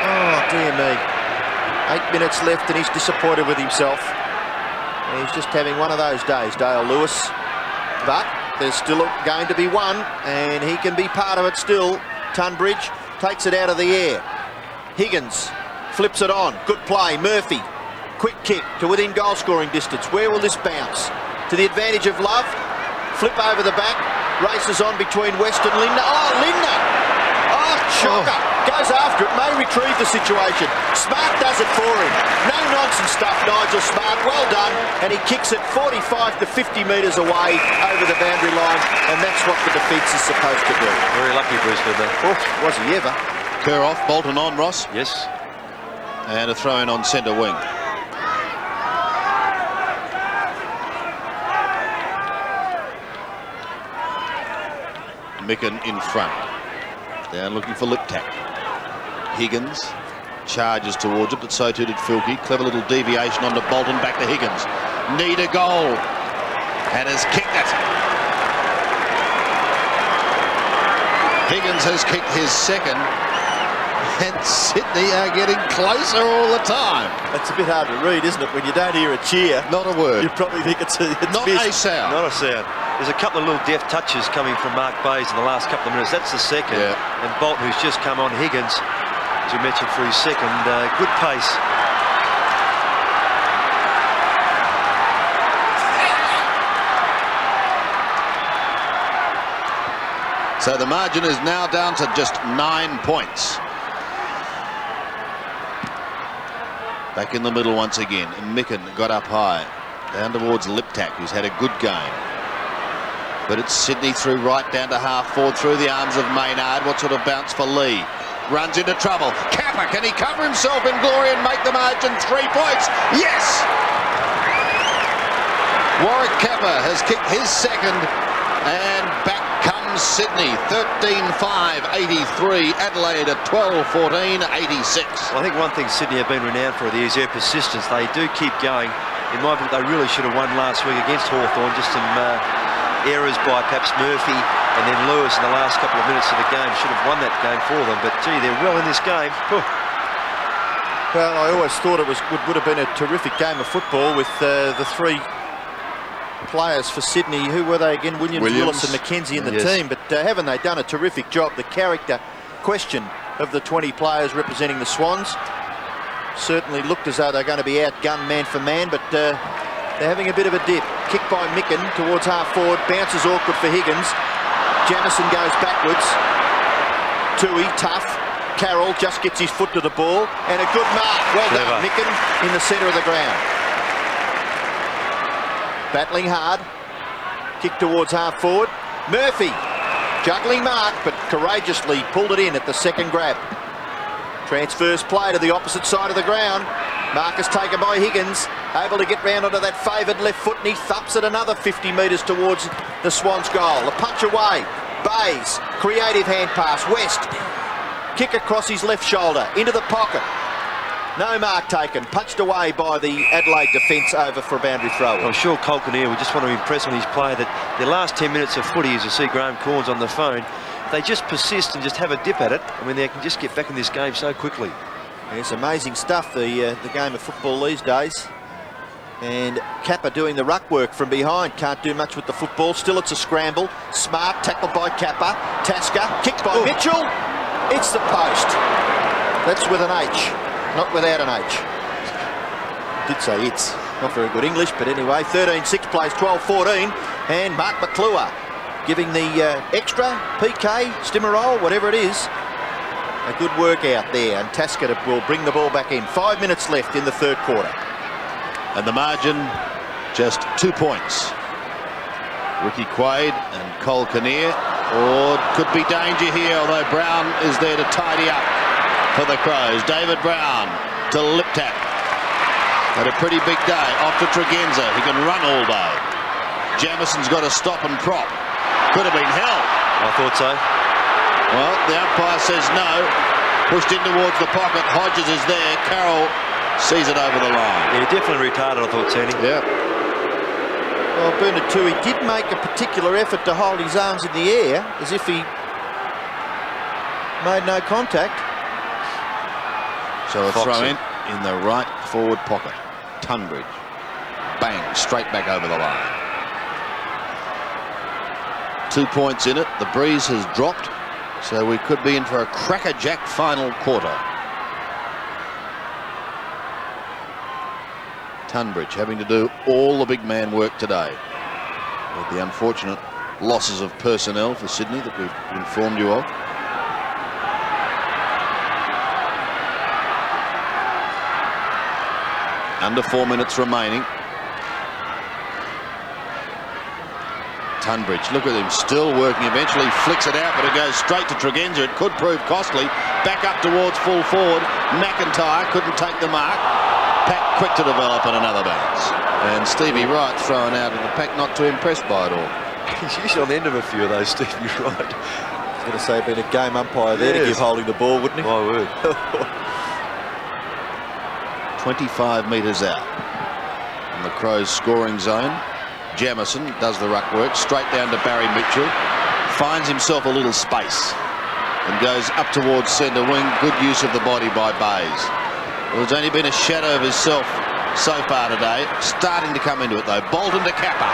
Oh, dear me. 8 minutes left and he's disappointed with himself. And he's just having one of those days, Dale Lewis. But there's still going to be one, and he can be part of it still. Tunbridge takes it out of the air. Higgins flips it on. Good play. Murphy. Quick kick to within goal scoring distance. Where will this bounce? To the advantage of Love. Flip over the back. Races on between West and Lindner. Oh, Lindner! Oh, shocker! Goes after it. May retrieve the situation. Smart does it for him. No nonsense stuff, Nigel Smart. Well done. And he kicks it 45 to 50 metres away over the boundary line. And that's what the defence is supposed to do. Very lucky, Bruce, with that. Oh, was he ever? Kerr off, Bolton on, Ross. Yes. And a throw in on centre wing. Micken in front. Down looking for Liptak. Higgins charges towards it, but so too did Filkey. Clever little deviation onto Bolton, back to Higgins. Need a goal. And has kicked it. Higgins has kicked his second. And Sydney are getting closer all the time. That's a bit hard to read, isn't it? When you don't hear a cheer. Not a word. You probably think it's not a sound. Not a sound. There's a couple of little deft touches coming from Mark Bays in the last couple of minutes. That's the second. Yeah. And Bolton, who's just come on, Higgins, as we mentioned, for his second. Good pace. So the margin is now down to just 9 points. Back in the middle once again. Micken got up high. Down towards Liptak, who's had a good game. But it's Sydney through right down to half forward through the arms of Maynard. What sort of bounce for Lee? Runs into trouble. Kappa, can he cover himself in glory and make the margin 3 points? Yes! Warwick Kappa has kicked his second, and back comes Sydney. 13-5, 83. Adelaide at 12-14, 86. Well, I think one thing Sydney have been renowned for is their persistence. They do keep going. In my book, they really should have won last week against Hawthorn. Just some errors by perhaps Murphy and then Lewis in the last couple of minutes of the game should have won that game for them. But gee, they're well in this game. Whew. Well, I always thought it would have been a terrific game of football with the three players for Sydney. Who were they again? Williams, Willis and McKenzie in the team. But haven't they done a terrific job? The character question of the 20 players representing the Swans certainly looked as though they're going to be outgunned man for man, but they're having a bit of a dip. Kick by Micken towards half forward, bounces awkward for Higgins. Jamison goes backwards. Tui, tough. Carroll just gets his foot to the ball, and a good mark. Well done, Micken in the centre of the ground. Battling hard. Kick towards half forward. Murphy, juggling mark, but courageously pulled it in at the second grab. Transfers play to the opposite side of the ground. Mark is taken by Higgins, able to get round onto that favoured left foot, and he thumps it another 50 metres towards the Swans' goal. The punch away. Bays, creative hand pass. West, kick across his left shoulder, into the pocket. No mark taken, punched away by the Adelaide defence over for a boundary throw. I'm sure Cole Kinnear would just want to impress on his player that the last 10 minutes of footy, as you see Graham Corns on the phone, they just persist and just have a dip at it. I mean, they can just get back in this game so quickly. It's amazing stuff, the game of football these days. And Kappa doing the ruck work from behind. Can't do much with the football. Still, it's a scramble. Smart, tackled by Kappa. Tasker, kicked by Mitchell. It's the post. That's with an H, not without an H. Did say it's. Not very good English, but anyway, 13-6 plays 12-14. And Mark McClure giving the extra, PK, Stimmerol, whatever it is. A good work out there, and Tasker will bring the ball back in. 5 minutes left in the third quarter. And the margin, just 2 points. Ricky Quaid and Cole Kinnear. Or could be danger here, although Brown is there to tidy up for the Crows. David Brown to Liptak. Had a pretty big day. Off to Tregenza. He can run all day. Jamison's got to stop and prop. Could have been held. I thought so. Well, the umpire says no. Pushed in towards the pocket. Hodges is there. Carroll sees it over the line. Yeah, definitely retarded, I thought, Tony. Yeah. Well, Bernard Tui did make a particular effort to hold his arms in the air, as if he made no contact. So a throw in the right forward pocket. Tunbridge. Bang, straight back over the line. 2 points in it. The breeze has dropped, so we could be in for a crackerjack final quarter. Tunbridge having to do all the big man work today, with the unfortunate losses of personnel for Sydney that we've informed you of. Under 4 minutes remaining. Tunbridge, look at him, still working, eventually flicks it out, but it goes straight to Tregenza. It could prove costly. Back up towards full forward. McIntyre couldn't take the mark. Pack quick to develop and another bounce. And Stevie Wright thrown out of the pack, not too impressed by it all. He's usually on the end of a few of those, Stevie Wright. I was going to say, been a game umpire there to give holding the ball, wouldn't he? My word. 25 metres out in the Crows scoring zone. Jamison does the ruck work straight down to Barry Mitchell, finds himself a little space and goes up towards centre wing. Good use of the body by Bays. Well, there's only been a shadow of himself so far today, starting to come into it though. Bolton to Kappa.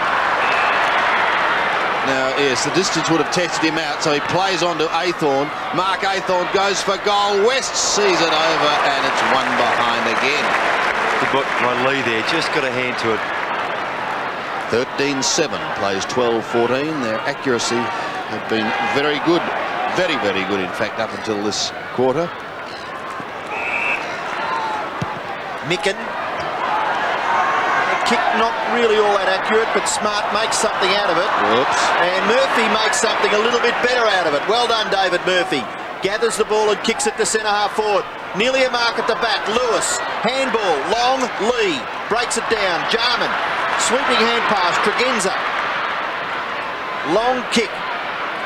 Now, yes, the distance would have tested him out, so he plays on to Athorn. Mark Athorn goes for goal. West sees it over, and it's one behind again. Good by Lee there, just got a hand to it. 13-7 plays 12-14. Their accuracy had been very good. Very, very good, in fact, up until this quarter. Micken. Kick not really all that accurate, but Smart makes something out of it. Whoops. And Murphy makes something a little bit better out of it. Well done, David Murphy. Gathers the ball and kicks it to centre half forward. Nearly a mark at the back. Lewis. Handball. Long. Lee. Breaks it down. Jarman. Sweeping hand pass. Tregenza. Long kick.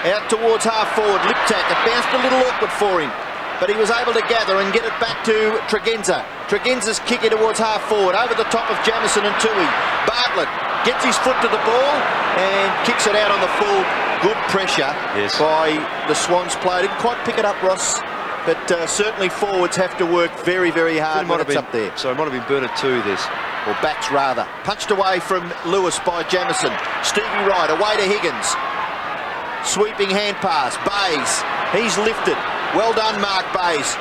Out towards half forward. Liptak. It bounced a little awkward for him, but he was able to gather and get it back to Tregenza. Tregenza's kicking towards half forward, over the top of Jamison and Tui. Bartlett gets his foot to the ball and kicks it out on the full. Good pressure by the Swans player. Didn't quite pick it up, Ross, but certainly forwards have to work very, very hard when it's up there. So it might have been Bernard too, this. Or backs rather. Punched away from Lewis by Jamison. Stevie Wright away to Higgins. Sweeping hand pass. Bays. He's lifted. Well done, Mark Bays.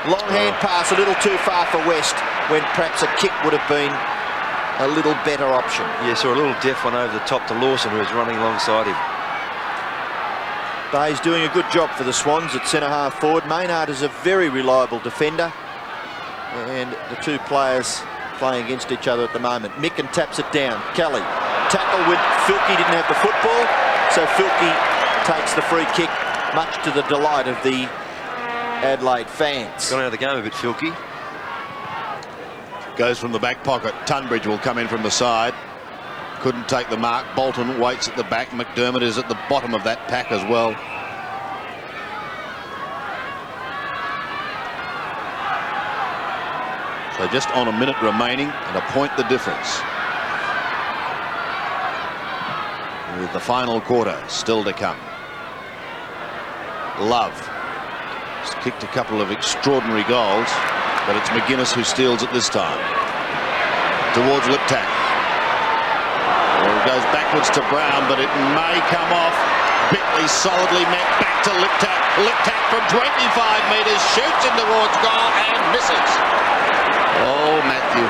Long hand pass, a little too far for West, when perhaps a kick would have been a little better option. Yeah, saw a little deft one over the top to Lawson, who was running alongside him. Bayes doing a good job for the Swans at centre-half forward. Maynard is a very reliable defender, and the two players playing against each other at the moment. Micken taps it down. Kelly. Tackle with Filkey, didn't have the football, so Filkey takes the free kick, much to the delight of the Adelaide fans. Gone out of the game a bit, Filkey. Goes from the back pocket. Tunbridge will come in from the side. Couldn't take the mark. Bolton waits at the back. McDermott is at the bottom of that pack as well. So just on a minute remaining and a point the difference. With the final quarter still to come. Love. He's kicked a couple of extraordinary goals, but it's McGuinness who steals it this time. Towards Liptak. Well, it goes backwards to Brown, but it may come off. Bickley solidly met back to Liptak. Liptak from 25 metres shoots in towards goal and misses. Oh, Matthew.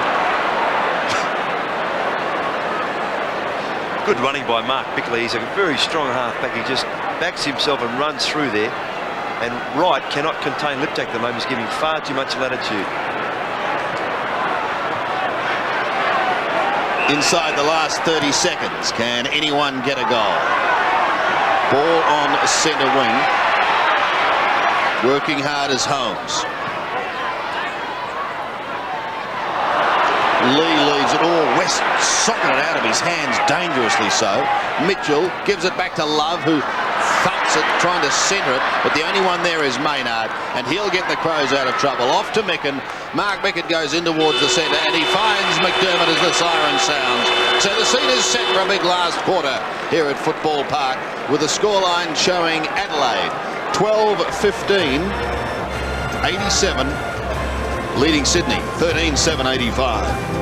Good running by Mark Bickley. He's a very strong halfback. He just backs himself and runs through there. And Wright cannot contain Liptak at the moment. He's giving far too much latitude. Inside the last 30 seconds, can anyone get a goal? Ball on centre wing. Working hard as Holmes. Lee leads it all. West socking it out of his hands, dangerously so. Mitchell gives it back to Love, who thumps it, trying to centre it, but the only one there is Maynard, and he'll get the Crows out of trouble. Off to Micken. Mark Micken goes in towards the centre, and he finds McDermott as the siren sounds. So the scene is set for a big last quarter here at Football Park, with the scoreline showing Adelaide 12-15, 87, leading Sydney 13-7, 85.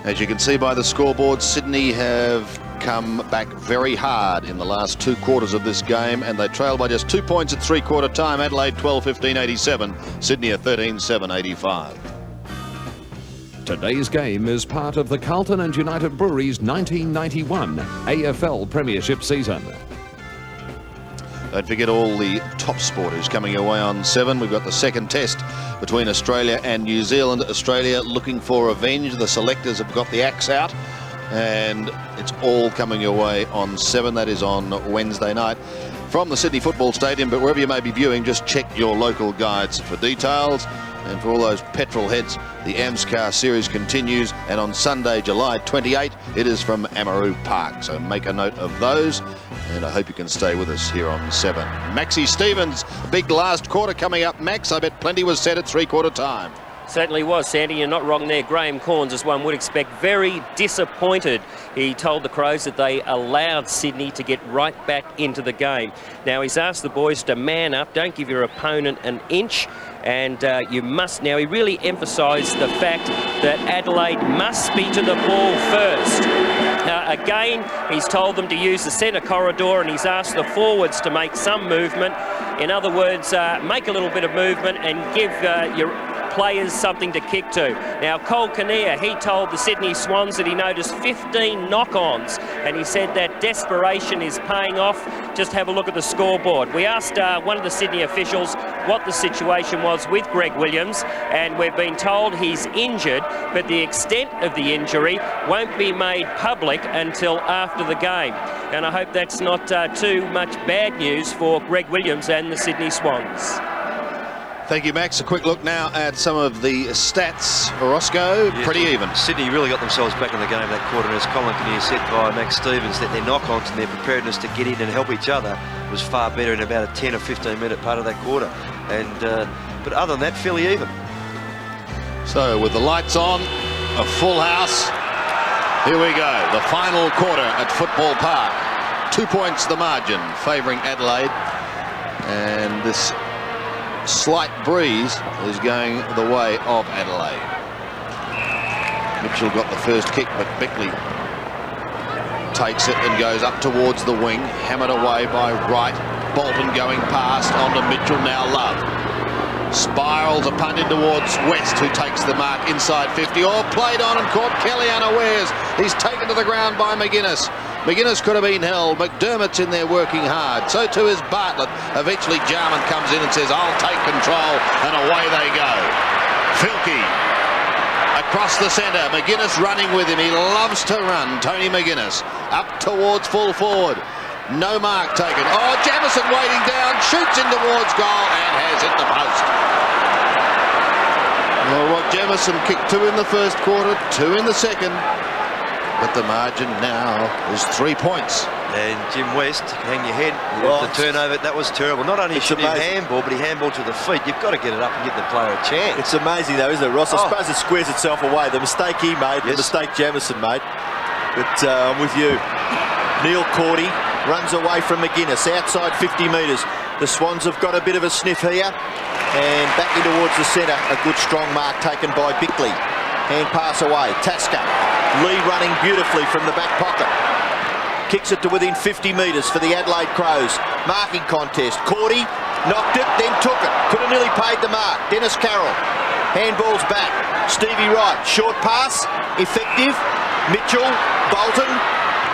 As you can see by the scoreboard, Sydney have come back very hard in the last 2 quarters of this game, and they trail by just 2 points at 3-quarter time. Adelaide 12-15-87, Sydney at 13-7-85. Today's game is part of the Carlton and United Breweries 1991 AFL Premiership season. Don't forget all the top sporters coming away on 7. We've got the second test between Australia and New Zealand. Australia looking for revenge. The selectors have got the axe out, and it's all coming away on 7. That is on Wednesday night from the Sydney Football Stadium. But wherever you may be viewing, just check your local guides for details. And for all those petrol heads, the AMSCAR series continues, and on Sunday, July 28, it is from Amaroo Park. So make a note of those, and I hope you can stay with us here on 7. Maxie Stevens, big last quarter coming up. Max, I bet plenty was said at 3-quarter time. Certainly was, Sandy. You're not wrong there. Graham Corns, as one would expect, very disappointed. He told the Crows that they allowed Sydney to get right back into the game. Now, he's asked the boys to man up, don't give your opponent an inch, and you must. Now, he really emphasised the fact that Adelaide must be to the ball first. Again, he's told them to use the centre corridor, and he's asked the forwards to make some movement. In other words, make a little bit of movement and give your players something to kick to. Now, Cole Kinnear, he told the Sydney Swans that he noticed 15 knock-ons, and he said that desperation is paying off. Just have a look at the scoreboard. We asked one of the Sydney officials what the situation was with Greg Williams, and we've been told he's injured, but the extent of the injury won't be made public until after the game. And I hope that's not too much bad news for Greg Williams and the Sydney Swans. Thank you, Max. A quick look now at some of the stats. Roscoe, yes, pretty even. Sydney really got themselves back in the game that quarter, and as Colin Kinnear said by Max Stevens, that their knock-ons and their preparedness to get in and help each other was far better in about a 10 or 15 minute part of that quarter. And but other than that, fairly even. So with the lights on, a full house. Here we go, the final quarter at Football Park. 2 points the margin, favouring Adelaide, and this slight breeze is going the way of Adelaide. Mitchell got the first kick, but Bickley takes it and goes up towards the wing, hammered away by Wright. Bolton going past onto Mitchell, now Love. Spirals a punt in towards West, who takes the mark inside 50. Oh, played on and caught Kelly unawares. He's taken to the ground by McGuinness. McGuinness could have been held. McDermott's in there working hard. So too is Bartlett. Eventually Jarman comes in and says, I'll take control, and away they go. Filkey across the centre. McGuinness running with him. He loves to run. Tony McGuinness up towards full forward. No mark taken. Oh, Jamison waiting down, shoots in towards goal and has hit the post. Well, Rod Jamison kicked 2 in the first quarter, 2 in the second. But the margin now is 3 points. And Jim West, hang your head. The turnover, that was terrible. Not only should he handball, but he handballed to the feet. You've got to get it up and give the player a chance. It's amazing though, isn't it, Ross? I suppose it squares itself away. The mistake he made, the mistake Jamison made. But I'm with you. Neil Cordy runs away from McGuinness, outside 50 metres. The Swans have got a bit of a sniff here. And back in towards the centre, a good strong mark taken by Bickley. Hand pass away, Tasker. Lee running beautifully from the back pocket. Kicks it to within 50 metres for the Adelaide Crows. Marking contest. Cordy knocked it, then took it. Could have nearly paid the mark. Dennis Carroll. Handball's back. Stevie Wright. Short pass. Effective. Mitchell. Bolton.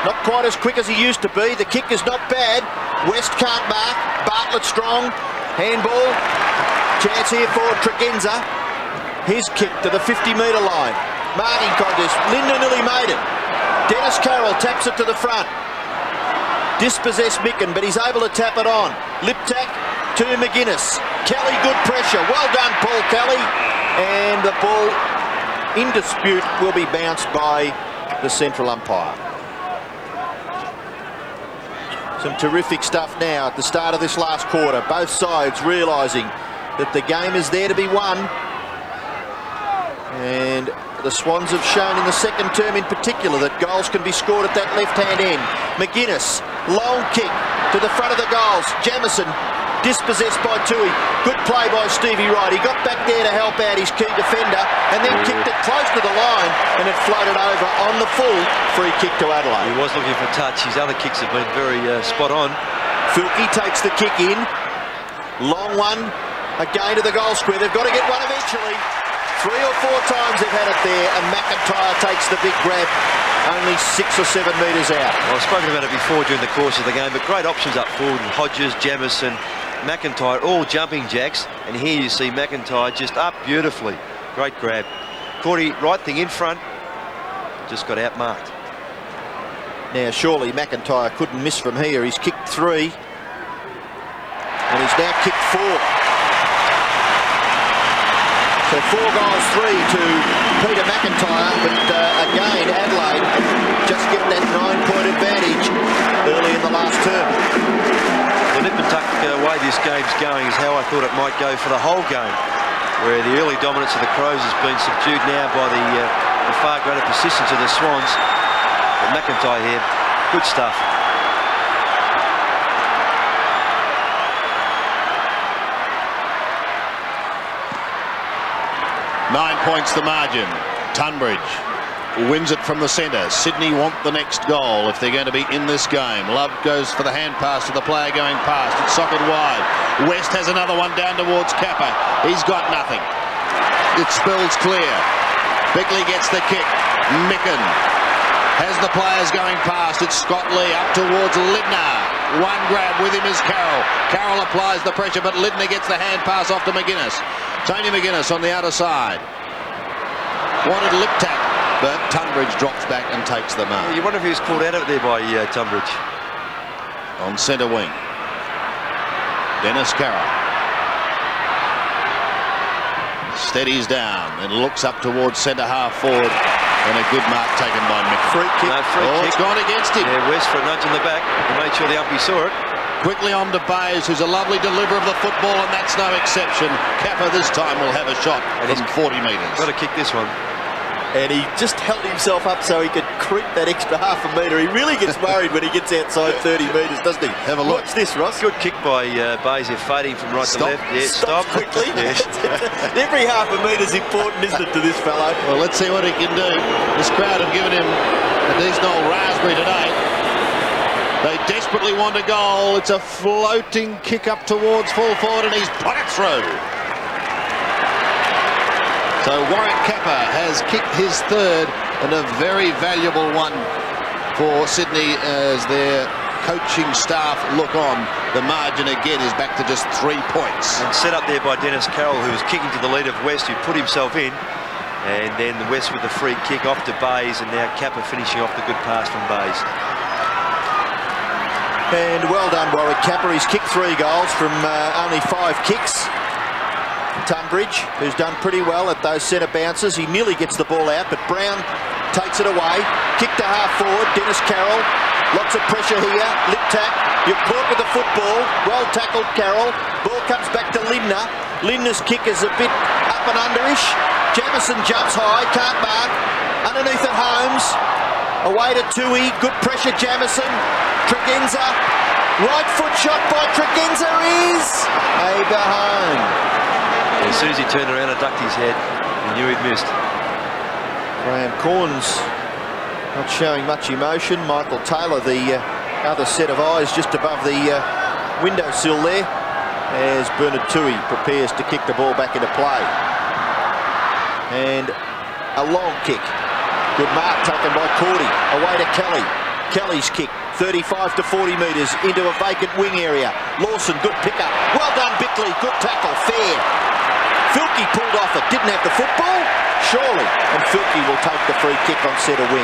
Not quite as quick as he used to be. The kick is not bad. West can't mark. Bartlett strong. Handball. Chance here for Tregenza. His kick to the 50-metre line. Marking contest. Linder nearly made it. Dennis Carroll taps it to the front. Dispossessed Micken, but he's able to tap it on. Liptak to McGuinness. Kelly, good pressure. Well done, Paul Kelly. And the ball in dispute will be bounced by the central umpire. Some terrific stuff now at the start of this last quarter. Both sides realising that the game is there to be won. And the Swans have shown in the second term in particular that goals can be scored at that left-hand end. McGuinness, long kick to the front of the goals. Jamison dispossessed by Tui. Good play by Stevie Wright. He got back there to help out his key defender and then kicked it close to the line and it floated over on the full free kick to Adelaide. He was looking for touch. His other kicks have been very spot on. Filkey takes the kick in. Long one. Again to the goal square. They've got to get one eventually. 3 or 4 times they've had it there, and McIntyre takes the big grab, only 6 or 7 metres out. Well, I've spoken about it before during the course of the game, but great options up forward. Hodges, Jamison, McIntyre, all jumping jacks, and here you see McIntyre just up beautifully. Great grab. Cordy, right thing in front, just got outmarked. Now, surely McIntyre couldn't miss from here. He's kicked 3, and he's now kicked 4. So 4 goals, 3 to Peter McIntyre, but again, Adelaide just get that 9-point advantage early in the last term. The nip and tuck way this game's going is how I thought it might go for the whole game, where the early dominance of the Crows has been subdued now by the far greater persistence of the Swans. But McIntyre here, good stuff. 9 points the margin. Tunbridge wins it from the centre. Sydney want the next goal if they're going to be in this game. Love goes for the hand pass to the player going past. It's socket wide. West has another one down towards Kappa. He's got nothing. It spills clear. Bickley gets the kick. Micken has the players going past. It's Scott Lee up towards Lidner. One grab with him is Carroll. Carroll applies the pressure, but Lidner gets the hand pass off to McGuinness. Tony McGuinness on the outer side. Wanted lip tap, but Tunbridge drops back and takes the mark. You wonder if he was called out there by Tunbridge. On centre wing, Dennis Carroll. Steadies down and looks up towards centre half forward, and a good mark taken by Mick. Free kick. No, free kick. It's gone against him. Yeah, West for a nudge in the back. He made sure the umpire saw it. Quickly on to Bayes, who's a lovely deliverer of the football, and that's no exception. Kappa this time will have a shot from 40 metres. Got to kick this one. And he just held himself up so he could creep that extra half a metre. He really gets worried when he gets outside 30 metres, doesn't he? Have a look. Watch this, Ross. Good kick by Bayes here, fading from right to left. Yeah, stop quickly. Yes. Every half a metre's important, isn't it, to this fellow? Well, let's see what he can do. This crowd have given him a decent old raspberry today. They desperately want a goal. It's a floating kick up towards full forward, and he's put it through. So Warwick Kappa has kicked his 3rd, and a very valuable one for Sydney as their coaching staff look on. The margin again is back to just 3 points. And set up there by Dennis Carroll, who was kicking to the lead of West, who put himself in. And then the West with the free kick off to Bayes, and now Kappa finishing off the good pass from Bayes. And well done, Warwick Kappa. He's kicked 3 goals from only 5 kicks. Tunbridge, who's done pretty well at those centre bounces. He nearly gets the ball out, but Brown takes it away. Kick to half forward. Dennis Carroll. Lots of pressure here. Lip tap. You're caught with the football. Well tackled, Carroll. Ball comes back to Lindner. Lindner's kick is a bit up and underish. Jamison jumps high. Can't mark. Underneath it, Holmes. Away to Tui. Good pressure, Jamison. Tregenza. Right foot shot by Tregenza is a behind. As soon as he turned around and ducked his head, he knew he'd missed. Graham Corns not showing much emotion. Michael Taylor, the other set of eyes just above the windowsill there, as Bernard Tui prepares to kick the ball back into play. And a long kick. Good mark taken by Cordy. Away to Kelly. Kelly's kick, 35 to 40 metres into a vacant wing area. Lawson, good pick-up. Well done, Bickley. Good tackle, fair. Filkey pulled off it, didn't have the football, surely, and Filkey will take the free kick on centre wing.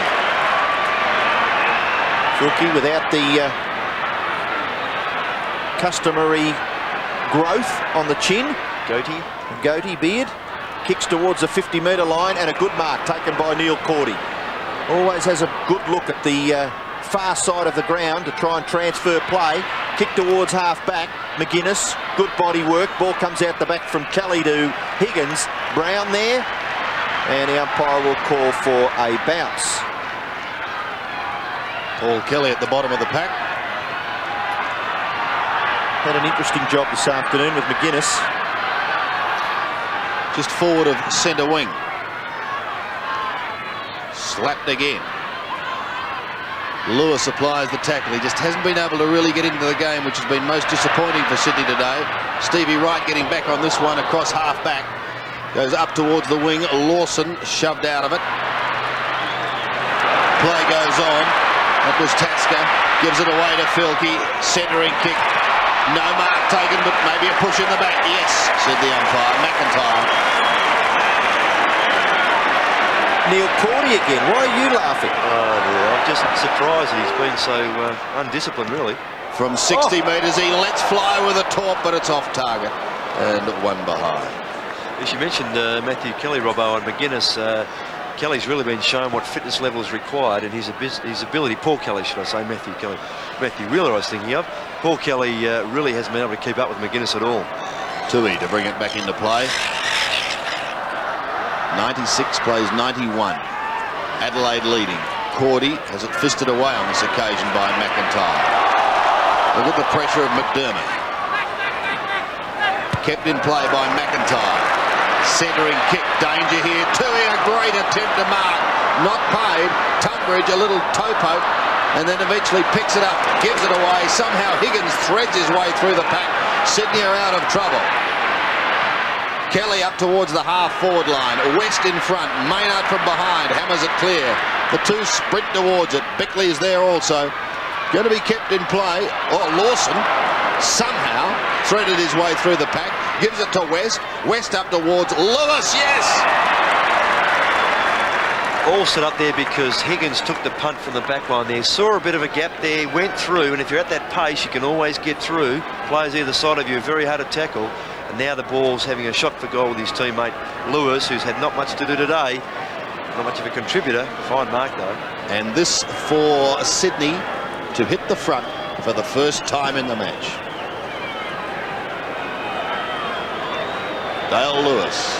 Filkey without the customary growth on the chin. Goatee beard. Kicks towards the 50-metre line, and a good mark taken by Neil Cordy. Always has a good look at the far side of the ground to try and transfer play. Kick towards half-back. McGuinness, good body work. Ball comes out the back from Kelly to Higgins. Brown there. And the umpire will call for a bounce. Paul Kelly at the bottom of the pack. had an interesting job this afternoon with McGuinness. Just forward of centre wing. Slapped again. Lewis applies the tackle. He just hasn't been able to really get into the game, which has been most disappointing for Sydney today. Stevie Wright getting back on this one across half back. Goes up towards the wing. Lawson shoved out of it. Play goes on. That was Tasker. Gives it away to Filkey. Centering kick. No mark taken, but maybe a push in the back. Yes, said the umpire. McIntyre. Neil Cordy again. Why are you laughing? Oh, dear. I'm just surprised he's been so undisciplined, really. From 60 metres, he lets fly with a taunt, but it's off target. And one behind. As you mentioned, Matthew Kelly, Robbo, and McGuinness. Kelly's really been shown what fitness level is required, and his ability, Paul Kelly, should I say, Matthew Kelly. Matthew Wheeler I was thinking of. Paul Kelly really hasn't been able to keep up with McGuinness at all. Tui to bring it back into play. 96 plays 91. Adelaide leading. Cordy has it fisted away on this occasion by McIntyre. Look at the pressure of McDermott. Kept in play by McIntyre. Centering kick, danger here. Tui, a great attempt to mark. Not paid. Tunbridge, a little toe poke, and then eventually picks it up, gives it away. Somehow Higgins threads his way through the pack. Sydney are out of trouble. Kelly up towards the half-forward line. West in front. Maynard from behind. Hammers it clear. The two sprint towards it. Bickley is there also. Going to be kept in play. Oh, Lawson somehow threaded his way through the pack. Gives it to West. West up towards Lewis. Yes! All set up there because Higgins took the punt from the back line there. Saw a bit of a gap there. Went through. And if you're at that pace, you can always get through. Players either side of you are very hard to tackle. And now the ball's having a shot for goal with his teammate Lewis, who's had not much to do today. Not much of a contributor. Fine mark, though. And this for Sydney to hit the front for the first time in the match. Dale Lewis.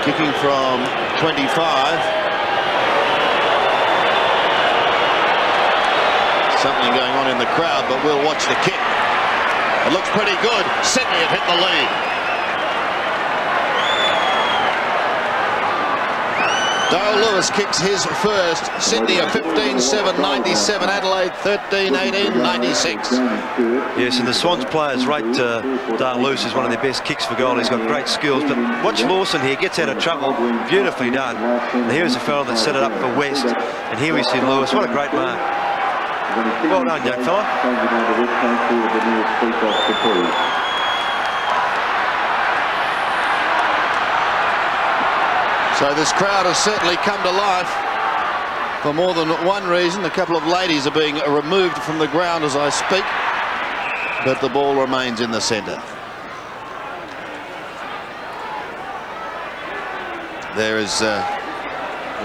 Kicking from 25. Something going on in the crowd, but we'll watch the kick. It looks pretty good. Sydney have hit the lead. Dale Lewis kicks his first. Sydney are 15-7-97. Adelaide 13-18-96. Yes, and the Swans players rate Dale Lewis as one of their best kicks for goal. He's got great skills. But watch Lawson here. Gets out of trouble. Beautifully done. And here's a fellow that set it up for West. And here we see Lewis. What a great mark. Well done, young fella. So this crowd has certainly come to life for more than one reason. A couple of ladies are being removed from the ground as I speak, but the ball remains in the centre. There is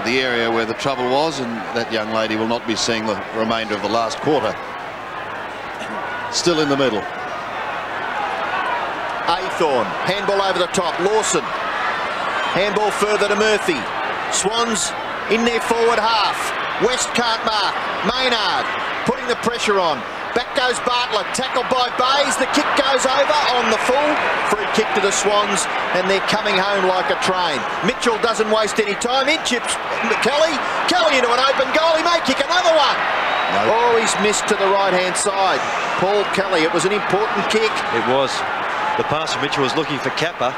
the area where the trouble was, and that young lady will not be seeing the remainder of the last quarter. Still in the middle. Aythorne, handball over the top. Lawson, handball further to Murphy. Swans in their forward half. West can't mark. Maynard putting the pressure on. Back goes Bartlett, tackled by Bays. The kick goes over on the full. Free kick to the Swans, and they're coming home like a train. Mitchell doesn't waste any time. In chips Kelly. Kelly into an open goal. He may kick another one. No. Oh, he's missed to the right-hand side. Paul Kelly, it was an important kick. It was. The pass from Mitchell was looking for Kappa.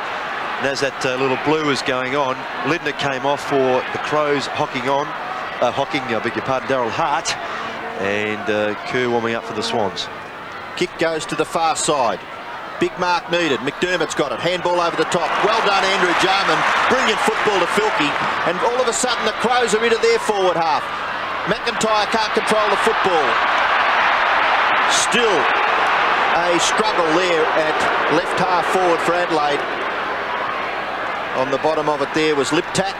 And as that little blue was going on, Lindner came off for the Crows hocking, I beg your pardon, Daryl Hart. And Kerr warming up for the Swans. Kick goes to the far side. Big mark needed. McDermott's got it. Handball over the top. Well done, Andrew Jarman. Brilliant football to Filkey. And all of a sudden the Crows are into their forward half. McIntyre can't control the football. Still a struggle there at left half forward for Adelaide. On the bottom of it there was Liptak,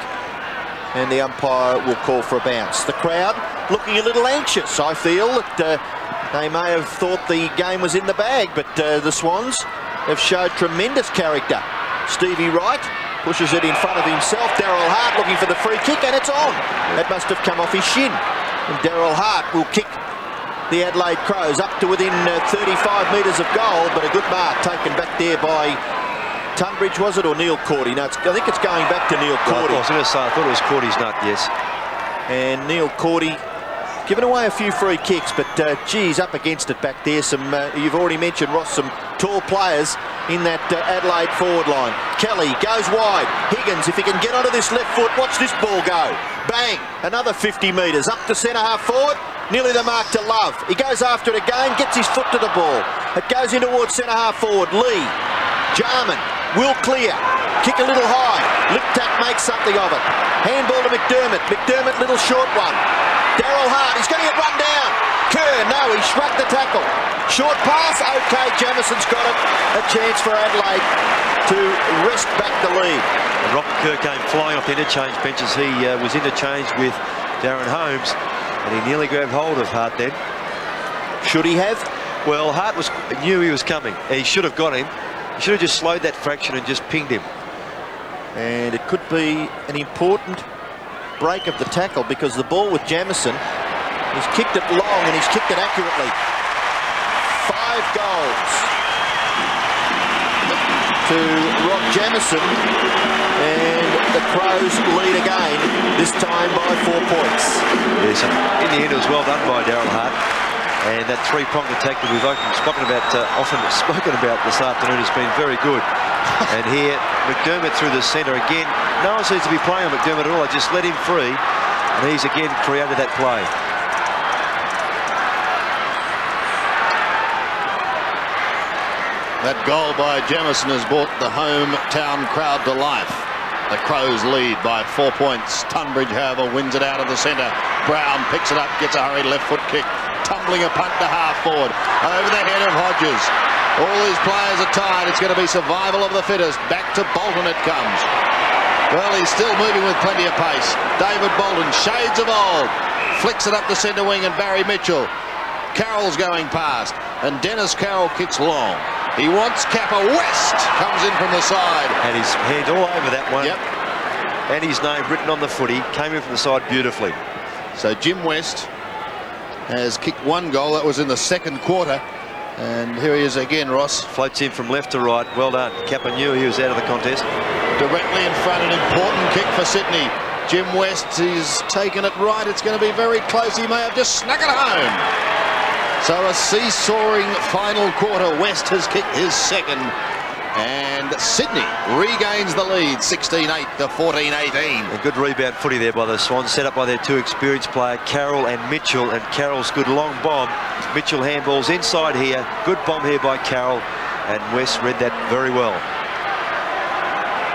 and the umpire will call for a bounce. The crowd looking a little anxious. I feel that they may have thought the game was in the bag, but the Swans have showed tremendous character. Stevie Wright pushes it in front of himself. Daryl Hart looking for the free kick, and it's on. That must have come off his shin. And Daryl Hart will kick the Adelaide Crows up to within 35 metres of goal, but a good mark taken back there by Tunbridge, was it, or Neil Cordy? No, I think it's going back to Neil Cordy. I was going to say, I thought it was Cordy's nut, yes. And Neil Cordy giving away a few free kicks, but geez, up against it back there. You've already mentioned, Ross, some tall players in that Adelaide forward line. Kelly goes wide. Higgins, if he can get onto this left foot, watch this ball go. Bang! Another 50 metres up to centre half forward. Nearly the mark to Love. He goes after it again, gets his foot to the ball. It goes in towards centre half forward. Lee, Jarman will clear. Kick a little high. Liptak makes something of it. Handball to McDermott. McDermott, little short one. Daryl Hart, he's going to get run down. Kerr, no, he shrugged the tackle. Short pass, okay, Jamison's got it. A chance for Adelaide to wrest back the lead. And Rob Kerr came flying off the interchange benches. He was interchanged with Darren Holmes, and he nearly grabbed hold of Hart then. Should he have? Well, Hart knew he was coming. He should have got him. He should have just slowed that fraction and just pinged him. And it could be an important break of the tackle, because the ball with Jamison, he's kicked it long and he's kicked it accurately. 5 goals to Rob Jamison, and the Crows lead again, this time by 4 points. Yes, in the end it was well done by Daryl Hart, and that three-pronged attack that we've often spoken about this afternoon has been very good. And here, McDermott through the centre again. No one seems to be playing on McDermott at all. I just let him free, and he's again created that play. That goal by Jamison has brought the hometown crowd to life. The Crows lead by 4 points. Tunbridge, however, wins it out of the centre. Brown picks it up, gets a hurried left foot kick. Tumbling a punt to half forward. Over the head of Hodges. All these players are tired. It's going to be survival of the fittest. Back to Bolton it comes. Well, he's still moving with plenty of pace. David Bolton, shades of old. Flicks it up the centre wing, and Barry Mitchell. Carroll's going past, and Dennis Carroll kicks long. He wants Kappa. West comes in from the side. And his hand all over that one. Yep. And his name written on the footy. Came in from the side beautifully. So Jim West has kicked 1 goal. That was in the second quarter. And here he is again, Ross. Floats in from left to right. Well done. Kappa knew he was out of the contest. Directly in front, an important kick for Sydney. Jim West is taken it right. It's going to be very close. He may have just snuck it home. So a seesawing final quarter. West has kicked his second. And Sydney regains the lead, 16-8 to 14-18. A good rebound footy there by the Swans, set up by their 2 experienced players, Carroll and Mitchell. And Carroll's good long bomb. Mitchell handballs inside here. Good bomb here by Carroll. And West read that very well.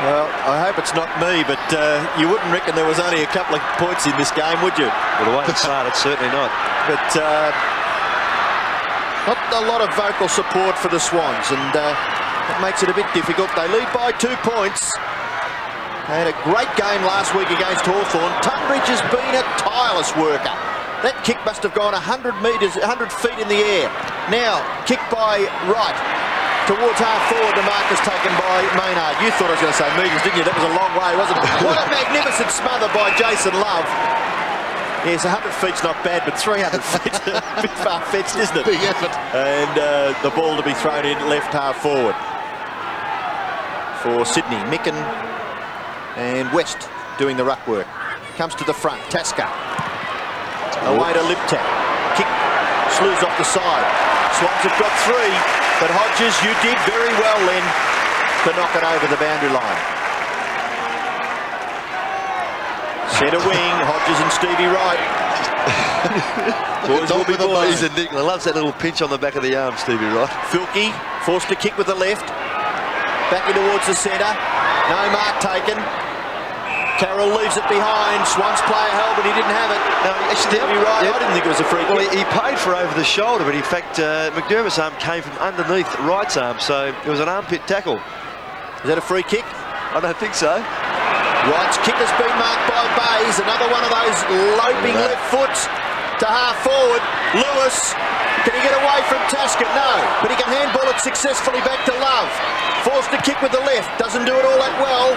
Well, I hope it's not me, but you wouldn't reckon there was only a couple of points in this game, would you? Well, the way it started, certainly not. But not a lot of vocal support for the Swans, and that makes it a bit difficult. They lead by 2 points. They had a great game last week against Hawthorn. Tunbridge has been a tireless worker. That kick must have gone 100 feet in the air. Now, kick by Wright towards half forward. The mark is taken by Maynard. You thought I was going to say meters, didn't you? That was a long way, wasn't it? What a magnificent smother by Jason Love. Yes, 100 feet's not bad, but 300 feet's a bit far-fetched, isn't it? Big effort. And the ball to be thrown in left half forward for Sydney. Micken and West doing the ruck work. Comes to the front. Tasker. Away to Liptak. Kick. Slews off the side. Swans have got 3, but Hodges, you did very well then to knock it over the boundary line. Centre wing, Hodges and Stevie Wright. Boys will be boys. He's a nickel. Loves that little pinch on the back of the arm, Stevie Wright. Filkey forced to kick with the left. Back in towards the centre. No mark taken. Carroll leaves it behind. Swans player held, but he didn't have it. No, actually, right. I didn't think it was a free kick. Well, he paid for over the shoulder, but in fact, McDermott's arm came from underneath Wright's arm, so it was an armpit tackle. Is that a free kick? I don't think so. Wright's kick has been marked by Bays. Another one of those loping left foots to half forward. Lewis, can he get away from Tasker? No, but he can handball it successfully back to Love. Forced to kick with the left, doesn't do it all that well.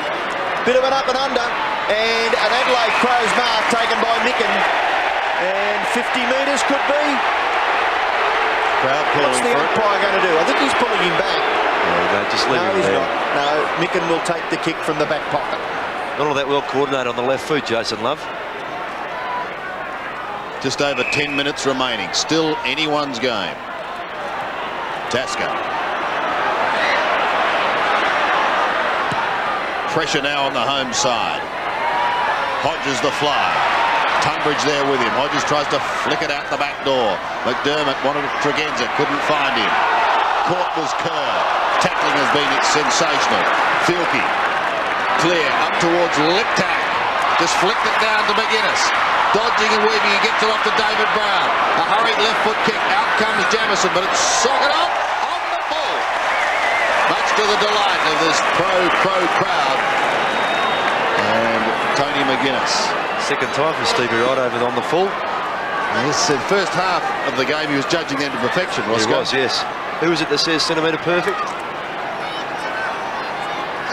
Bit of an up and under, and an Adelaide Crows mark taken by Micken. And 50 metres could be Crowd What's calling the for it. umpire going to do? I think he's pulling him back. No, just leave No, him he's there. not. No, Micken will take the kick from the back pocket. Not all that well coordinated on the left foot, Jason Love. Just over 10 minutes remaining. Still anyone's game. Tasker. Pressure now on the home side. Hodges the fly. Tunbridge there with him. Hodges tries to flick it out the back door. McDermott wanted Tregenza, couldn't find him. Court was Kerr. Tackling has been sensational. Filkey. Clear up towards Liptak. Just flicked it down to McGuinness. Dodging and weaving, he gets it off to David Brown. A hurried left foot kick. Out comes Jamison, but it's socket up on the ball. Much to the delight of this pro crowd. And Tony McGuinness. Second time for Stevie Wright over on the full. Yes, in the first half of the game he was judging them to perfection, He Roscoe. was, yes. Who was it that says centimetre perfect?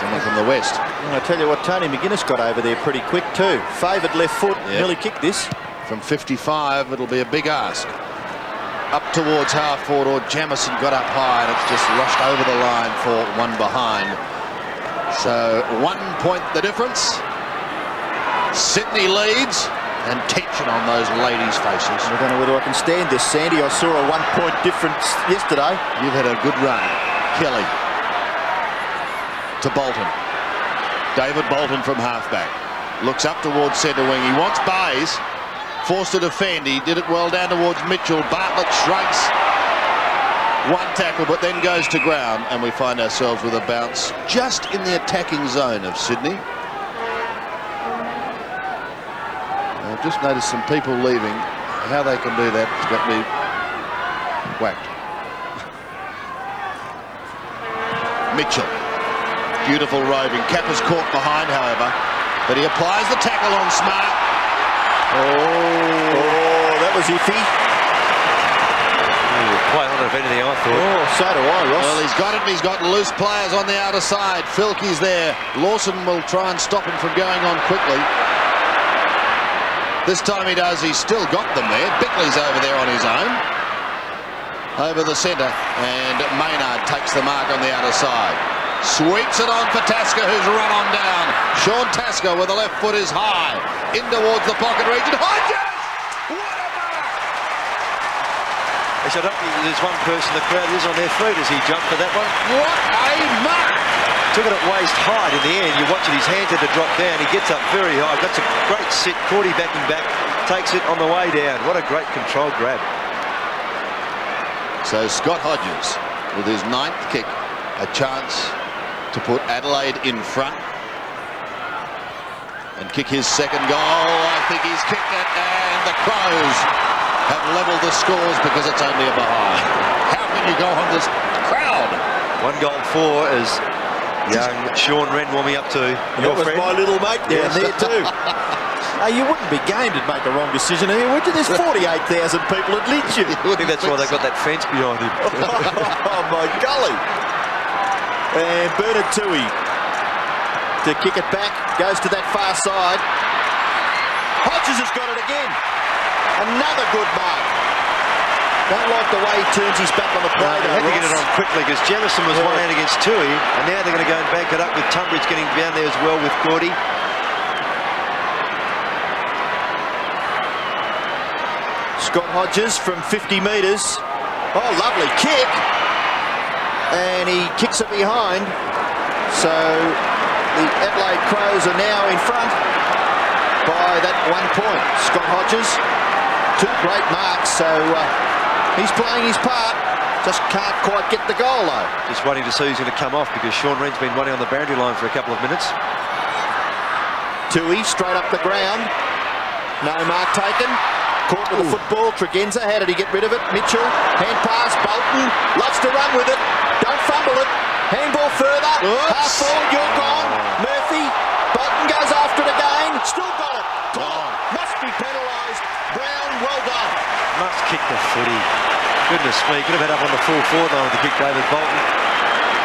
Someone from the West. And I tell you what, Tony McGuinness got over there pretty quick too. Favoured left foot, nearly kicked this. From 55, it'll be a big ask. Up towards half forward, or Jamison got up high and it's just rushed over the line for one behind. So 1 point the difference. Sydney leads, and tension on those ladies' faces. I don't know whether I can stand this, Sandy. I saw a 1 point difference yesterday. You've had a good run. Kelly to Bolton. David Bolton from halfback. Looks up towards centre wing. He wants Bays. Forced to defend. He did it well down towards Mitchell. Bartlett shrugs. One tackle, but then goes to ground, and we find ourselves with a bounce just in the attacking zone of Sydney. I've just noticed some people leaving. How they can do that has got me whacked. Mitchell. Beautiful roving. Kappa's caught behind, however, but he applies the tackle on Smart. Oh, that was iffy. Quite on it, if anything, I thought. Oh, so do I, Ross. Well, he's got it. He's got loose players on the outer side. Filkey's there. Lawson will try and stop him from going on quickly. This time he does. He's still got them there. Bickley's over there on his own. Over the centre. And Maynard takes the mark on the outer side. Sweeps it on for Tasker, who's run on down. Sean Tasker with the left foot is high. In towards the pocket region. Hodges! What a mark! Actually, I don't think there's one person in the crowd is on their feet as he jumped for that one. What a mark! Took it at waist height in the end. You watch it, his hands had to drop down. He gets up very high. That's a great sit. Cordy backing back. Takes it on the way down. What a great controlled grab. So Scott Hodges, with his 9th kick, a chance to put Adelaide in front and kick his second goal. I think he's kicked it, and the Crows have levelled the scores because it's only a behind. How can you go on this crowd? 1 goal for is young Sean Wren warming up to your That was friend. my little mate down there too. You wouldn't be game to make a wrong decision here, would you? There's 48,000 people at lynch you. I think that's why they got that fence behind him. Oh, my golly. And Bernard Toohey to kick it back. Goes to that far side. Hodges has got it again. Another good mark. Don't like the way he turns his back on the play. They had to get it on quickly because Jamison was one hand against Toohey, and now they're going to go and bank it up with Tunbridge getting down there as well with Gordy. Scott Hodges from 50 metres. Oh, lovely kick. And he kicks it behind. So the Adelaide Crows are now in front by that 1 point. Scott Hodges, 2 great marks. So he's playing his part. Just can't quite get the goal though. Just waiting to see who's going to come off because Sean Wren's been running on the boundary line for a couple of minutes. Toohey straight up the ground. No mark taken. Caught with the football. Tregenza, how did he get rid of it? Mitchell, hand pass. Bolton loves to run with it. Don't fumble it. Handball further. Half forward, you're gone. Murphy. Bolton goes after it again. Still got it. Must be penalised. Brown, well done. Must kick the footy. Goodness me, could have had up on the full forward line with the kick David Bolton.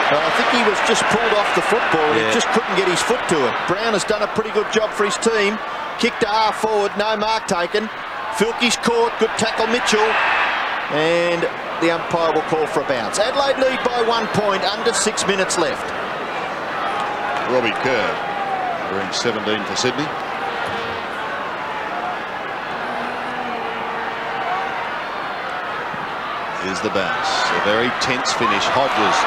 I think he was just pulled off the football. He just couldn't get his foot to it. Brown has done a pretty good job for his team. Kick to half forward, no mark taken. Filkey's caught, good tackle Mitchell. And the umpire will call for a bounce. Adelaide lead by 1 point, under 6 minutes left. Robbie Kerr, wearing 17 for Sydney. Here's the bounce. A very tense finish. Hodges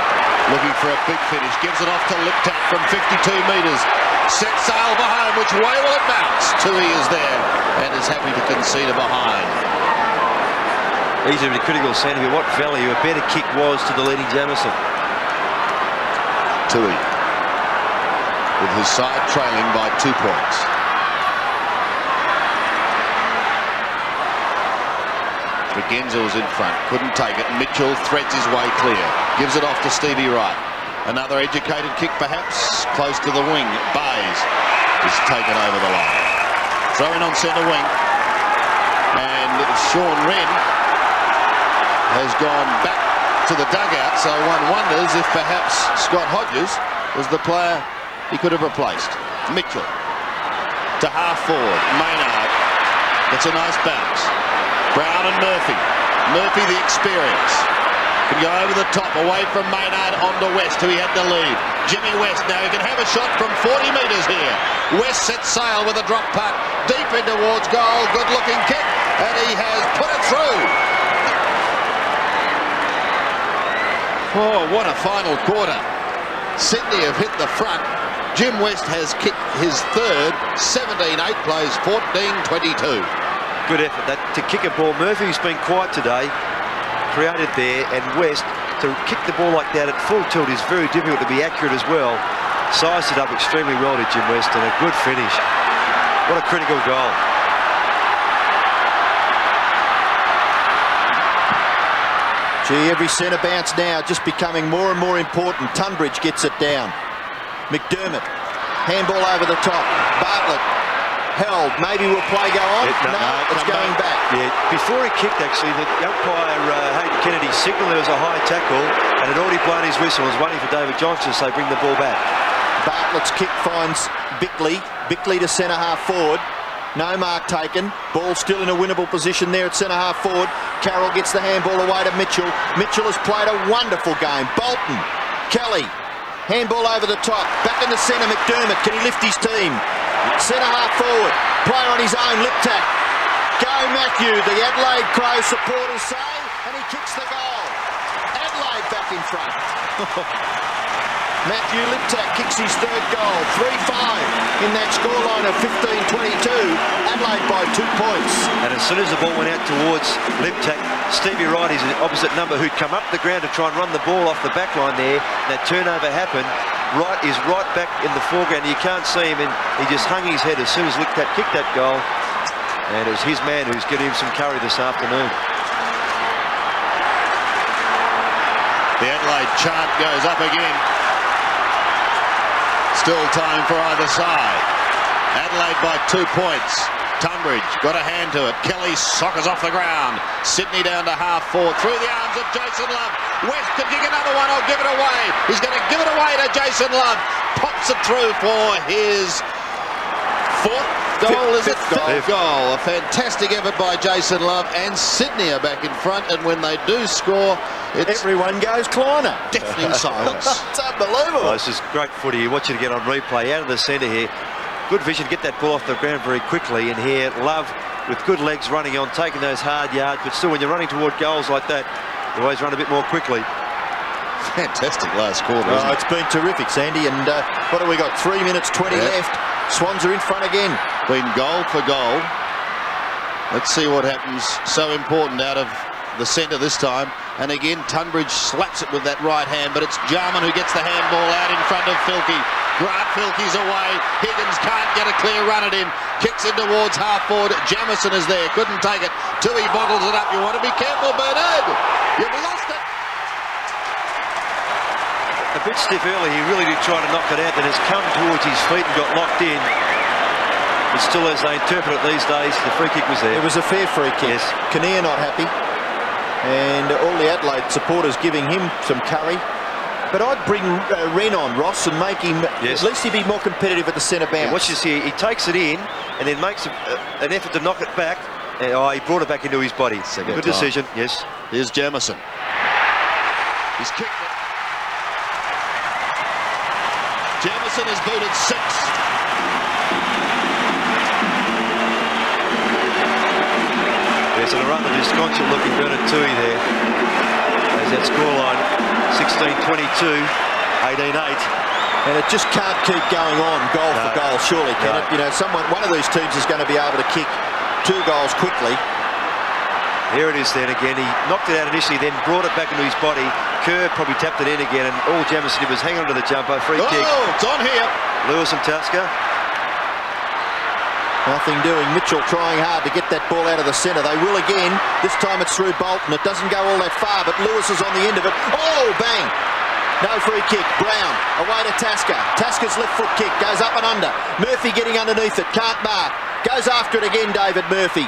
looking for a big finish. Gives it off to Liptak from 52 metres. Set sail behind. Which way will it bounce? Tui is there and is happy to concede a behind. Easy to be critical, Sandy, but what value a better kick was to the leading Jamison. Tui with his side trailing by 2 points. Genzel's in front, couldn't take it. Mitchell threads his way clear, gives it off to Stevie Wright. Another educated kick perhaps, close to the wing. Bays is taken over the line. Throw in on centre wing, and Sean Wren has gone back to the dugout, so one wonders if perhaps Scott Hodges was the player he could have replaced. Mitchell to half forward, Maynard gets a nice bounce. Brown and Murphy. Murphy, the experience, can go over the top, away from Maynard onto West, who he had to lead. Jimmy West, now he can have a shot from 40 metres here. West sets sail with a drop putt, deep in towards goal. Good-looking kick, and he has put it through. Oh, what a final quarter. Sydney have hit the front. Jim West has kicked his third. 17-8 plays 14-22. Good effort that to kick a ball. Murphy's been quiet today, created there, and West to kick the ball like that at full tilt is very difficult to be accurate as well. Sized it up extremely well to Jim West, and a good finish. What a critical goal. Gee, every centre bounce now just becoming more and more important. Tunbridge gets it down. McDermott, handball over the top. Bartlett held. Maybe will play go on? No, it's going back. Yeah, before he kicked, actually, the umpire, Hayden Kennedy, signalled there was a high tackle and had already blown his whistle. Was waiting for David Johnson to say bring the ball back. Bartlett's kick finds Bickley. Bickley to centre half forward. No mark taken. Ball still in a winnable position there at centre half forward. Carroll gets the handball away to Mitchell. Mitchell has played a wonderful game. Bolton, Kelly, handball over the top. Back in the centre, McDermott. Can he lift his team? Centre half forward. Player on his own, Liptak. Go Matthew, the Adelaide Crow supporters say, and he kicks the goal. Adelaide back in front. Matthew Liptak kicks his third goal. 3-5 in that scoreline of 15-22. Adelaide by 2 points. And as soon as the ball went out towards Liptak, Stevie Wright is an opposite number who'd come up the ground to try and run the ball off the back line there. That turnover happened. Wright is right back in the foreground. You can't see him, and he just hung his head as soon as Liptak kicked that goal. And it was his man who's getting him some curry this afternoon. The Adelaide chant goes up again. Still time for either side. Adelaide by 2 points. Tunbridge got a hand to it. Kelly soccers off the ground. Sydney down to half forward. Through the arms of Jason Love. West can kick another one or give it away. He's going to give it away to Jason Love. Pops it through for his fourth goal. Fifth goal. A fantastic effort by Jason Love, and Sydney are back in front, and when they do score, everyone goes Kleiner. Deafening silence. It's unbelievable. Oh, this is great footy. You watch it again on replay. Out of the centre here. Good vision, get that ball off the ground very quickly, and here Love with good legs running on, taking those hard yards, but still when you're running toward goals like that, you always run a bit more quickly. Fantastic last quarter, isn't it? It's been terrific, Sandy, and what have we got? 3 minutes 20 left. Swans are in front again. Been goal for goal. Let's see what happens. So important out of the centre this time. And again, Tunbridge slaps it with that right hand, but it's Jarman who gets the handball out in front of Filkey. Grant Filkey's away. Higgins can't get a clear run at him. Kicks in towards half forward. Jamison is there. Couldn't take it. Tui boggles it up. You want to be careful, Bernard. You've lost it. A bit stiff early. He really did try to knock it out, then has come towards his feet and got locked in. But still, as they interpret it these days, the free kick was there. It was a fair free kick. Yes. Kinnear not happy. And all the Adelaide supporters giving him some curry. But I'd bring Wren on, Ross, and make him, at least he'd be more competitive at the centre bounce. Yeah, watch this here. He takes it in and then makes an effort to knock it back. And, he brought it back into his body. Good decision, yes. Here's Jamison. He's kicked it. Jamison has booted 6. Yes, and a rather disconsolate looking Bernard Tui there. There's that scoreline, 16-22, 18-8. And it just can't keep going on goal for goal, surely, can it? You know, one of these teams is going to be able to kick 2 goals quickly. Here it is then again. He knocked it out initially, then brought it back into his body. Kerr probably tapped it in again, and all Jamison did was hang on to the jumper. Free kick. Oh, it's on here. Lewis and Tasker. Nothing doing. Mitchell trying hard to get that ball out of the centre. They will again. This time it's through Bolton. It doesn't go all that far, but Lewis is on the end of it. Oh, bang! No free kick. Brown away to Tasker. Tasker's left foot kick goes up and under. Murphy getting underneath it. Can't mark. Goes after it again, David Murphy.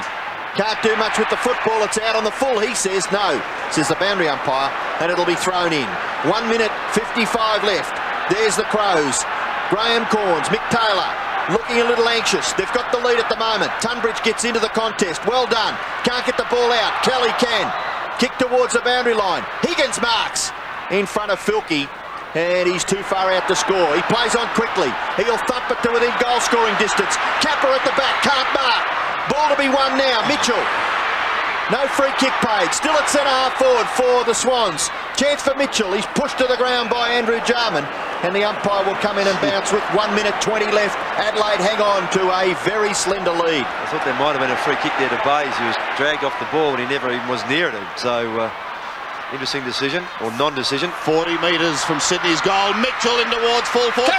Can't do much with the football. It's out on the full. He says no, says the boundary umpire, and it'll be thrown in. 1 minute 55 left. There's the Crows. Graham Corns, Mick Taylor looking a little anxious. They've got the lead at the moment. Tunbridge gets into the contest. Well done. Can't get the ball out. Kelly can. Kick towards the boundary line. Higgins marks in front of Filkey, and he's too far out to score. He plays on quickly. He'll thump it to within goal scoring distance. Capper at the back. Can't mark. Ball to be won now. Mitchell. No free kick paid. Still at centre half forward for the Swans. Chance for Mitchell. He's pushed to the ground by Andrew Jarman. And the umpire will come in and bounce with 1 minute 20 left. Adelaide hang on to a very slender lead. I thought there might have been a free kick there to Bayes. He was dragged off the ball and he never even was near it. So, interesting decision, or non-decision. 40 metres from Sydney's goal. Mitchell in towards full forward.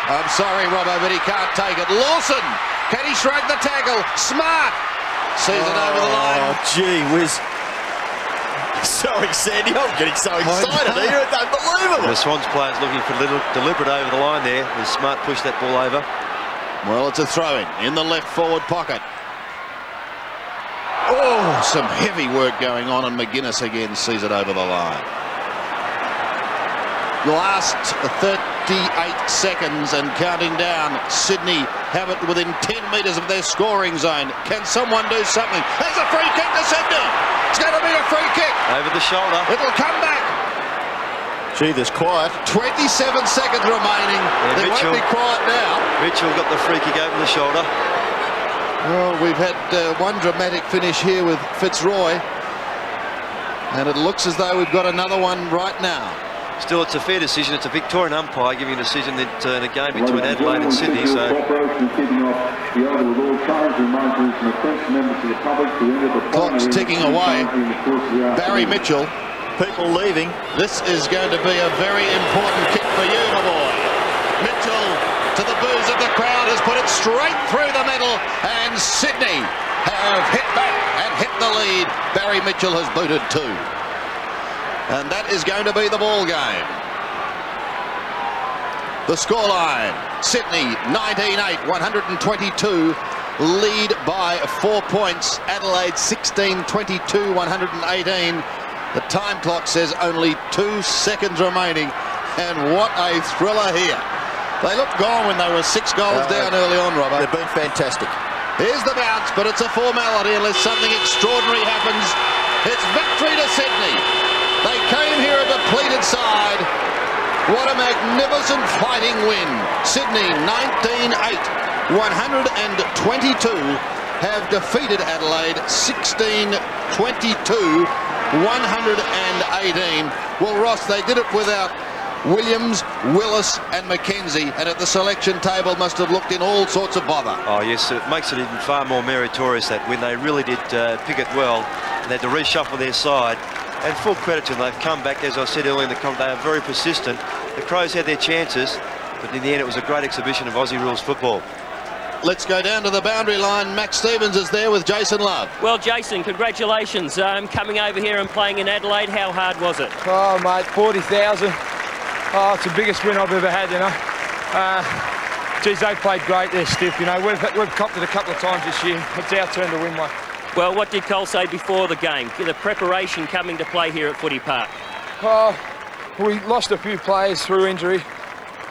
I'm sorry, Robbo, but he can't take it. Lawson. Can he shrug the tackle? Smart. Sees it over the line. Oh, gee whiz. Sorry, Sandy, I'm getting so excited here. It's unbelievable. The Swans players looking for a little deliberate over the line there. The Smart pushed that ball over. Well, it's a throw-in in the left forward pocket. Oh, some heavy work going on, and McGuinness again sees it over the line. Last 38 seconds and counting down. Sydney have it within 10 metres of their scoring zone. Can someone do something? There's a free kick to Sydney. It's going to be a free kick. Over the shoulder. It'll come back. Gee, there's quiet. 27 seconds remaining. Yeah, There won't be quiet now. Mitchell got the free kick over the shoulder. Well, we've had one dramatic finish here with Fitzroy. And it looks as though we've got another one right now. Still, it's a fair decision. It's a Victorian umpire giving a decision that in a game between Adelaide and Sydney. So clock's ticking away. Barry Mitchell. People leaving. This is going to be a very important kick for you, my boy. Mitchell, to the boos of the crowd, has put it straight through the middle, and Sydney have hit back and hit the lead. Barry Mitchell has booted 2. And that is going to be the ball game. The scoreline, Sydney 19-8, 122, lead by 4 points. Adelaide 16-22, 118. The time clock says only 2 seconds remaining. And what a thriller here. They looked gone when they were 6 goals down early on, Robert. They've been fantastic. Here's the bounce, but it's a formality unless something extraordinary happens. It's victory to Sydney. They came here a depleted side. What a magnificent fighting win. Sydney 19-8, 122 have defeated Adelaide 16-22, 118. Well, Ross, they did it without Williams, Willis and McKenzie, and at the selection table must have looked in all sorts of bother. Oh yes, it makes it even far more meritorious that when they really did pick it well, and they had to reshuffle their side. And full credit to them, they've come back, as I said earlier in the comment, they are very persistent. The Crows had their chances, but in the end it was a great exhibition of Aussie rules football. Let's go down to the boundary line. Max Stevens is there with Jason Love. Well, Jason, congratulations. Coming over here and playing in Adelaide, how hard was it? Oh, mate, 40,000. Oh, it's the biggest win I've ever had, you know. Geez, they played great, they're stiff, you know. We've copped it a couple of times this year. It's our turn to win one. Well, what did Cole say before the game? The preparation coming to play here at Footy Park. Oh, we lost a few players through injury,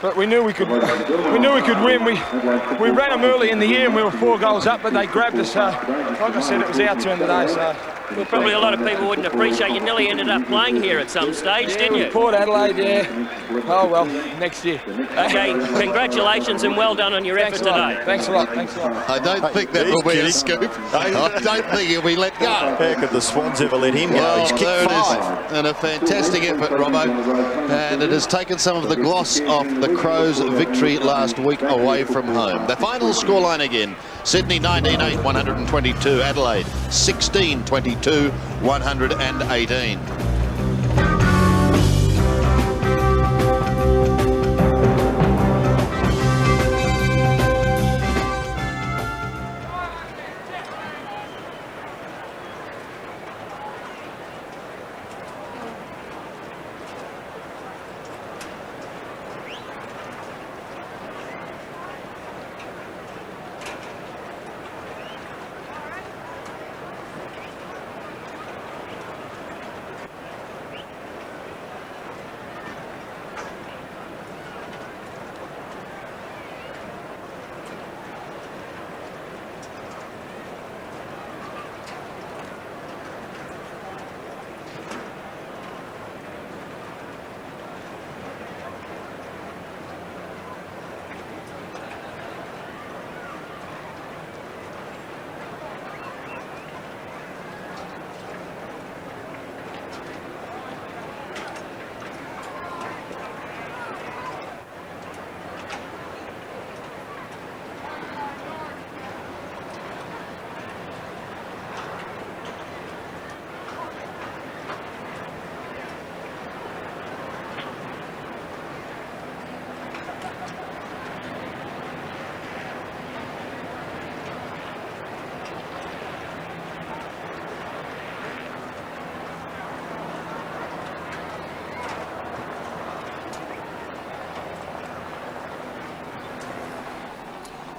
but we knew we could. We knew we could win. We ran them early in the year, and we were 4 goals up, but they grabbed us. Like I said, it was our turn today. So Well, probably a lot of people wouldn't appreciate you nearly ended up playing here at some stage, didn't you? Port Adelaide, yeah. Oh, well, next year. Okay, congratulations and well done on your effort today. Thanks a lot, thanks a lot. I don't think that will be a scoop. I don't think he'll be let go. How could the Swans ever let him go? Well, He's kicked there it 5. is. And a fantastic effort, Robbo. And it has taken some of the gloss off the Crows' victory last week away from home. The final scoreline again. Sydney 19-8, 122. Adelaide 16-22, 118.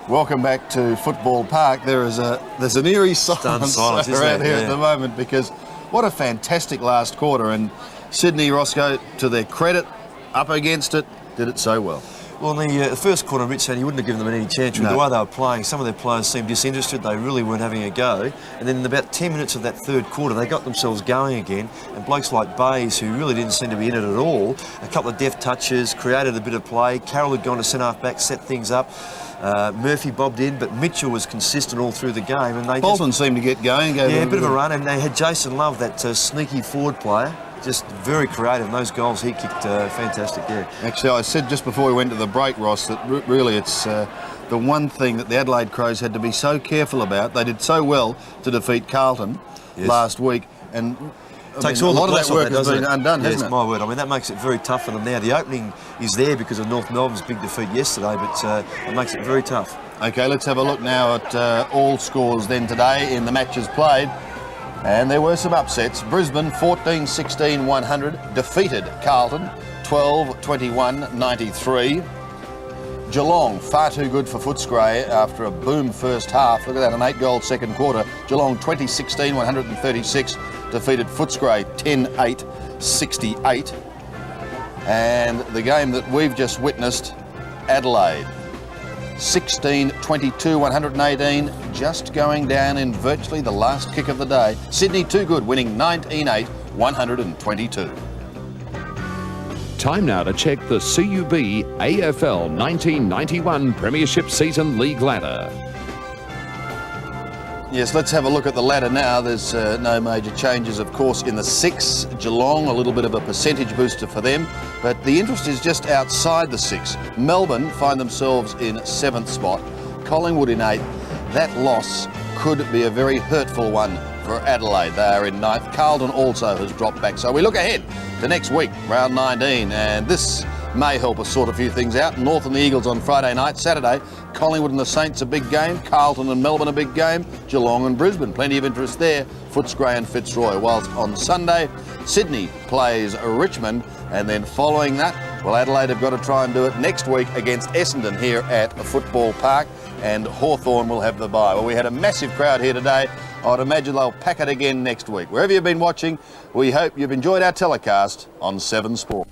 Welcome back to Football Park. There's an eerie silence around here at the moment, because what a fantastic last quarter, and Sydney, Roscoe, to their credit, up against it, did it so well. Well, in the first quarter, Rich said he wouldn't have given them any chance. With the way they were playing, some of their players seemed disinterested. They really weren't having a go. And then in about 10 minutes of that third quarter, they got themselves going again. And blokes like Bays, who really didn't seem to be in it at all, a couple of deft touches, created a bit of play. Carroll had gone to centre-half back, set things up. Murphy bobbed in, but Mitchell was consistent all through the game. And they Bolton seemed to get going. Yeah, a bit of a run. And they had Jason Love, that sneaky forward player. Just very creative, and those goals he kicked, fantastic, yeah. Actually, I said just before we went to the break, Ross, that really it's the one thing that the Adelaide Crows had to be so careful about. They did so well to defeat Carlton last week, and takes a all lot the of that work has been undone, hasn't it? My word. I mean, that makes it very tough for them now. The opening is there because of North Melbourne's big defeat yesterday, but it makes it very tough. Okay, let's have a look now at all scores then today in the matches played. And there were some upsets. Brisbane 14-16, 100, defeated Carlton 12-21, 93. Geelong, far too good for Footscray after a boom first half. Look at that, an 8-goal second quarter. Geelong 20-16, 136, defeated Footscray 10-8, 68. And the game that we've just witnessed, Adelaide 16-22, 118, just going down in virtually the last kick of the day. Sydney too good, winning 19-8, 122. Time now to check the CUB AFL 1991 Premiership Season League ladder. Yes, let's have a look at the ladder now. There's no major changes, of course, in the 6. Geelong, a little bit of a percentage booster for them. But the interest is just outside the 6. Melbourne find themselves in 7th spot. Collingwood in 8th. That loss could be a very hurtful one for Adelaide. They are in 9th. Carlton also has dropped back. So we look ahead to next week, round 19. And this may help us sort a few things out. North and the Eagles on Friday night. Saturday, Collingwood and the Saints a big game. Carlton and Melbourne a big game. Geelong and Brisbane, plenty of interest there. Footscray and Fitzroy. Whilst on Sunday, Sydney plays Richmond. And then following that, well, Adelaide have got to try and do it next week against Essendon here at Football Park. And Hawthorn will have the bye. Well, we had a massive crowd here today. I'd imagine they'll pack it again next week. Wherever you've been watching, we hope you've enjoyed our telecast on 7 Sport.